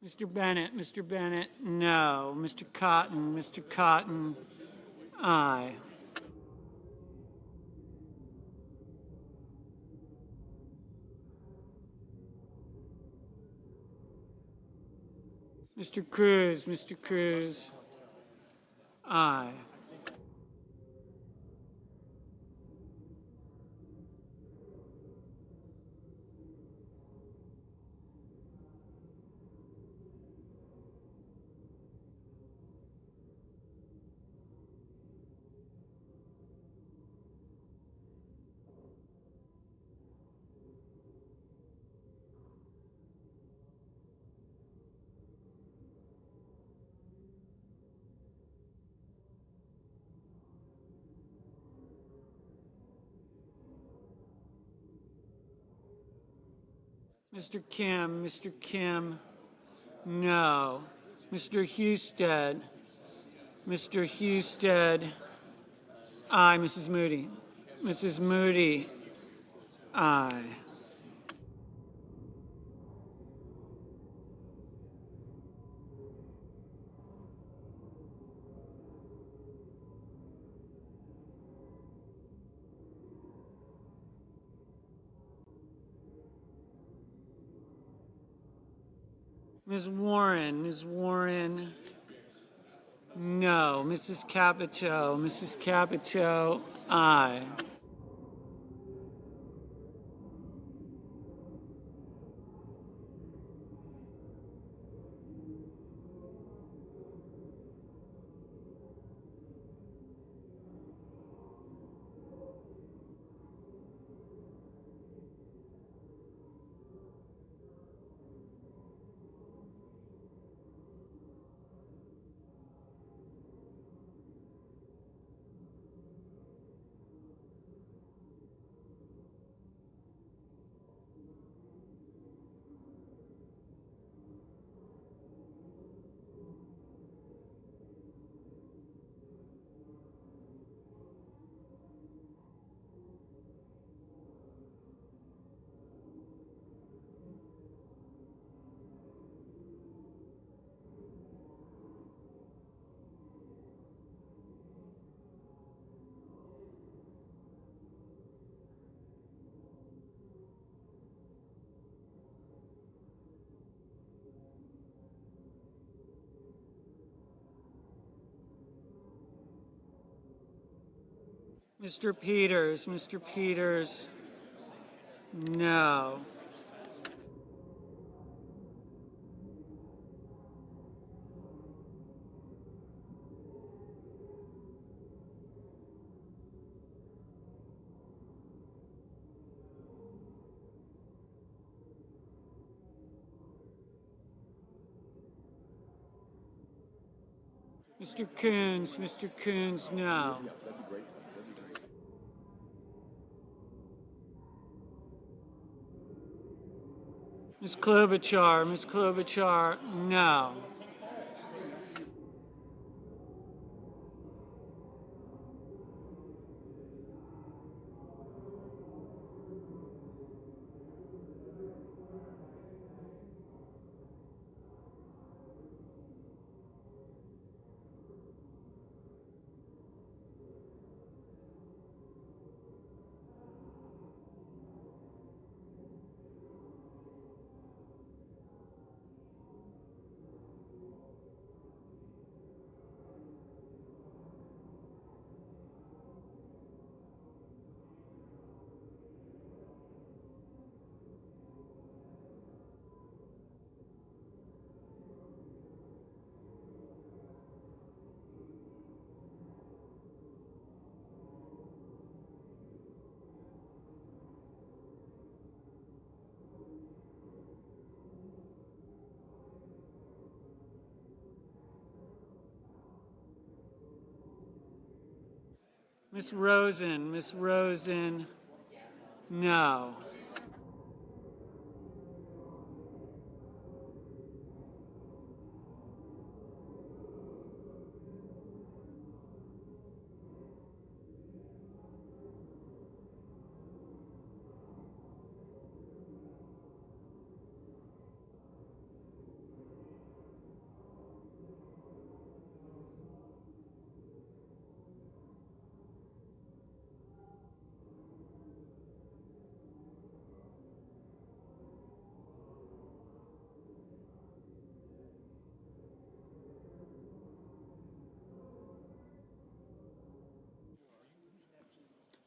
S6: Mr. Bennett, no. Mr. Cotton, aye. Mr. Cruz, aye. Mr. Kim, no. Mr. Husted, aye. Mrs. Moody, aye. Ms. Warren, No. Mrs. Capito. Mrs. Capito, aye. Mr. Peters. Mr. Peters, no. Mr. Coons. Mr. Coons, no. Ms. Klobuchar. Ms. Klobuchar, no. Ms. Rosen. Ms. Rosen, no.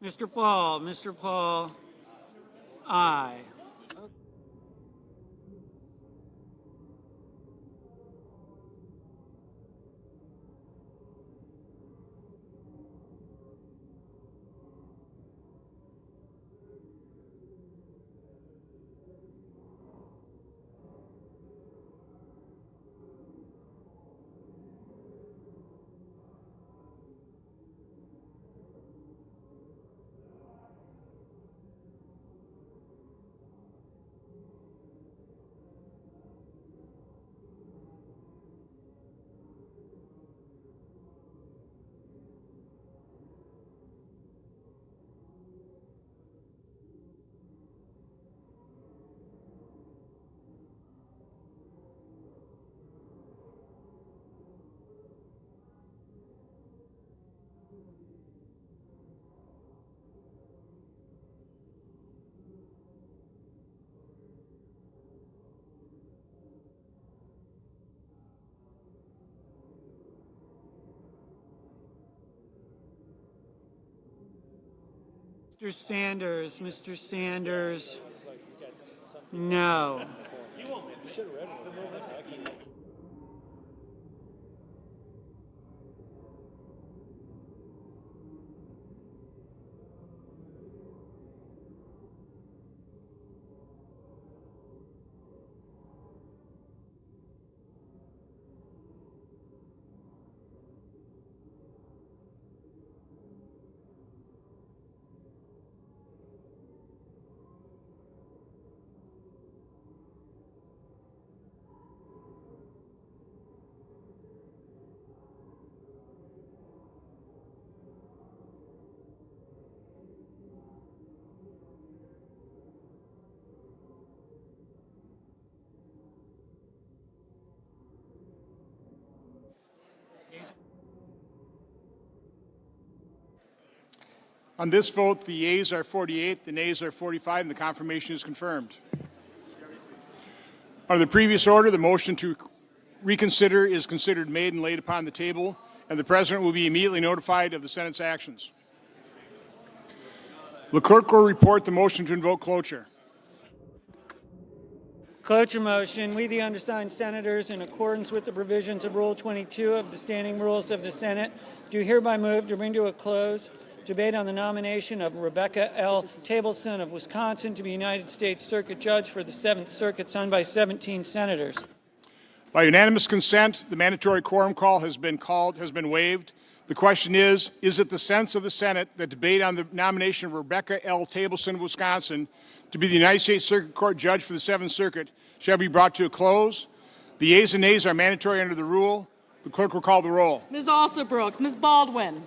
S6: Mr. Paul, aye. Mr. Sanders, Mr. Sanders, no.
S8: On this vote, the yeas are 48, the nays are 45, and the confirmation is confirmed. Under the previous order, the motion to reconsider is considered made and laid upon the table, and the President will be immediately notified of the Senate's actions. The clerk will report the motion to invoke cloture.
S6: Cloture motion. We, the undersigned senators, in accordance with the provisions of Rule 22 of the Standing Rules of the Senate, do hereby move to bring to a close debate on the nomination of Rebecca L. Tableson of Wisconsin to be United States Circuit Judge for the 7th Circuit, signed by 17 senators.
S8: By unanimous consent, the mandatory quorum call has been waived. The question is it the sense of the Senate that debate on the nomination of Rebecca L. Tableson of Wisconsin to be the United States Circuit Court Judge for the 7th Circuit shall be brought to a close? The yeas and nays are mandatory under the rule. The clerk will call the roll.
S14: Ms. Alsobrooks, Ms. Baldwin.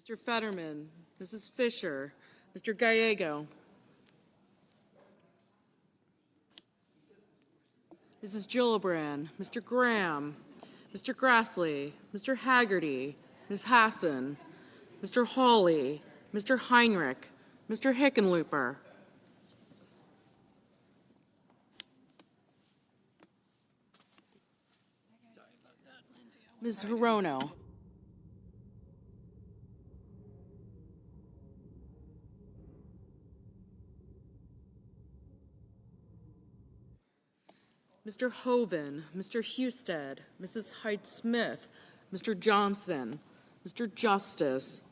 S14: Mr. Fetterman, Mrs. Fisher, Mr. Gallego, Mrs. Gillibrand, Mr. Graham, Mr. Grassley, Mr. Haggerty, Ms. Hassan, Mr. Hawley, Mr. Heinrich, Mr. Hickenlooper, Ms. Hirono, Mr. Hoven, Mr. Husted, Mrs. Hyde-Smith, Mr. Johnson, Mr. Justice,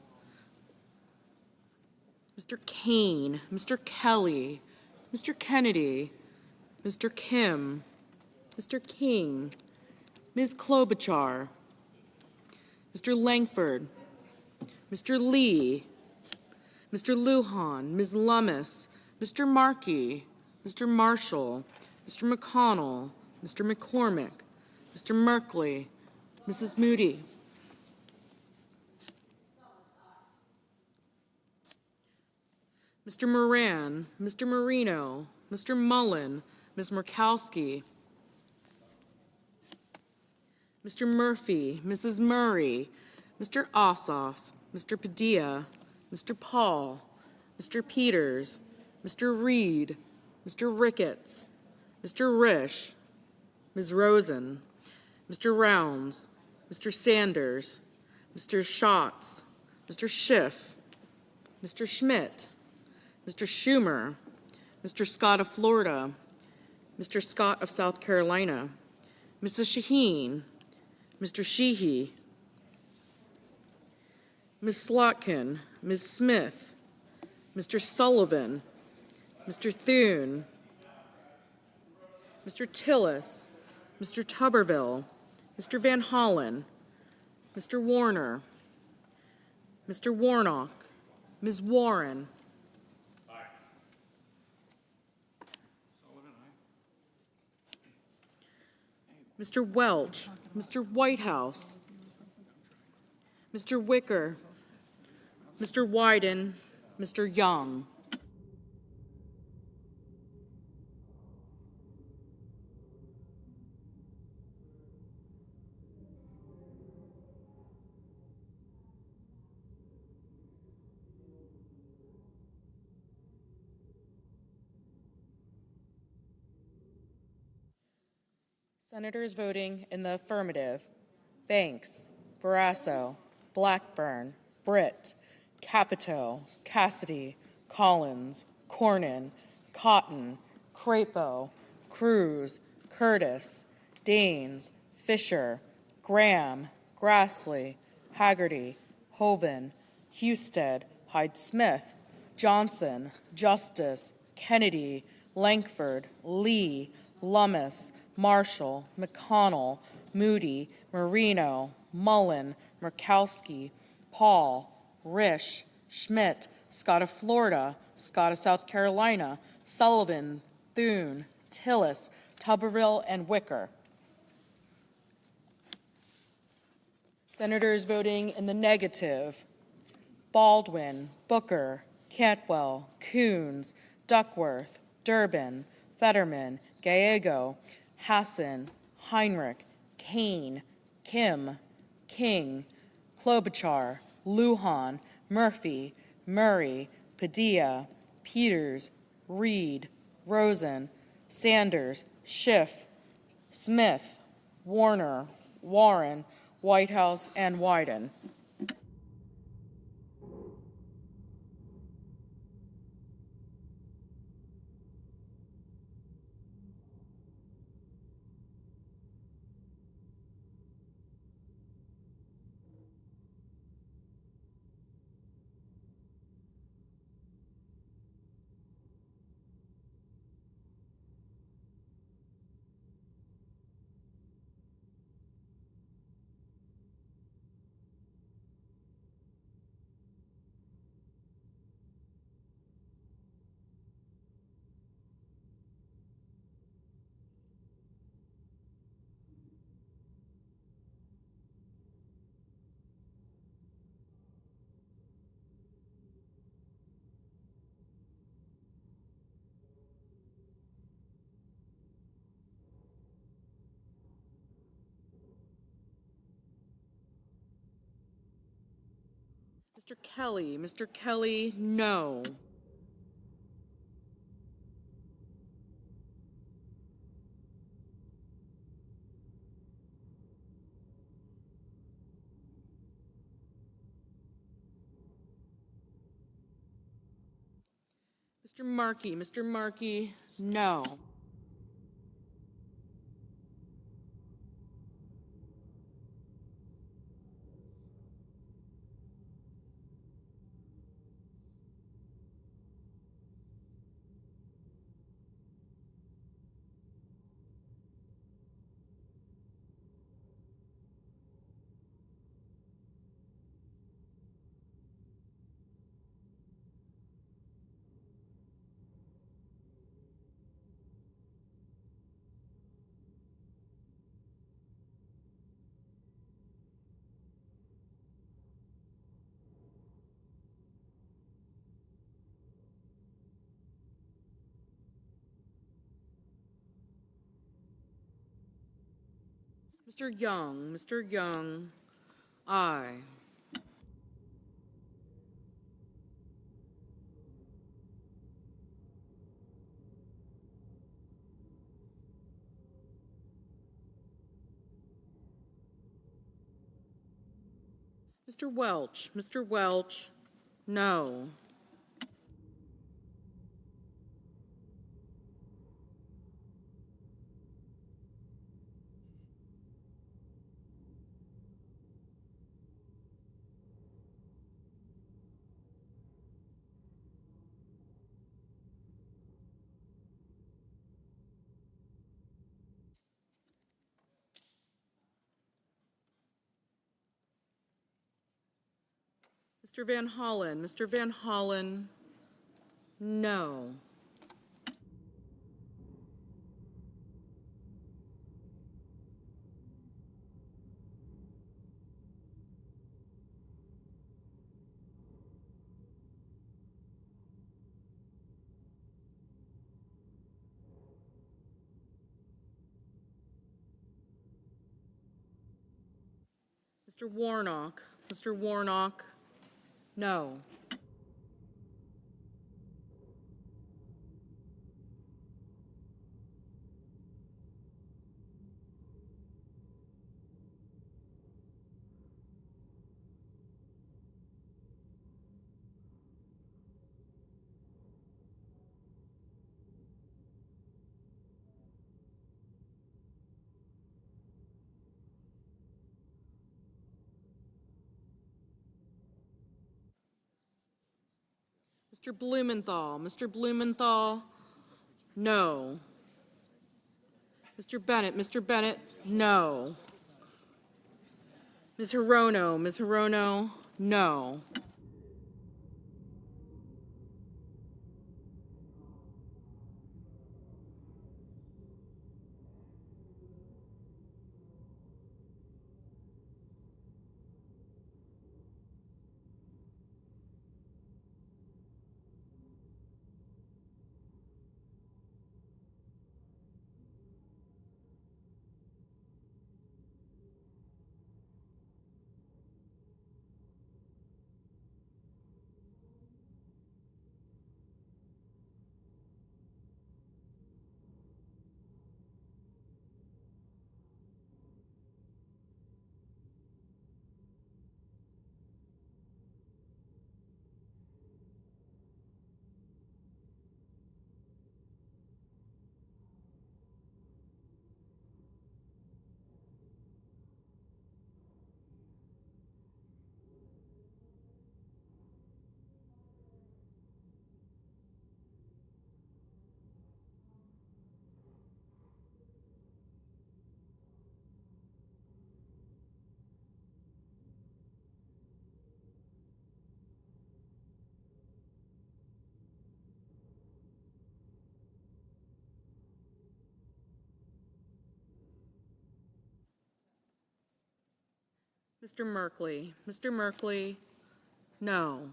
S14: Mr. Kane, Mr. Kelly, Mr. Kennedy, Mr. Kim, Mr. King, Ms. Klobuchar, Mr. Langford, Mr. Lee, Mr. Lujan, Ms. Lummis, Mr. Markey, Mr. Marshall, Mr. McConnell, Mr. McCormick, Mr. Merkley, Mrs. Moody, Mr. Moran, Mr. Marino, Mr. Mullen, Ms. Murkowski, Mr. Murphy, Mrs. Murray, Mr. Ossoff, Mr. Padilla, Mr. Paul, Mr. Peters, Mr. Reed, Mr. Ricketts, Mr. Risch, Ms. Rosen, Mr. Rounds, Mr. Sanders, Mr. Schatz, Mr. Schiff, Mr. Schmidt, Mr. Schumer, Mr. Scott of Florida, Mr. Scott of South Carolina, Mrs. Shaheen, Mr. Sheehy, Ms. Slotkin, Ms. Smith, Mr. Sullivan, Mr. Thune, Mr. Tillis, Mr. Tuberville, Mr. Van Hollen, Mr. Warner, Mr. Warnock, Ms. Warren, Mr. Welch, Mr. Whitehouse, Mr. Wicker, Mr. Wyden, Mr. Young. Senators voting in the affirmative: Banks, Barrasso, Blackburn, Britt, Capito, Cassidy, Collins, Cornyn, Cotton, Crapo, Cruz, Curtis, Daines, Fisher, Graham, Grassley, Haggerty, Hoven, Husted, Hyde-Smith, Johnson, Justice, Kennedy, Langford, Lee, Lummis, Marshall, McConnell, Moody, Marino, Mullen, Murkowski, Paul, Risch, Schmidt, Scott of Florida, Scott of South Carolina, Sullivan, Thune, Tillis, Tuberville, and Wicker. Senators voting in the negative: Baldwin, Booker, Cantwell, Coons, Duckworth, Durbin, Fetterman, Gallego, Hassan, Heinrich, Kane, Kim, King, Klobuchar, Lujan, Murphy, Murray, Padilla, Peters, Reed, Rosen, Sanders, Schiff, Smith, Warner, Warren, Whitehouse, and Wyden. Mr. Kelly, no. Mr. Markey, no. Mr. Young, aye. Mr. Welch, no. Mr. Van Hollen, no. Mr. Warnock, no. Mr. Blumenthal, no. Mr. Bennett, no. Ms. Hirono, no. Mr. Merkley, no.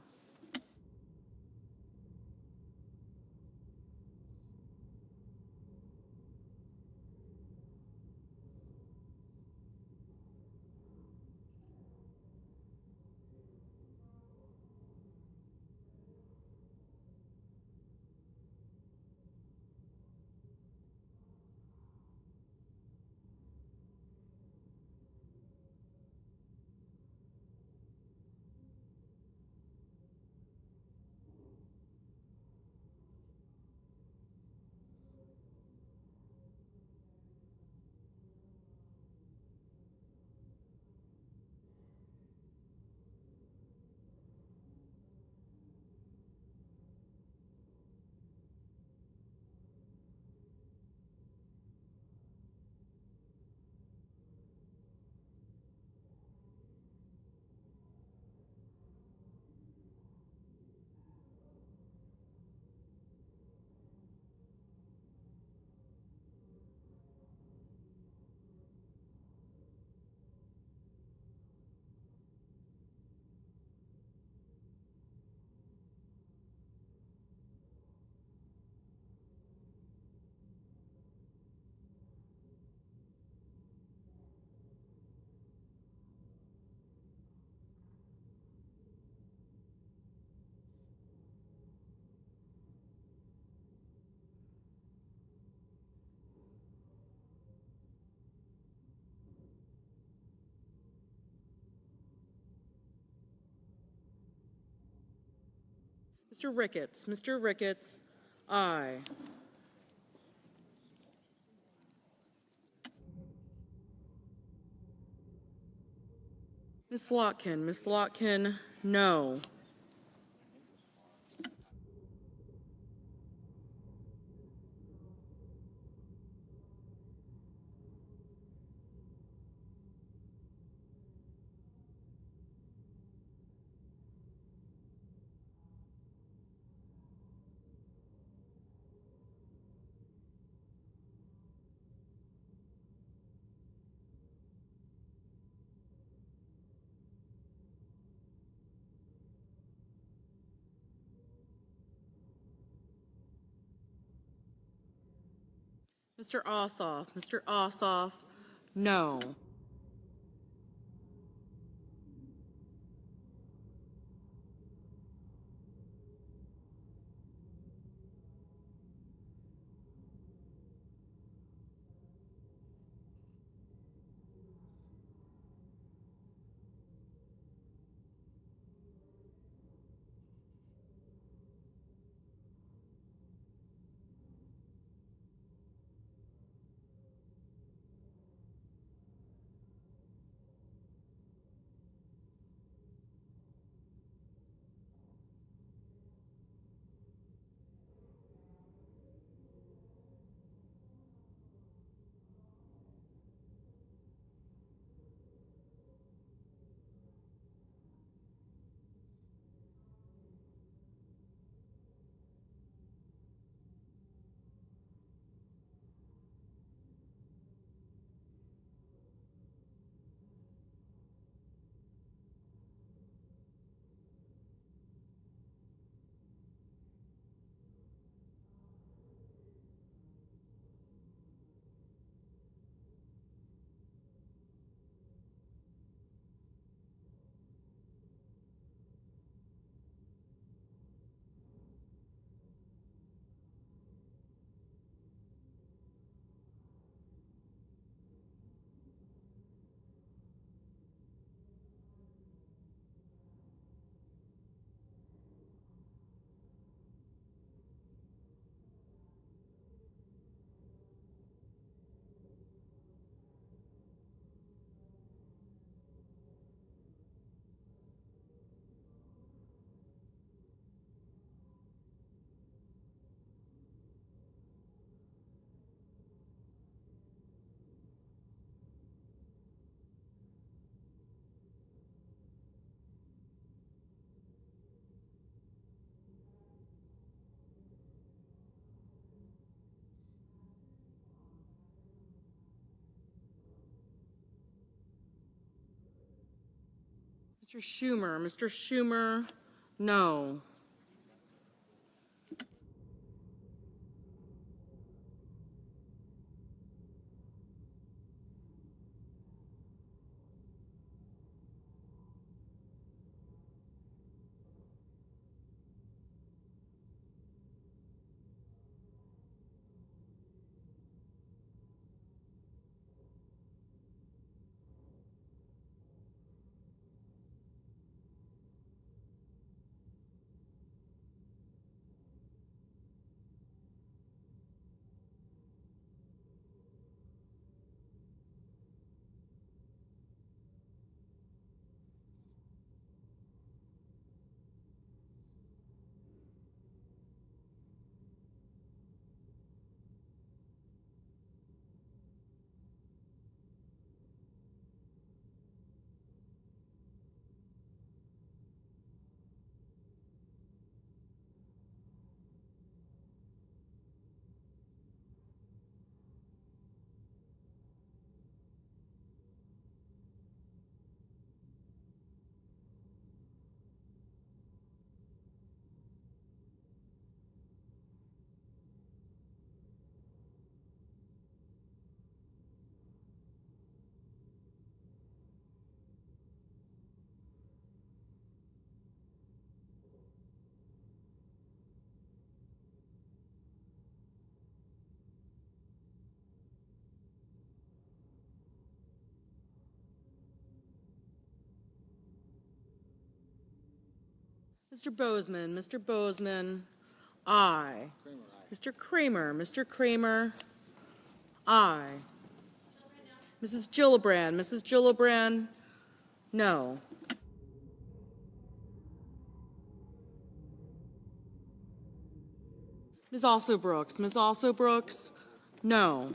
S14: Mr. Ricketts. Mr. Ricketts, aye. Ms. Slotkin. Ms. Slotkin, no. Mr. Ossoff. Mr. Ossoff, no. Mr. Schumer. Mr. Schumer, no. Mr. Bozeman, Mr. Bozeman, aye. Mr. Kramer, aye. Mrs. Gillibrand, no. Ms. Brooks, no.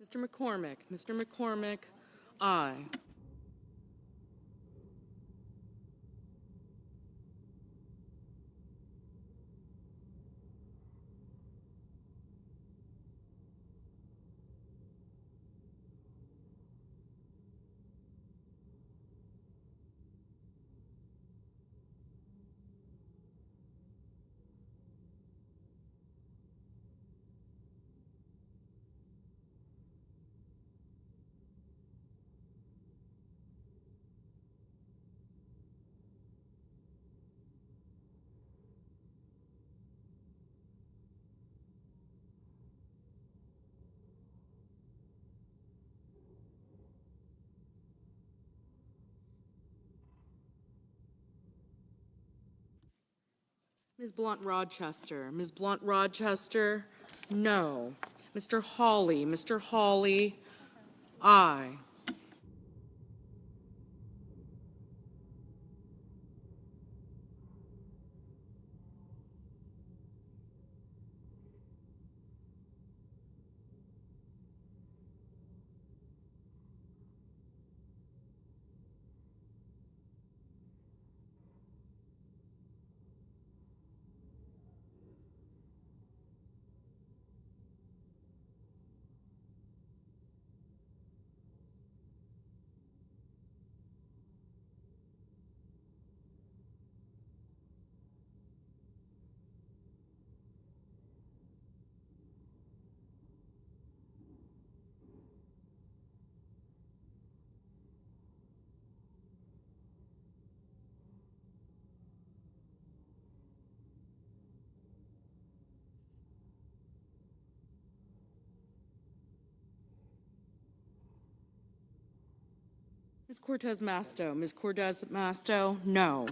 S14: Mr. McCormick, aye. Ms. Blunt Rochester, no. Mr. Hawley, aye. Ms. Cortez Masto, no.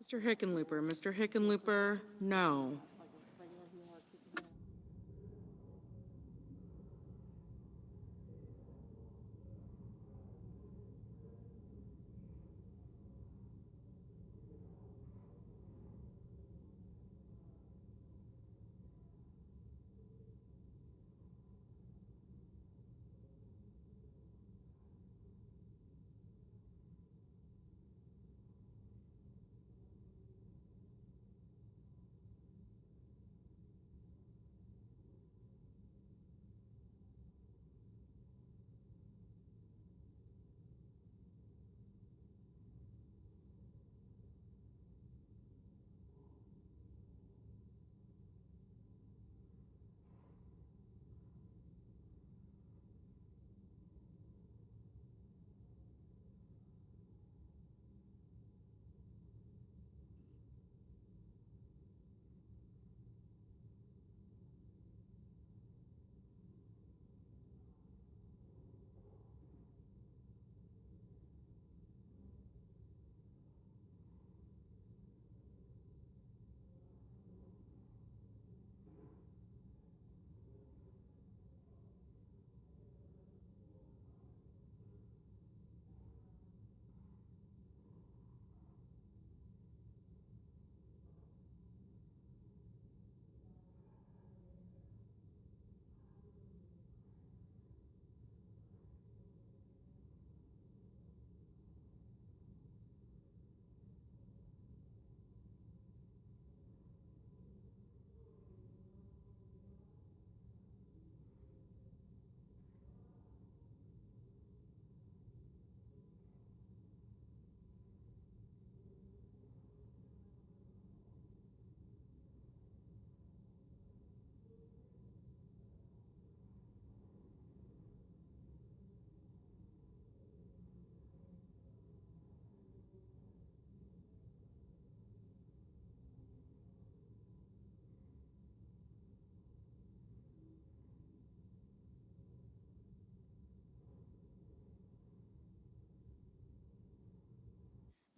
S14: Mr. Hickenlooper. Mr. Hickenlooper, no.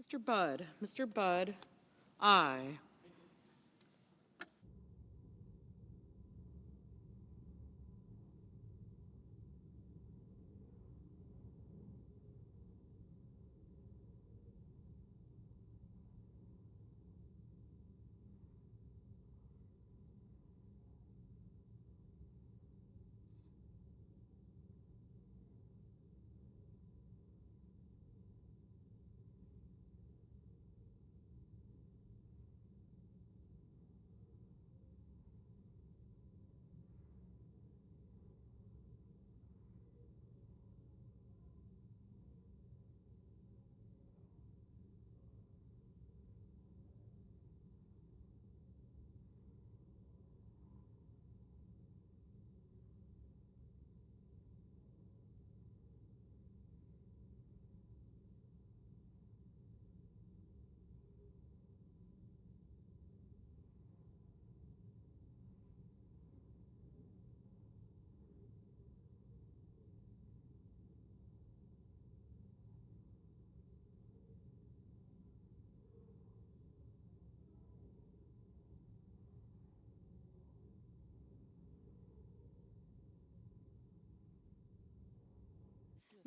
S14: Mr. Budd. Mr. Budd, aye.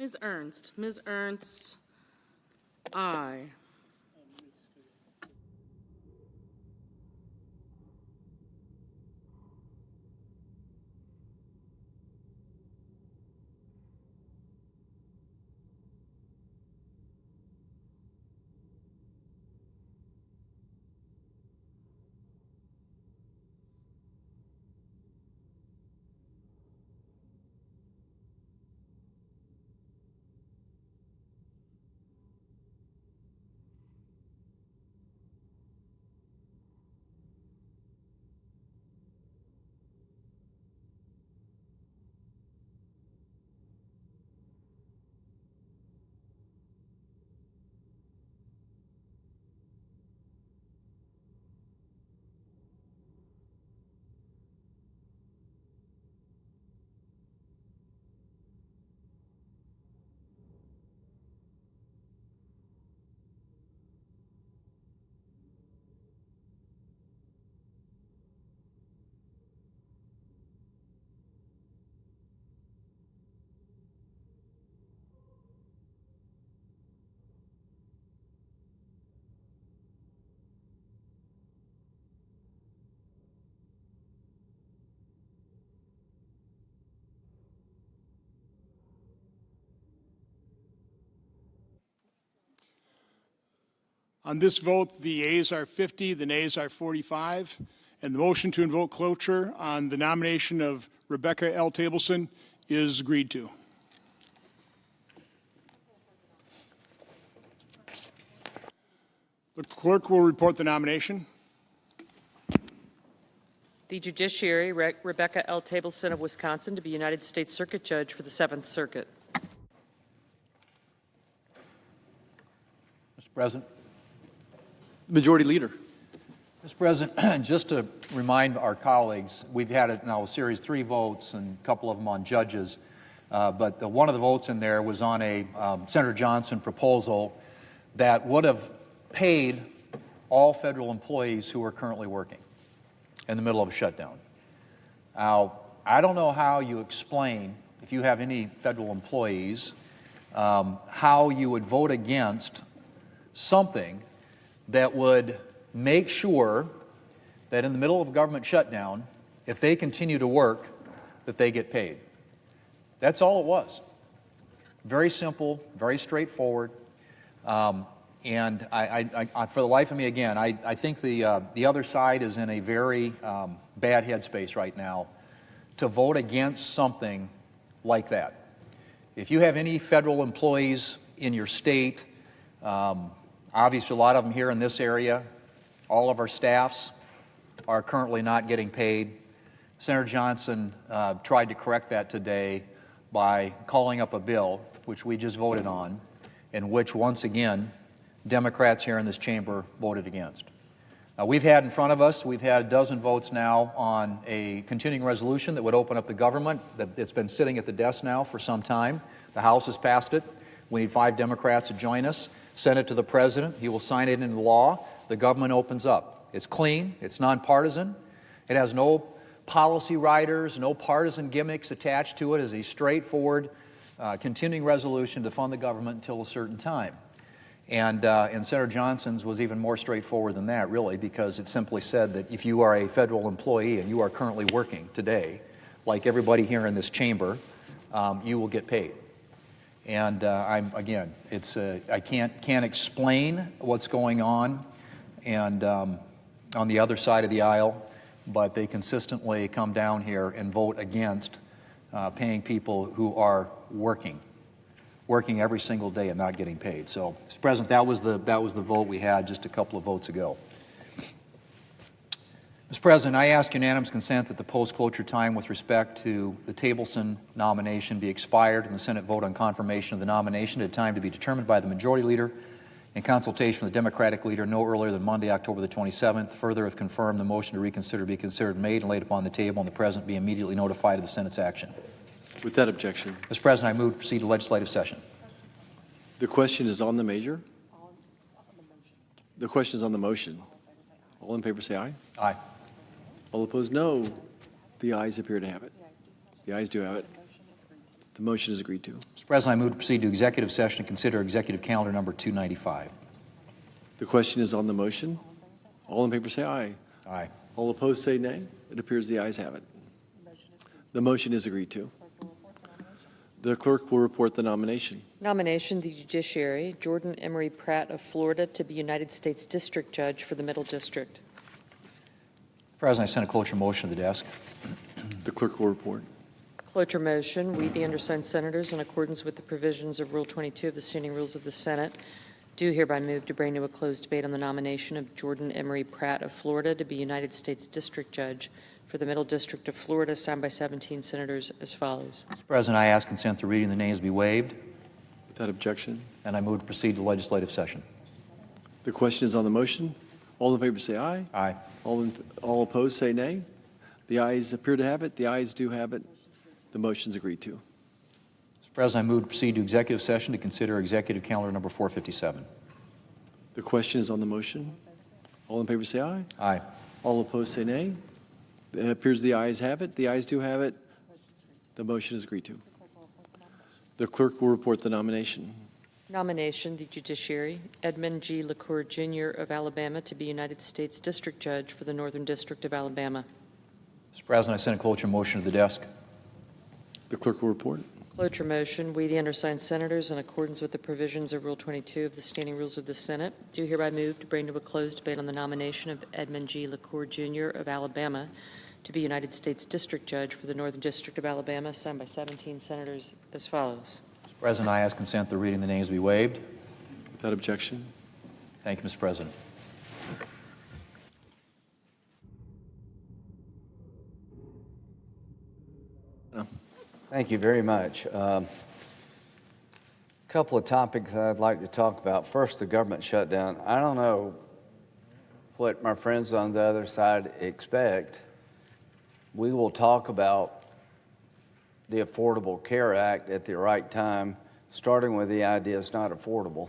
S14: Ms. Ernst. Ms. Ernst, aye.
S8: On this vote, the yeas are 50, the nays are 45, and the motion to invoke cloture on the nomination of Rebecca L. Tableson is agreed to. The clerk will report the nomination.
S12: The Judiciary, Rebecca L. Tableson of Wisconsin, to be United States Circuit Judge for the 7th Circuit.
S15: Mr. President.
S9: Majority Leader.
S15: Mr. President, just to remind our colleagues, we've had now a series 3 votes and a couple of them on judges, but one of the votes in there was on a Senator Johnson proposal that would have paid all federal employees who are currently working in the middle of a shutdown. Now, I don't know how you explain, if you have any federal employees, how you would vote against something that would make sure that in the middle of a government shutdown, if they continue to work, that they get paid. That's all it was. Very simple, very straightforward. And I, for the life of me, again, I think the other side is in a very bad headspace right now to vote against something like that. If you have any federal employees in your state, obviously a lot of them here in this area, all of our staffs are currently not getting paid. Senator Johnson tried to correct that today by calling up a bill, which we just voted on, in which, once again, Democrats here in this chamber voted against. We've had in front of us, we've had a dozen votes now on a continuing resolution that would open up the government. It's been sitting at the desk now for some time. The House has passed it. We need 5 Democrats to join us. Send it to the President. He will sign it into law. The government opens up. It's clean. It's nonpartisan. It has no policy riders, no partisan gimmicks attached to it. It's a straightforward continuing resolution to fund the government until a certain time. And Senator Johnson's was even more straightforward than that, really, because it simply said that if you are a federal employee and you are currently working today, like everybody here in this chamber, you will get paid. And again, it's I can't explain what's going on, and on the other side of the aisle, but they consistently come down here and vote against paying people who are working every single day and not getting paid. So, Mr. President, that was the vote we had just a couple of votes ago. Mr. President, I ask unanimous consent that the post-cloture time with respect to the Tableson nomination be expired and the Senate vote on confirmation of the nomination at a time to be determined by the Majority Leader in consultation with the Democratic Leader no earlier than Monday, October the 27th. Further, if confirmed, the motion to reconsider be considered made and laid upon the table and the President be immediately notified of the Senate's action.
S16: With that objection.
S15: Mr. President, I move to proceed to legislative session.
S16: The question is on the measure. The question is on the motion. All in favor say aye.
S15: Aye.
S16: All opposed, no. The ayes appear to have it. The ayes do have it. The motion is agreed to.
S15: Mr. President, I move to proceed to executive session and consider executive calendar number 295.
S16: The question is on the motion. All in favor say aye.
S15: Aye.
S16: All opposed say nay. It appears the ayes have it. The motion is agreed to. The clerk will report the nomination.
S12: Nomination, the Judiciary, Jordan Emery Pratt of Florida to be United States District Judge for the Middle District.
S15: President, I send a cloture motion to the desk.
S16: The clerk will report.
S12: Cloture motion, we, the undersigned senators, in accordance with the provisions of Rule 22 of the Standing Rules of the Senate, do hereby move to bring to a closed debate on the nomination of Jordan Emery Pratt of Florida to be United States District Judge for the Middle District of Florida, signed by 17 senators as follows.
S15: Mr. President, I ask consent to reading the names be waived.
S16: Without objection.
S15: And I move to proceed to legislative session.
S16: The question is on the motion. All in favor say aye.
S15: Aye.
S16: All opposed say nay. The ayes appear to have it. The ayes do have it. The motion is agreed to.
S15: Mr. President, I move to proceed to executive session to consider executive calendar number 457.
S16: The question is on the motion. All in favor say aye.
S15: Aye.
S16: All opposed say nay. It appears the ayes have it. The ayes do have it. The motion is agreed to. The clerk will report the nomination.
S12: Nomination, the Judiciary, Edmund G. LaCour, Jr. of Alabama to be United States District Judge for the Northern District of Alabama.
S15: Mr. President, I send a cloture motion to the desk.
S16: The clerk will report.
S12: Cloture motion. We, the undersigned senators, in accordance with the provisions of Rule 22 of the Standing Rules of the Senate, do hereby move to bring to a closed debate on the nomination of Edmund G. LaCour, Jr. of Alabama to be United States District Judge for the Northern District of Alabama, signed by 17 senators as follows.
S15: Mr. President, I ask consent the reading of the names be waived.
S16: Without objection.
S15: Thank you, Mr. President.
S17: Thank you very much. Couple of topics that I'd like to talk about. First, the government shutdown. I don't know what my friends on the other side expect. We will talk about the Affordable Care Act at the right time, starting with the idea it's not affordable.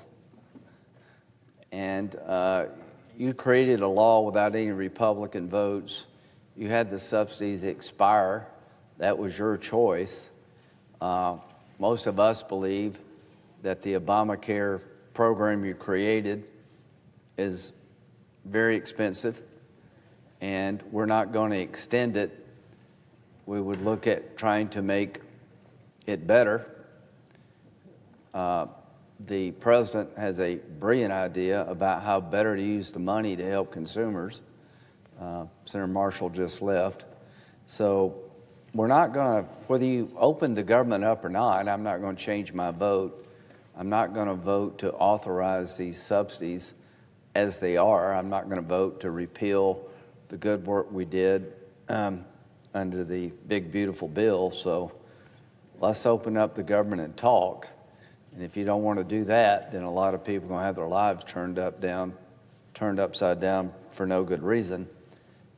S17: And you created a law without any Republican votes. You had the subsidies expire. That was your choice. Most of us believe that the Obamacare program you created is very expensive, and we're not going to extend it. We would look at trying to make it better. The president has a brilliant idea about how better to use the money to help consumers. Senator Marshall just left. So we're not going to, whether you open the government up or not, I'm not going to change my vote. I'm not going to vote to authorize these subsidies as they are. I'm not going to vote to repeal the good work we did under the big, beautiful bill. So let's open up the government and talk. And if you don't want to do that, then a lot of people are going to have their lives turned upside down for no good reason,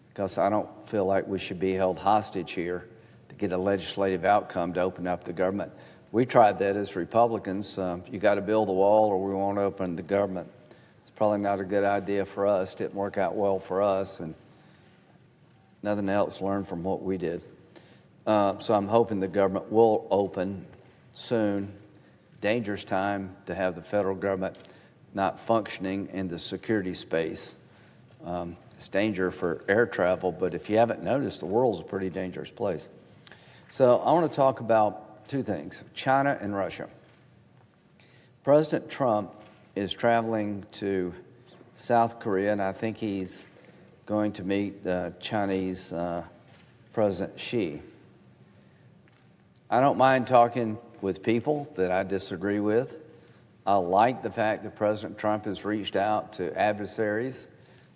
S17: because I don't feel like we should be held hostage here to get a legislative outcome to open up the government. We tried that as Republicans. You got to build a wall or we won't open the government. It's probably not a good idea for us. Didn't work out well for us, and nothing else learned from what we did. So I'm hoping the government will open soon. Dangerous time to have the federal government not functioning in the security space. It's danger for air travel, but if you haven't noticed, the world's a pretty dangerous place. So I want to talk about two things, China and Russia. President Trump is traveling to South Korea, and I think he's going to meet Chinese President Xi. I don't mind talking with people that I disagree with. I like the fact that President Trump has reached out to adversaries,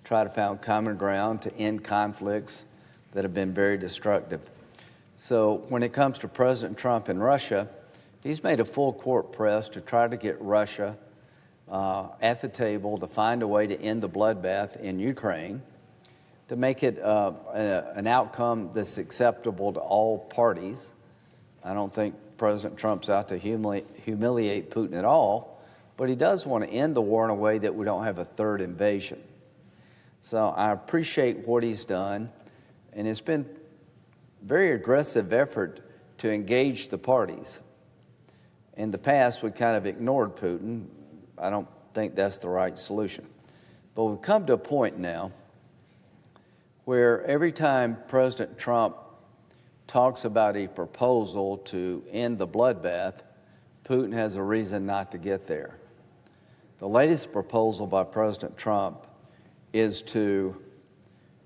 S17: try to find common ground to end conflicts that have been very destructive. So when it comes to President Trump and Russia, he's made a full court press to try to get Russia at the table to find a way to end the bloodbath in Ukraine, to make it an outcome that's acceptable to all parties. I don't think President Trump's out to humiliate Putin at all, but he does want to end the war in a way that we don't have a third invasion. So I appreciate what he's done, and it's been very aggressive effort to engage the parties. In the past, we kind of ignored Putin. I don't think that's the right solution. But we've come to a point now where every time President Trump talks about a proposal to end the bloodbath, Putin has a reason not to get there. The latest proposal by President Trump is to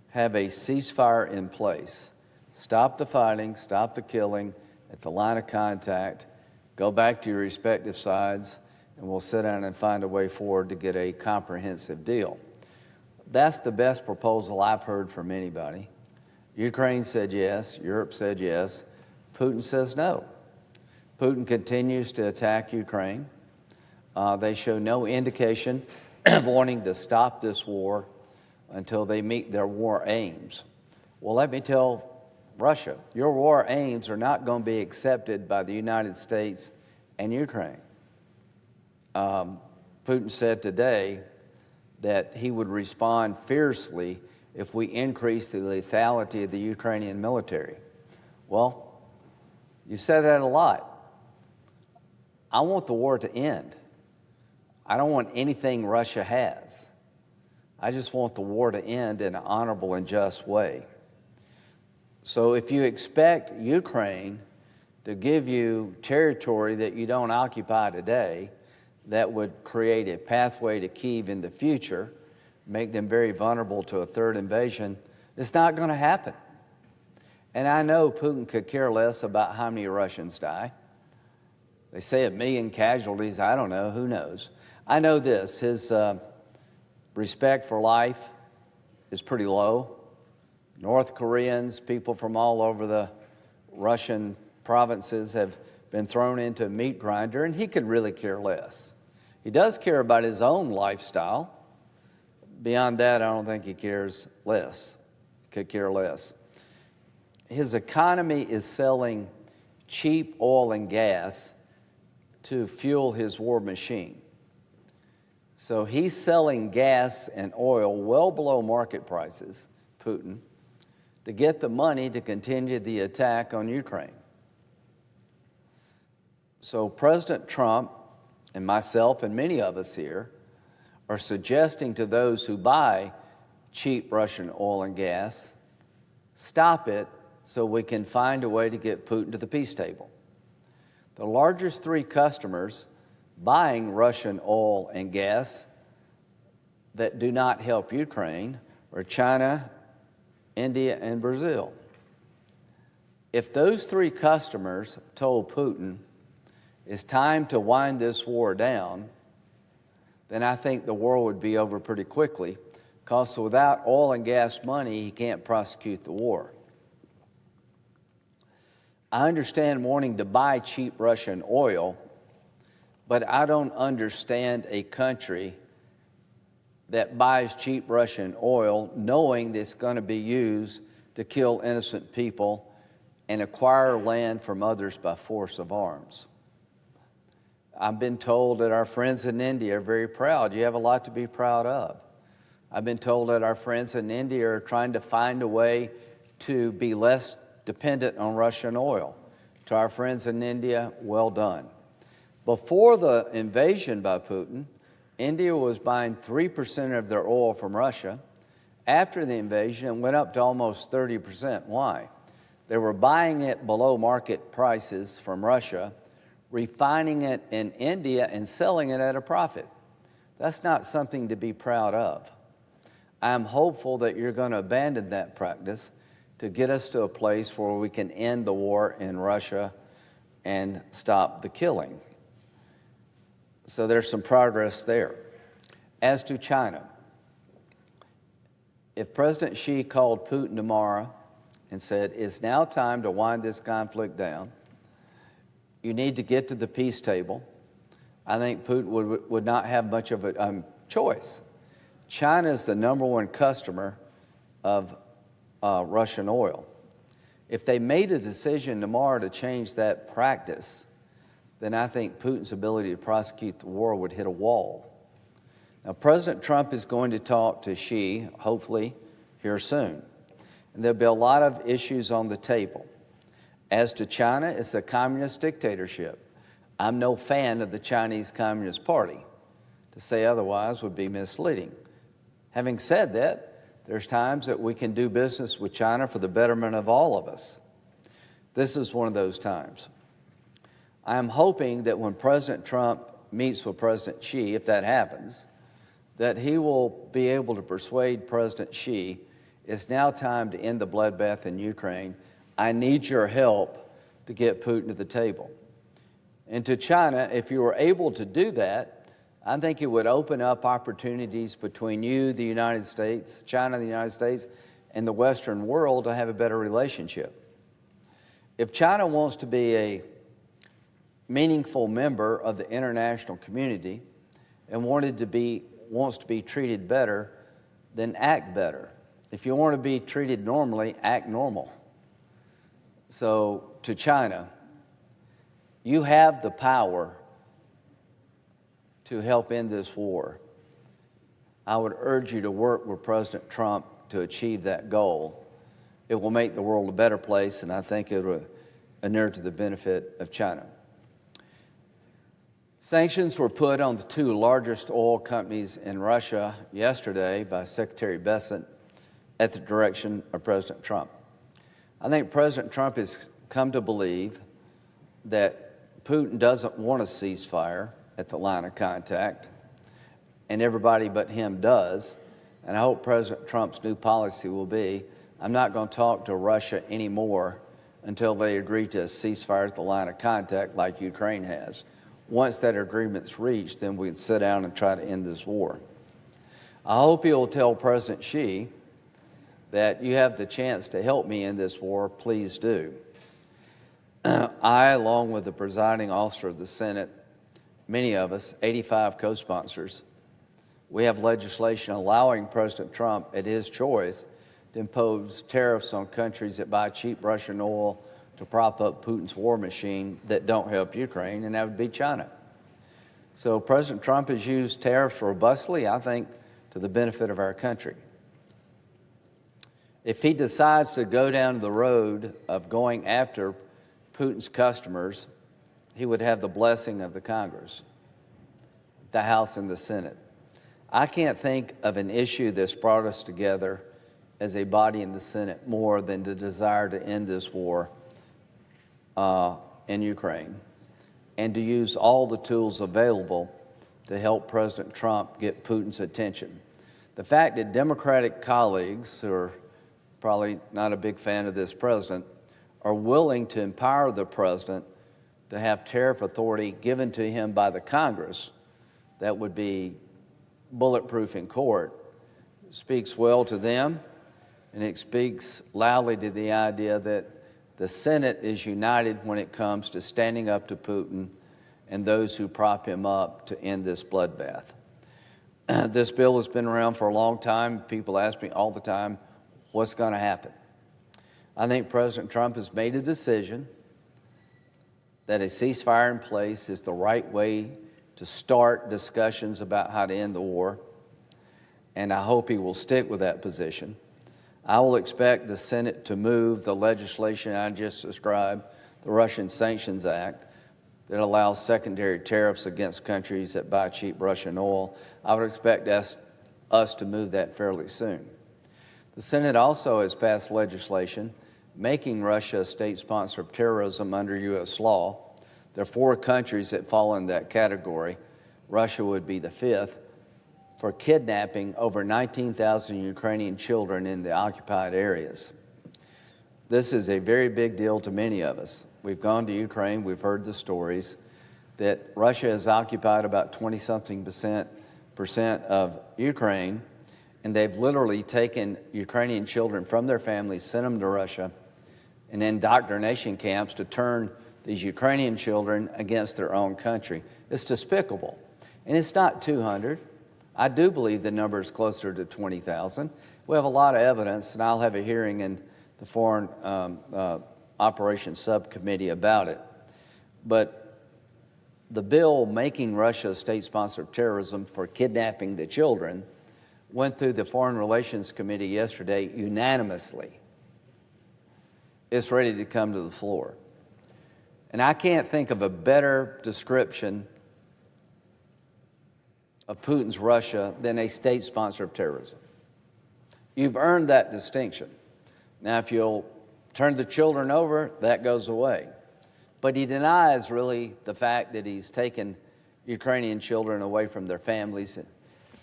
S17: have a ceasefire in place. Stop the fighting, stop the killing at the line of contact, go back to your respective sides, and we'll sit down and find a way forward to get a comprehensive deal. That's the best proposal I've heard from anybody. Ukraine said yes, Europe said yes, Putin says no. Putin continues to attack Ukraine. They show no indication of wanting to stop this war until they meet their war aims. Well, let me tell Russia, your war aims are not going to be accepted by the United States and Ukraine. Putin said today that he would respond fiercely if we increase the lethality of the Ukrainian military. Well, you said that a lot. I want the war to end. I don't want anything Russia has. I just want the war to end in an honorable and just way. So if you expect Ukraine to give you territory that you don't occupy today that would create a pathway to Kyiv in the future, make them very vulnerable to a third invasion, it's not going to happen. And I know Putin could care less about how many Russians die. They say 1 million casualties. I don't know. Who knows? I know this. His respect for life is pretty low. North Koreans, people from all over the Russian provinces have been thrown into a meat grinder, and he could really care less. He does care about his own lifestyle. Beyond that, I don't think he cares less, could care less. His economy is selling cheap oil and gas to fuel his war machine. So he's selling gas and oil well below market prices, Putin, to get the money to continue the attack on Ukraine. So President Trump and myself and many of us here are suggesting to those who buy cheap Russian oil and gas, stop it so we can find a way to get Putin to the peace table. The largest 3 customers buying Russian oil and gas that do not help Ukraine are China, India, and Brazil. If those 3 customers told Putin, it's time to wind this war down, then I think the war would be over pretty quickly, because without oil and gas money, he can't prosecute the war. I understand wanting to buy cheap Russian oil, but I don't understand a country that buys cheap Russian oil knowing that it's going to be used to kill innocent people and acquire land from others by force of arms. I've been told that our friends in India are very proud. You have a lot to be proud of. I've been told that our friends in India are trying to find a way to be less dependent on Russian oil. To our friends in India, well done. Before the invasion by Putin, India was buying 3% of their oil from Russia. After the invasion, it went up to almost 30%. Why? They were buying it below market prices from Russia, refining it in India and selling it at a profit. That's not something to be proud of. I'm hopeful that you're going to abandon that practice to get us to a place where we can end the war in Russia and stop the killing. So there's some progress there. As to China, if President Xi called Putin tomorrow and said, it's now time to wind this conflict down, you need to get to the peace table, I think Putin would not have much of a choice. China is the #1 customer of Russian oil. If they made a decision tomorrow to change that practice, then I think Putin's ability to prosecute the war would hit a wall. Now, President Trump is going to talk to Xi, hopefully, here soon. And there'll be a lot of issues on the table. As to China, it's a communist dictatorship. I'm no fan of the Chinese Communist Party. To say otherwise would be misleading. Having said that, there's times that we can do business with China for the betterment of all of us. This is one of those times. I'm hoping that when President Trump meets with President Xi, if that happens, that he will be able to persuade President Xi, it's now time to end the bloodbath in Ukraine. I need your help to get Putin to the table. And to China, if you were able to do that, I think it would open up opportunities between you, the United States, China, the United States, and the Western world to have a better relationship. If China wants to be a meaningful member of the international community and wants to be treated better, then act better. If you want to be treated normally, act normal. So to China, you have the power to help end this war. I would urge you to work with President Trump to achieve that goal. It will make the world a better place, and I think it will inure to the benefit of China. Sanctions were put on the 2 largest oil companies in Russia yesterday by Secretary Bessent at the direction of President Trump. I think President Trump has come to believe that Putin doesn't want a ceasefire at the line of contact, and everybody but him does. And I hope President Trump's new policy will be, I'm not going to talk to Russia anymore until they agree to a ceasefire at the line of contact like Ukraine has. Once that agreement's reached, then we can sit down and try to end this war. I hope he will tell President Xi that you have the chance to help me in this war, please do. I, along with the presiding officer of the Senate, many of us, 85 co-sponsors, we have legislation allowing President Trump, at his choice, to impose tariffs on countries that buy cheap Russian oil to prop up Putin's war machine that don't help Ukraine, and that would be China. So President Trump has used tariffs robustly, I think, to the benefit of our country. If he decides to go down the road of going after Putin's customers, he would have the blessing of the Congress, the House and the Senate. I can't think of an issue that's brought us together as a body in the Senate more than the desire to end this war in Ukraine and to use all the tools available to help President Trump get Putin's attention. The fact that Democratic colleagues, who are probably not a big fan of this president, are willing to empower the president to have tariff authority given to him by the Congress that would be bulletproof in court speaks well to them, and it speaks loudly to the idea that the Senate is united when it comes to standing up to Putin and those who prop him up to end this bloodbath. This bill has been around for a long time. People ask me all the time, what's going to happen? I think President Trump has made a decision that a ceasefire in place is the right way to start discussions about how to end the war, and I hope he will stick with that position. I will expect the Senate to move the legislation I just described, the Russian Sanctions Act, that allows secondary tariffs against countries that buy cheap Russian oil. I would expect us to move that fairly soon. The Senate also has passed legislation making Russia a state sponsor of terrorism under U.S. law. There are 4 countries that fall in that category. Russia would be the 5th, for kidnapping over 19,000 Ukrainian children in the occupied areas. This is a very big deal to many of us. We've gone to Ukraine, we've heard the stories that Russia has occupied about 20-something percent of Ukraine, and they've literally taken Ukrainian children from their families, sent them to Russia, in indoctrination camps to turn these Ukrainian children against their own country. It's despicable. And it's not 200. I do believe the number is closer to 20,000. We have a lot of evidence, and I'll have a hearing in the Foreign Operations Subcommittee about it. But the bill making Russia a state sponsor of terrorism for kidnapping the children went through the Foreign Relations Committee yesterday unanimously. It's ready to come to the floor. And I can't think of a better description of Putin's Russia than a state sponsor of terrorism. You've earned that distinction. Now, if you'll turn the children over, that goes away. But he denies really the fact that he's taken Ukrainian children away from their families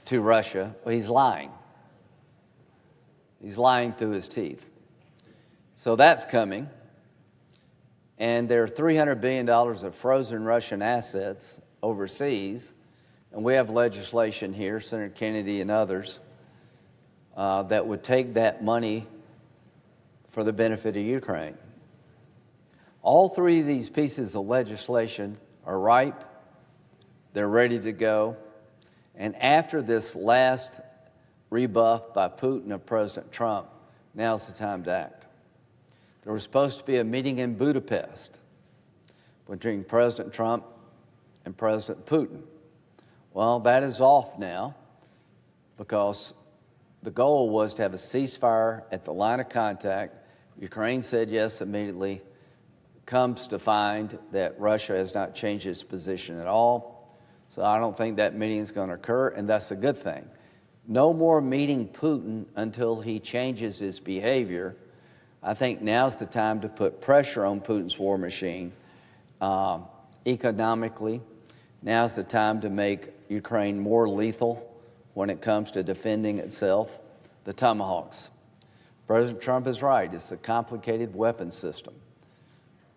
S17: to Russia. Well, he's lying. He's lying through his teeth. So that's coming. And there are $300 billion of frozen Russian assets overseas. And we have legislation here, Senator Kennedy and others, that would take that money for the benefit of Ukraine. All 3 of these pieces of legislation are ripe. They're ready to go. And after this last rebuff by Putin of President Trump, now's the time to act. There was supposed to be a meeting in Budapest between President Trump and President Putin. Well, that is off now because the goal was to have a ceasefire at the line of contact. Ukraine said yes immediately. Comes to find that Russia has not changed its position at all. So I don't think that meeting is going to occur, and that's a good thing. No more meeting Putin until he changes his behavior. I think now's the time to put pressure on Putin's war machine economically. Now's the time to make Ukraine more lethal when it comes to defending itself. The Tomahawks. President Trump is right. It's a complicated weapon system.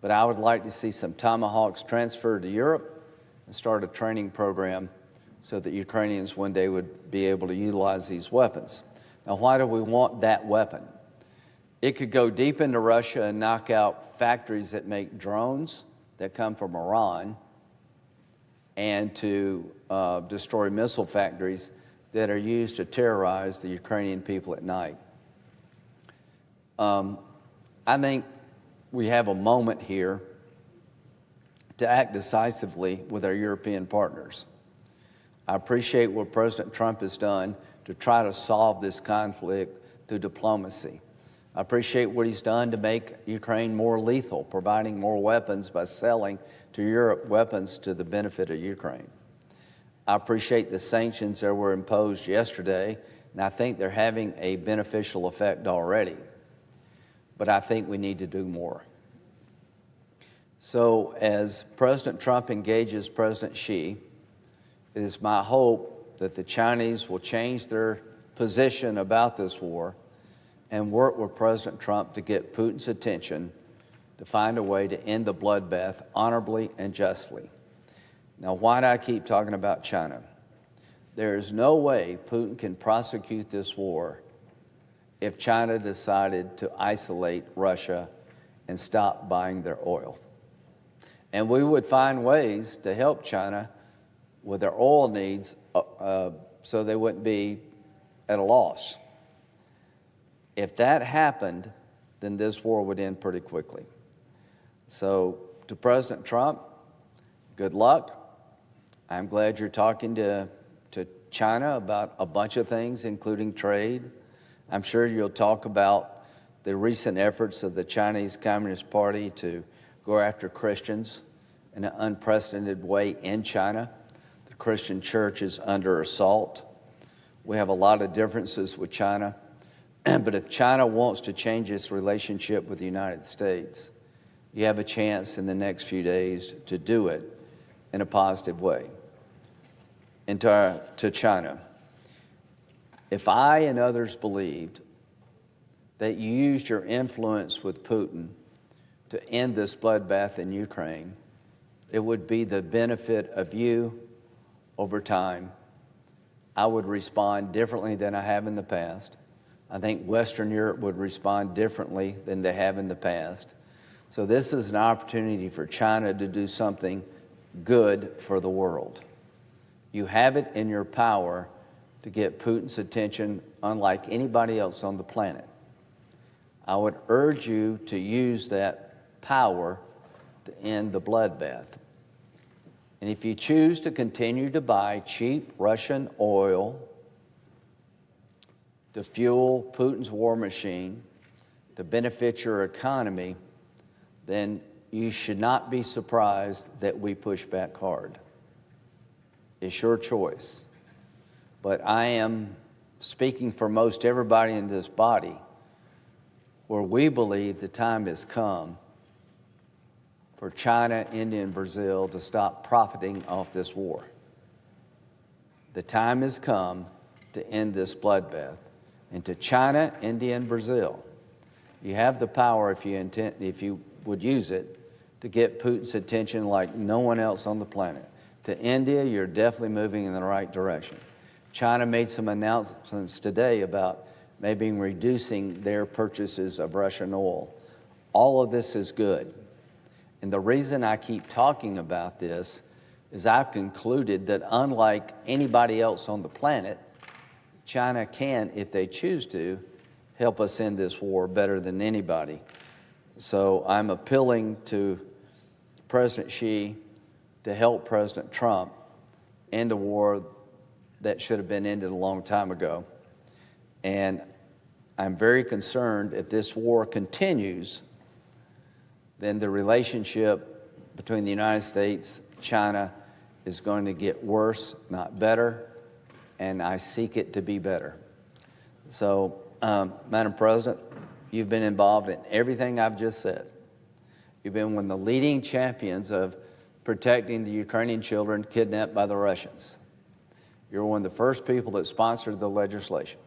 S17: But I would like to see some Tomahawks transferred to Europe and start a training program so that Ukrainians one day would be able to utilize these weapons. Now, why do we want that weapon? It could go deep into Russia and knock out factories that make drones that come from Iran, and to destroy missile factories that are used to terrorize the Ukrainian people at night. I think we have a moment here to act decisively with our European partners. I appreciate what President Trump has done to try to solve this conflict through diplomacy. I appreciate what he's done to make Ukraine more lethal, providing more weapons by selling to Europe weapons to the benefit of Ukraine. I appreciate the sanctions that were imposed yesterday, and I think they're having a beneficial effect already. But I think we need to do more. So as President Trump engages President Xi, it is my hope that the Chinese will change their position about this war and work with President Trump to get Putin's attention to find a way to end the bloodbath honorably and justly. Now, why do I keep talking about China? There is no way Putin can prosecute this war if China decided to isolate Russia and stop buying their oil. And we would find ways to help China with their oil needs so they wouldn't be at a loss. If that happened, then this war would end pretty quickly. So to President Trump, good luck. I'm glad you're talking to China about a bunch of things, including trade. I'm sure you'll talk about the recent efforts of the Chinese Communist Party to go after Christians in an unprecedented way in China. The Christian church is under assault. We have a lot of differences with China, but if China wants to change its relationship with the United States, you have a chance in the next few days to do it in a positive way. And to China, if I and others believed that you used your influence with Putin to end this bloodbath in Ukraine, it would be the benefit of you over time. I would respond differently than I have in the past. I think Western Europe would respond differently than they have in the past. So this is an opportunity for China to do something good for the world. You have it in your power to get Putin's attention unlike anybody else on the planet. I would urge you to use that power to end the bloodbath. And if you choose to continue to buy cheap Russian oil to fuel Putin's war machine, to benefit your economy, then you should not be surprised that we push back hard. It's your choice. But I am speaking for most everybody in this body, where we believe the time has come for China, India, and Brazil to stop profiting off this war. The time has come to end this bloodbath. And to China, India, and Brazil, you have the power, if you would use it, to get Putin's attention like no one else on the planet. To India, you're definitely moving in the right direction. China made some announcements today about maybe reducing their purchases of Russian oil. All of this is good. And the reason I keep talking about this is I've concluded that unlike anybody else on the planet, China can, if they choose to, help us end this war better than anybody. So I'm appealing to President Xi to help President Trump end a war that should have been ended a long time ago. And I'm very concerned if this war continues, then the relationship between the United States and China is going to get worse, not better, and I seek it to be better. So, Madam President, you've been involved in everything I've just said. You've been one of the leading champions of protecting the Ukrainian children kidnapped by the Russians. You're one of the first people that sponsored the legislation.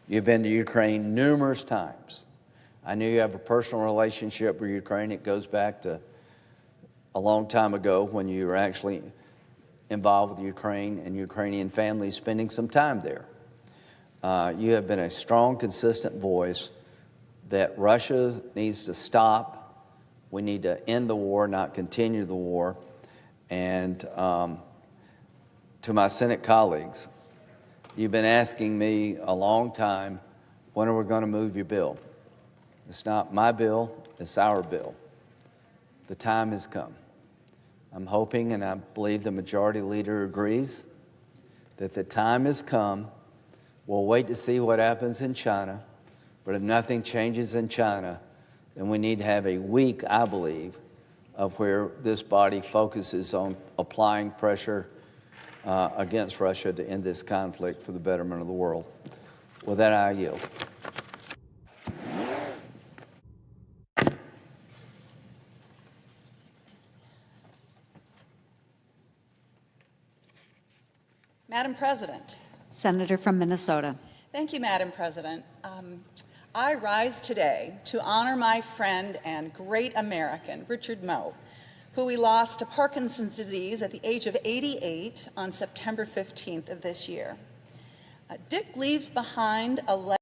S17: You've been to Ukraine numerous times. I knew you have a personal relationship with Ukraine. It goes back to a long time ago when you were actually involved with Ukraine and Ukrainian families spending some time there. You have been a strong, consistent voice that Russia needs to stop. We need to end the war, not continue the war. And to my Senate colleagues, you've been asking me a long time, when are we going to move your bill? It's not my bill, it's our bill. The time has come. I'm hoping, and I believe the majority leader agrees, that the time has come. We'll wait to see what happens in China, but if nothing changes in China, then we need to have a week, I believe, of where this body focuses on applying pressure against Russia to end this conflict for the betterment of the world. With that, I yield.
S18: Madam President.
S19: Senator from Minnesota.
S18: Thank you, Madam President. I rise today to honor my friend and great American, Richard Moe, who we lost to Parkinson's disease at the age of 88 on September 15th of this year. Dick leaves behind a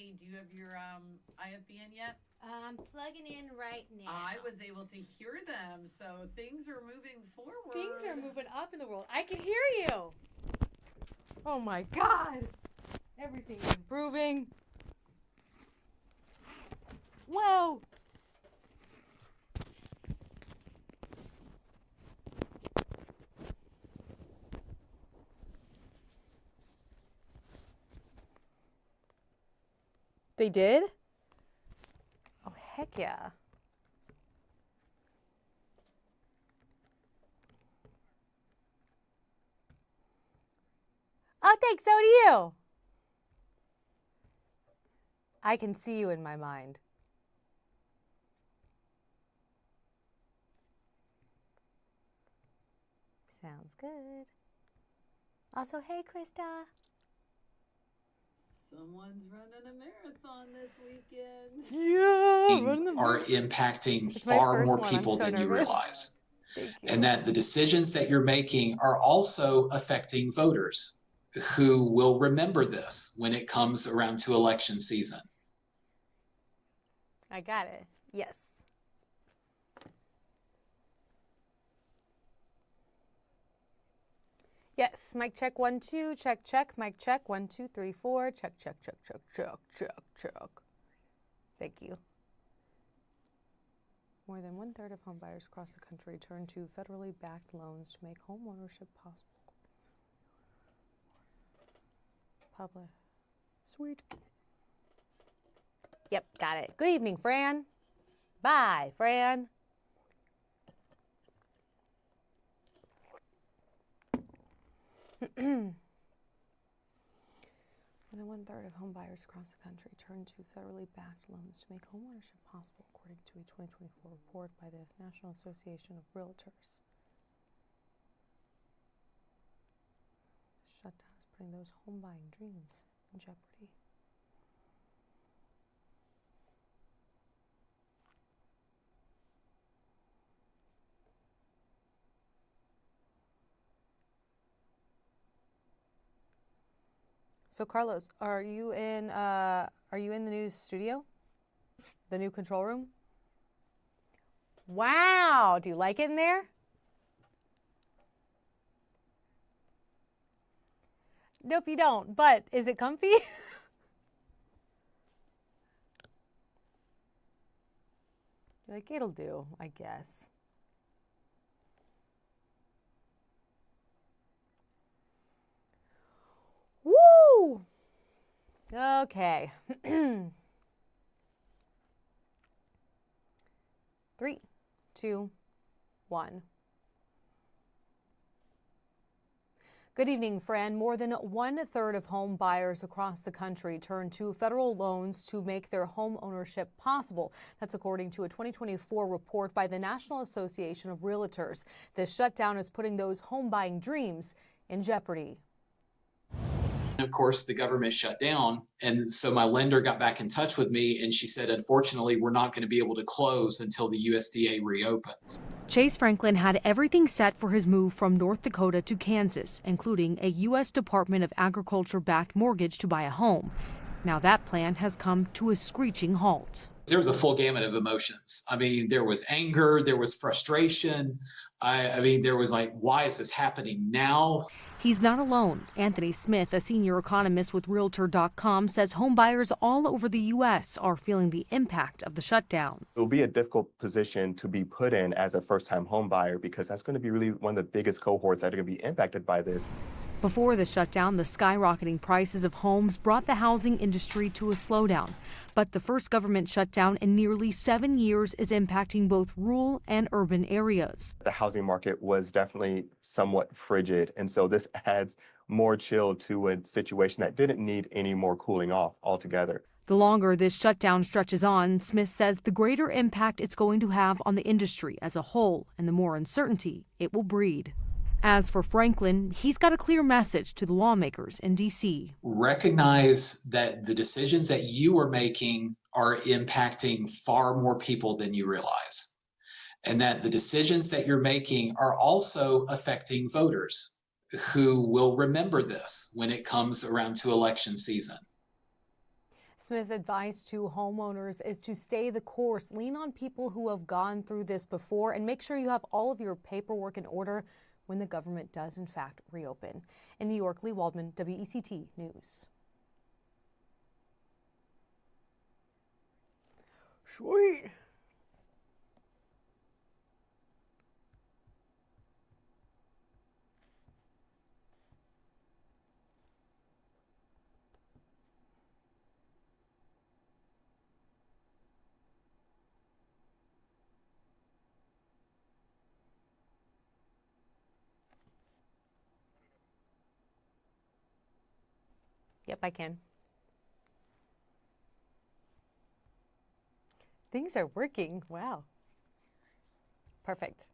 S20: Hey, do you have your IFBN yet?
S21: I'm plugging in right now.
S20: I was able to hear them, so things are moving forward.
S21: Things are moving up in the world. I can hear you. Oh my God. Everything's improving. Whoa. They did? Oh, heck yeah. Oh, thanks. So do you. I can see you in my mind. Sounds good. Also, hey, Krista.
S20: Someone's running a marathon this weekend.
S21: Yeah,
S22: are impacting
S21: it's my
S22: far
S21: first
S22: more
S21: one. I'm
S22: people
S21: so
S22: than you
S21: nervous.
S22: realize.
S21: Thank you.
S22: And that the decisions that you're making are also affecting voters who will remember this when it comes around to election season.
S21: I got it. Yes. Yes, mic check 1 2, check check, mic check 1 2 3 4, check check check check check check check. Thank you. More than 1/3 of homebuyers across the country turn to federally backed loans to make home ownership possible. Public. Sweet. Yep, got it. Good evening, Fran. Bye, Fran. More than 1/3 of home buyers across the country turn to federally backed loans to make homeownership possible, according to a 2024 report by the National Association of Realtors. The shutdown is putting those home buying dreams in jeopardy. So Carlos, are you in the news studio? The new control room? Wow, do you like it in there? Nope, you don't, but is it comfy? You're like, it'll do, I guess. Woo! Okay. 3, 2, 1. Good evening, Fran. More than 1/3 of home buyers across the country turn to federal loans to make their home ownership possible. That's according to a 2024 report by the National Association of Realtors. This shutdown is putting those home buying dreams in jeopardy.
S22: Of course, the government shut down. And so my lender got back in touch with me and she said, unfortunately, we're not going to be able to close until the USDA reopens.
S23: Chase Franklin had everything set for his move from North Dakota to Kansas, including a U.S. Department of Agriculture-backed mortgage to buy a home. Now that plan has come to a screeching halt.
S22: There was a full gamut of emotions. I mean, there was anger, there was frustration. I mean, there was like, why is this happening now?
S23: He's not alone. Anthony Smith, a senior economist with Realtor.com, says homebuyers all over the U.S. are feeling the impact of the shutdown.
S24: It will be a difficult position to be put in as a first-time home buyer because that's going to be really one of the biggest cohorts that are going to be impacted by this.
S23: Before the shutdown, the skyrocketing prices of homes brought the housing industry to a slowdown. But the first government shutdown in nearly 7 years is impacting both rural and urban areas.
S24: The housing market was definitely somewhat frigid, and so this adds more chill to a situation that didn't need any more cooling off altogether.
S23: The longer this shutdown stretches on, Smith says the greater impact it's going to have on the industry as a whole and the more uncertainty it will breed. As for Franklin, he's got a clear message to the lawmakers in D.C.
S22: Recognize that the decisions that you are making are impacting far more people than you realize. And that the decisions that you're making are also affecting voters who will remember this when it comes around to election season.
S21: Smith's advice to homeowners is to stay the course, lean on people who have gone through this before, and make sure you have all of your paperwork in order when the government does, in fact, reopen. In New York, Lee Waldman, WECT News. Sweet. Yep, I can. Things are working. Wow. Perfect.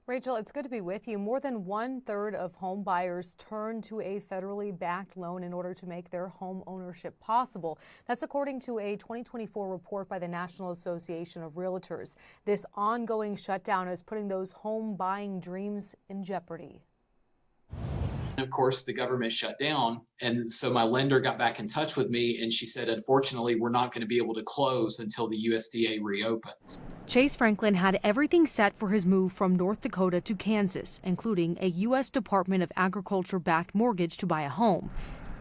S21: Rachel, it's good to be with you. More than 1/3 of home buyers turn to a federally backed loan in order to make their home ownership possible. That's according to a 2024 report by the National Association of Realtors. This ongoing shutdown is putting those home buying dreams in jeopardy.
S22: Of course, the government shut down. And so my lender got back in touch with me and she said, unfortunately, we're not going to be able to close until the USDA reopens.
S23: Chase Franklin had everything set for his move from North Dakota to Kansas, including a U.S. Department of Agriculture-backed mortgage to buy a home.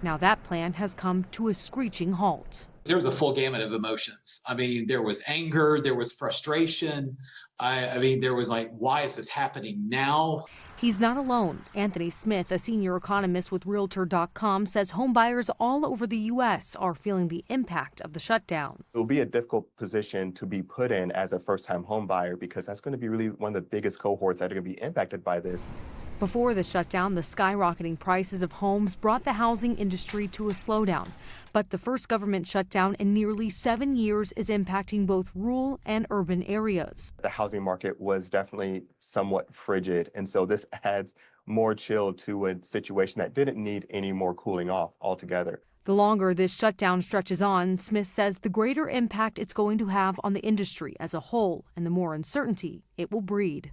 S23: Now that plan has come to a screeching halt.
S22: There was a full gamut of emotions. I mean, there was anger, there was frustration. I mean, there was like, why is this happening now?
S23: He's not alone. Anthony Smith, a senior economist with Realtor.com, says homebuyers all over the U.S. are feeling the impact of the shutdown.
S24: It will be a difficult position to be put in as a first-time home buyer because that's going to be really one of the biggest cohorts that are going to be impacted by this.
S23: Before the shutdown, the skyrocketing prices of homes brought the housing industry to a slowdown. But the first government shutdown in nearly 7 years is impacting both rural and urban areas.
S24: The housing market was definitely somewhat frigid, and so this adds more chill to a situation that didn't need any more cooling off altogether.
S23: The longer this shutdown stretches on, Smith says the greater impact it's going to have on the industry as a whole and the more uncertainty it will breed.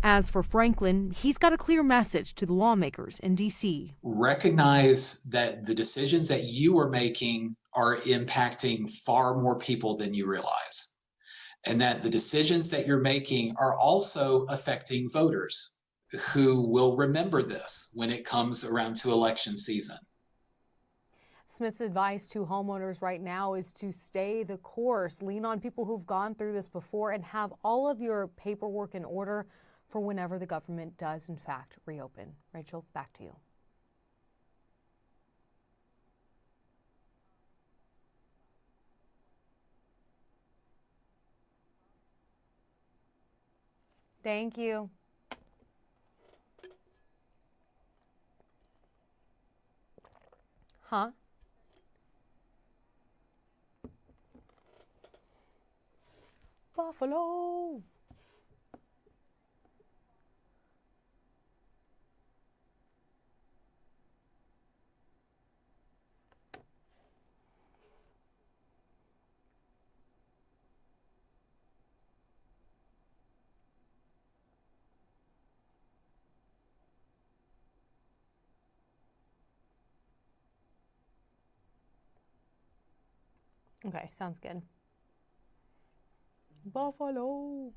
S23: As for Franklin, he's got a clear message to the lawmakers in D.C.
S22: Recognize that the decisions that you are making are impacting far more people than you realize. And that the decisions that you're making are also affecting voters who will remember this when it comes around to election season.
S21: Smith's advice to homeowners right now is to stay the course, lean on people who've gone through this before, and have all of your paperwork in order for whenever the government does, in fact, reopen. Rachel, back to you. Thank you. Huh? Buffalo. Okay, sounds good. Buffalo.